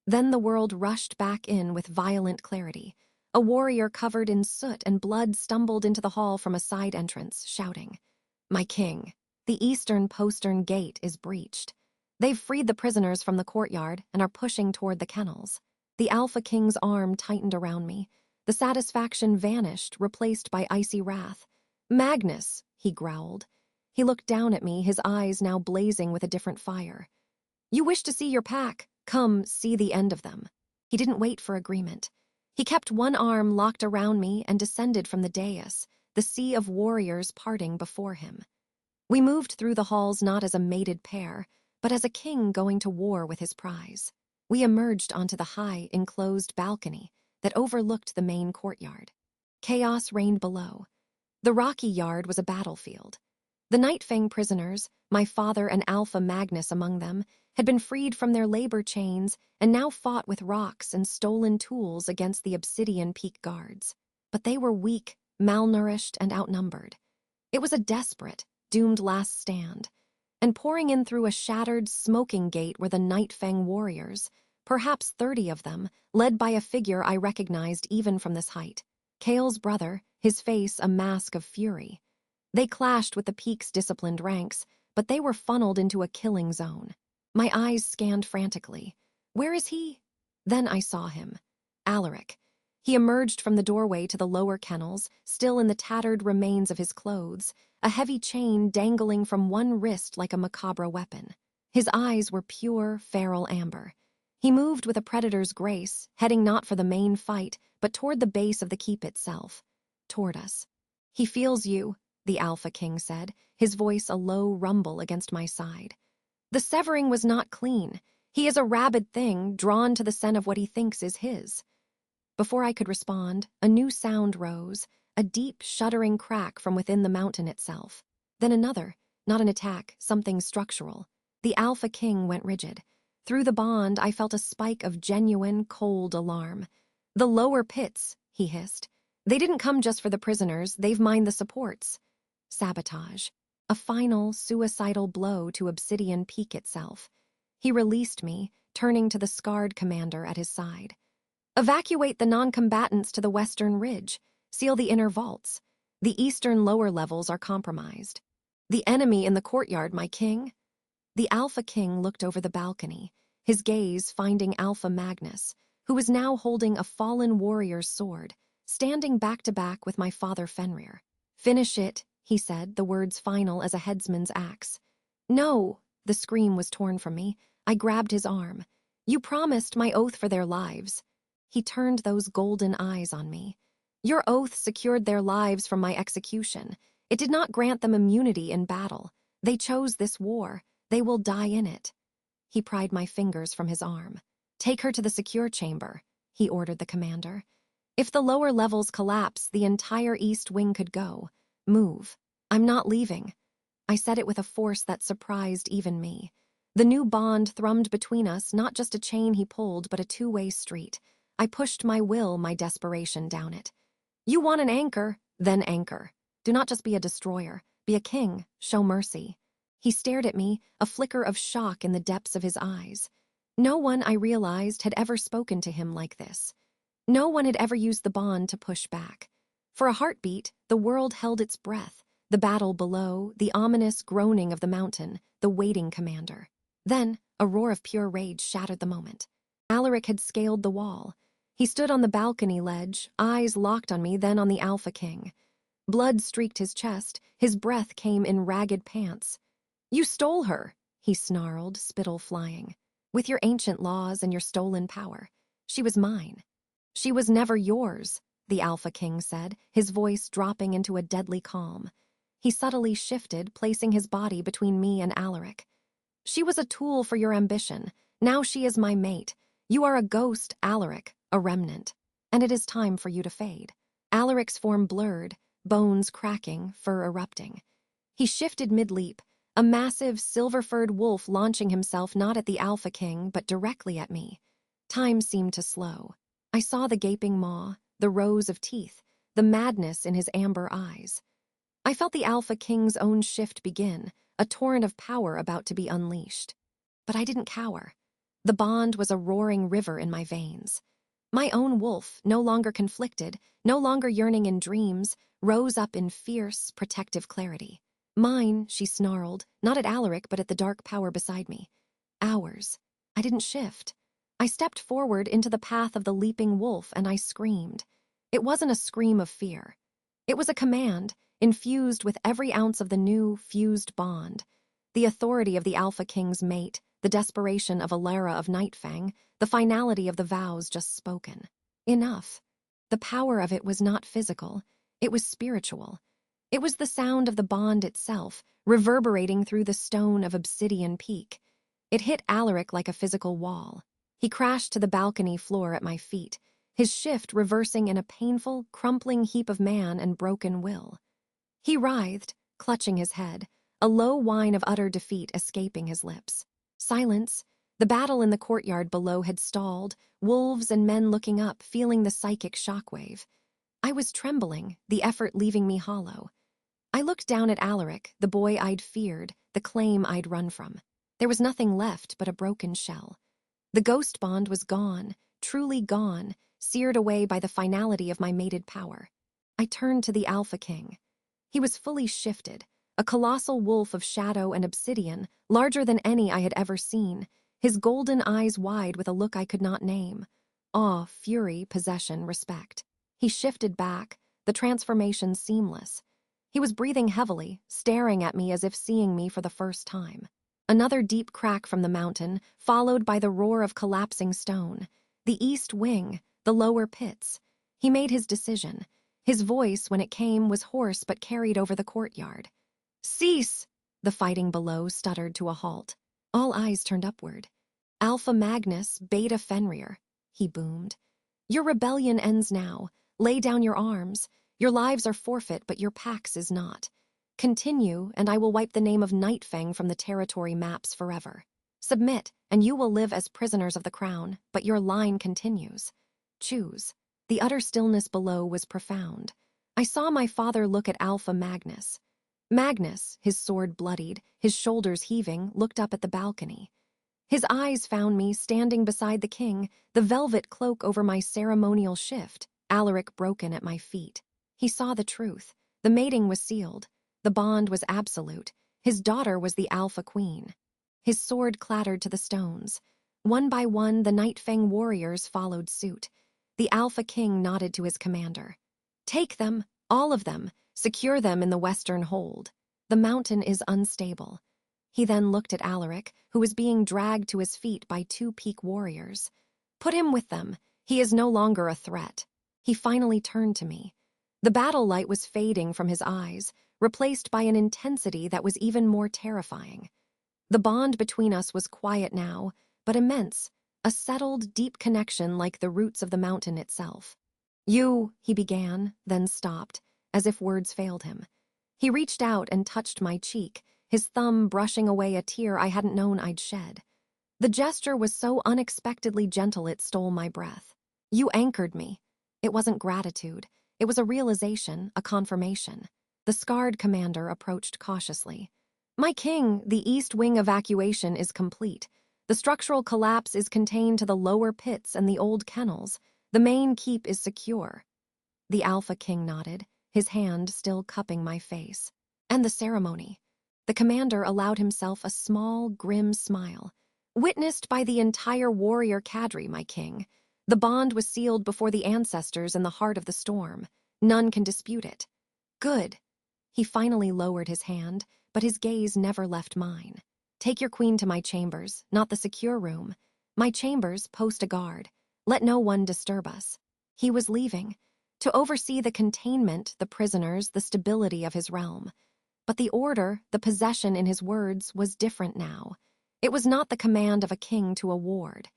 [SPEAKER 1] Then the world rushed back in with violent clarity. A warrior covered in soot and blood stumbled into the hall from a side entrance, shouting, "My king, the eastern postern gate is breached. They've freed the prisoners from the courtyard and are pushing toward the kennels." The Alpha King's arm tightened around me. The satisfaction vanished, replaced by icy wrath. "Magnus," he growled. He looked down at me, his eyes now blazing with a different fire. "You wish to see your pack? Come, see the end of them." He didn't wait for agreement. He kept one arm locked around me and descended from the dais, the sea of warriors parting before him. We moved through the halls not as a mated pair, but as a king going to war with his prize. We emerged onto the high, enclosed balcony that overlooked the main courtyard. Chaos reigned below. The rocky yard was a battlefield. The Nightfang prisoners, my father and Alpha Magnus among them, had been freed from their labor chains and now fought with rocks and stolen tools against the Obsidian Peak guards. But they were weak, malnourished, and outnumbered. It was a desperate, doomed last stand. And pouring in through a shattered, smoking gate were the Nightfang warriors, perhaps 30 of them, led by a figure I recognized even from this height. Kale's brother, his face a mask of fury. They clashed with the Peak's disciplined ranks, but they were funneled into a killing zone. My eyes scanned frantically. Where is he? Then I saw him. Alaric. He emerged from the doorway to the lower kennels, still in the tattered remains of his clothes, a heavy chain dangling from one wrist like a macabre weapon. His eyes were pure, feral amber. He moved with a predator's grace, heading not for the main fight, but toward the base of the keep itself. Toward us. "He feels you," the Alpha King said, his voice a low rumble against my side. "The severing was not clean. He is a rabid thing, drawn to the scent of what he thinks is his." Before I could respond, a new sound rose, a deep, shuddering crack from within the mountain itself. Then another, not an attack, something structural. The Alpha King went rigid. Through the bond, I felt a spike of genuine, cold alarm. "The lower pits," he hissed. "They didn't come just for the prisoners, they've mined the supports." Sabotage. A final, suicidal blow to Obsidian Peak itself. He released me, turning to the scarred commander at his side. "Evacuate the non-combatants to the western ridge. Seal the inner vaults. The eastern lower levels are compromised. The enemy in the courtyard, my king." The Alpha King looked over the balcony, his gaze finding Alpha Magnus, who was now holding a fallen warrior's sword, standing back to back with my father Fenrir. "Finish it," he said, the words final as a headsman's axe. "No," the scream was torn from me. I grabbed his arm. "You promised my oath for their lives." He turned those golden eyes on me. "Your oath secured their lives from my execution. It did not grant them immunity in battle. They chose this war. They will die in it." He pried my fingers from his arm. "Take her to the secure chamber," he ordered the commander. "If the lower levels collapse, the entire east wing could go. Move." "I'm not leaving." I said it with a force that surprised even me. The new bond thrummed between us, not just a chain he pulled, but a two-way street. I pushed my will, my desperation down it. You want an anchor? Then anchor. Do not just be a destroyer. Be a king. Show mercy. He stared at me, a flicker of shock in the depths of his eyes. No one, I realized, had ever spoken to him like this. No one had ever used the bond to push back. For a heartbeat, the world held its breath. The battle below, the ominous groaning of the mountain, the waiting commander. Then, a roar of pure rage shattered the moment. Alaric had scaled the wall. He stood on the balcony ledge, eyes locked on me, then on the Alpha King. Blood streaked his chest, his breath came in ragged pants. You stole her, he snarled, spittle flying. With your ancient laws and your stolen power. She was mine. She was never yours, the Alpha King said, his voice dropping into a deadly calm. He subtly shifted, placing his body between me and Alaric. She was a tool for your ambition. Now she is my mate. You are a ghost, Alaric, a remnant. And it is time for you to fade. Alaric's form blurred, bones cracking, fur erupting. He shifted mid-leap, a massive, silver-furred wolf launching himself not at the Alpha King, but directly at me. Time seemed to slow. I saw the gaping maw, the rows of teeth, the madness in his amber eyes. I felt the Alpha King's own shift begin, a torrent of power about to be unleashed. But I didn't cower. The bond was a roaring river in my veins. My own wolf, no longer conflicted, no longer yearning in dreams, rose up in fierce, protective clarity. Mine, she snarled, not at Alaric but at the dark power beside me. Ours. I didn't shift. I stepped forward into the path of the leaping wolf and I screamed. It wasn't a scream of fear. It was a command, infused with every ounce of the new, fused bond. The authority of the Alpha King's mate, the desperation of Elara of Nightfang, the finality of the vows just spoken. Enough. The power of it was not physical. It was spiritual. It was the sound of the bond itself, reverberating through the stone of Obsidian Peak. It hit Alaric like a physical wall. He crashed to the balcony floor at my feet, his shift reversing in a painful, crumpling heap of man and broken will. He writhed, clutching his head, a low whine of utter defeat escaping his lips. Silence. The battle in the courtyard below had stalled, wolves and men looking up, feeling the psychic shockwave. I was trembling, the effort leaving me hollow. I looked down at Alaric, the boy I'd feared, the claim I'd run from. There was nothing left but a broken shell. The ghost bond was gone, truly gone, seared away by the finality of my mated power. I turned to the Alpha King. He was fully shifted, a colossal wolf of shadow and obsidian, larger than any I had ever seen, his golden eyes wide with a look I could not name. Awe, fury, possession, respect. He shifted back, the transformation seamless. He was breathing heavily, staring at me as if seeing me for the first time. Another deep crack from the mountain, followed by the roar of collapsing stone. The east wing, the lower pits. He made his decision. His voice, when it came, was hoarse but carried over the courtyard. Cease! The fighting below stuttered to a halt. All eyes turned upward. Alpha Magnus, Beta Fenrir, he boomed. Your rebellion ends now. Lay down your arms. Your lives are forfeit, but your pax is not. Continue, and I will wipe the name of Nightfang from the territory maps forever. Submit, and you will live as prisoners of the crown, but your line continues. Choose. The utter stillness below was profound. I saw my father look at Alpha Magnus. Magnus, his sword bloodied, his shoulders heaving, looked up at the balcony. His eyes found me standing beside the king, the velvet cloak over my ceremonial shift, Alaric broken at my feet. He saw the truth. The mating was sealed. The bond was absolute. His daughter was the Alpha Queen. His sword clattered to the stones. One by one, the Nightfang warriors followed suit. The Alpha King nodded to his commander. Take them, all of them. Secure them in the western hold. The mountain is unstable. He then looked at Alaric, who was being dragged to his feet by two peak warriors. Put him with them. He is no longer a threat. He finally turned to me. The battle light was fading from his eyes, replaced by an intensity that was even more terrifying. The bond between us was quiet now, but immense, a settled, deep connection like the roots of the mountain itself. You, he began, then stopped, as if words failed him. He reached out and touched my cheek, his thumb brushing away a tear I hadn't known I'd shed. The gesture was so unexpectedly gentle it stole my breath. You anchored me. It wasn't gratitude. It was a realization, a confirmation. The scarred commander approached cautiously. My king, the East Wing evacuation is complete. The structural collapse is contained to the lower pits and the old kennels. The main keep is secure. The Alpha King nodded, his hand still cupping my face. And the ceremony. The commander allowed himself a small, grim smile. Witnessed by the entire warrior cadre, my king. The bond was sealed before the ancestors in the heart of the storm. None can dispute it. Good. He finally lowered his hand, but his gaze never left mine. Take your queen to my chambers, not the secure room. My chambers, post a guard. Let no one disturb us. He was leaving, to oversee the containment, the prisoners, the stability of his realm. But the order, the possession in his words, was different now. It was not the command of a king to a ward.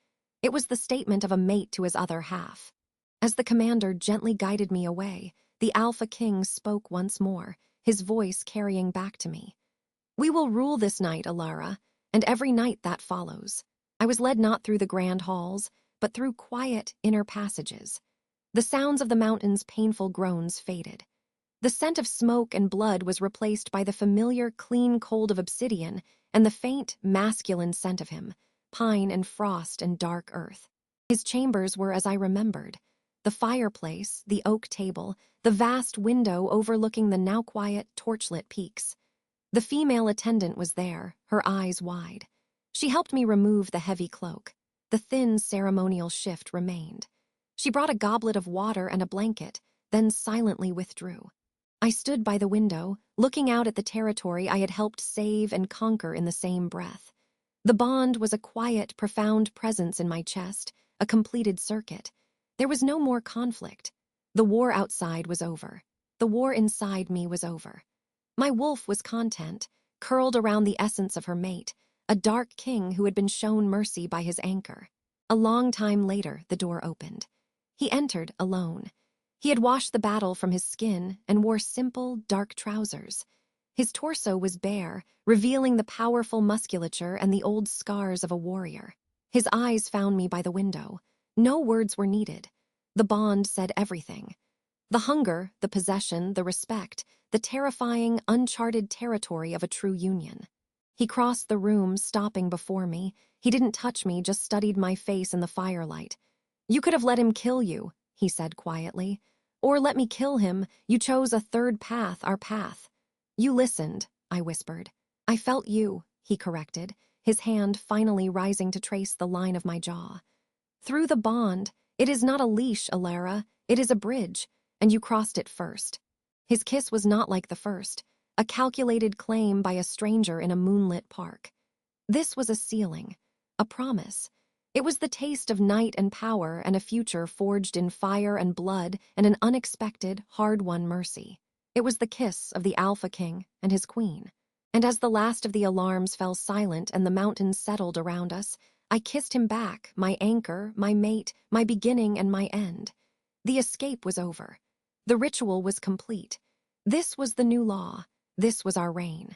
[SPEAKER 1] It was the statement of a mate to his other half. As the commander gently guided me away, the Alpha King spoke once more, his voice carrying back to me. We will rule this night, Elara, and every night that follows. I was led not through the grand halls, but through quiet, inner passages. The sounds of the mountain's painful groans faded. The scent of smoke and blood was replaced by the familiar, clean cold of obsidian and the faint, masculine scent of him, pine and frost and dark earth. His chambers were as I remembered. The fireplace, the oak table, the vast window overlooking the now quiet, torchlit peaks. The female attendant was there, her eyes wide. She helped me remove the heavy cloak. The thin, ceremonial shift remained. She brought a goblet of water and a blanket, then silently withdrew. I stood by the window, looking out at the territory I had helped save and conquer in the same breath. The bond was a quiet, profound presence in my chest, a completed circuit. There was no more conflict. The war outside was over. The war inside me was over. My wolf was content, curled around the essence of her mate, a dark king who had been shown mercy by his anchor. A long time later, the door opened. He entered alone. He had washed the battle from his skin and wore simple, dark trousers. His torso was bare, revealing the powerful musculature and the old scars of a warrior. His eyes found me by the window. No words were needed. The bond said everything. The hunger, the possession, the respect, the terrifying, uncharted territory of a true union. He crossed the room, stopping before me. He didn't touch me, just studied my face in the firelight. You could have let him kill you, he said quietly. Or let me kill him. You chose a third path, our path. You listened, I whispered. I felt you, he corrected, his hand finally rising to trace the line of my jaw. Through the bond, it is not a leash, Elara, it is a bridge, and you crossed it first. His kiss was not like the first, a calculated claim by a stranger in a moonlit park. This was a sealing, a promise. It was the taste of night and power and a future forged in fire and blood and an unexpected, hard-won mercy. It was the kiss of the Alpha King and his queen. And as the last of the alarms fell silent and the mountains settled around us, I kissed him back, my anchor, my mate, my beginning and my end. The escape was over. The ritual was complete. This was the new law. This was our reign.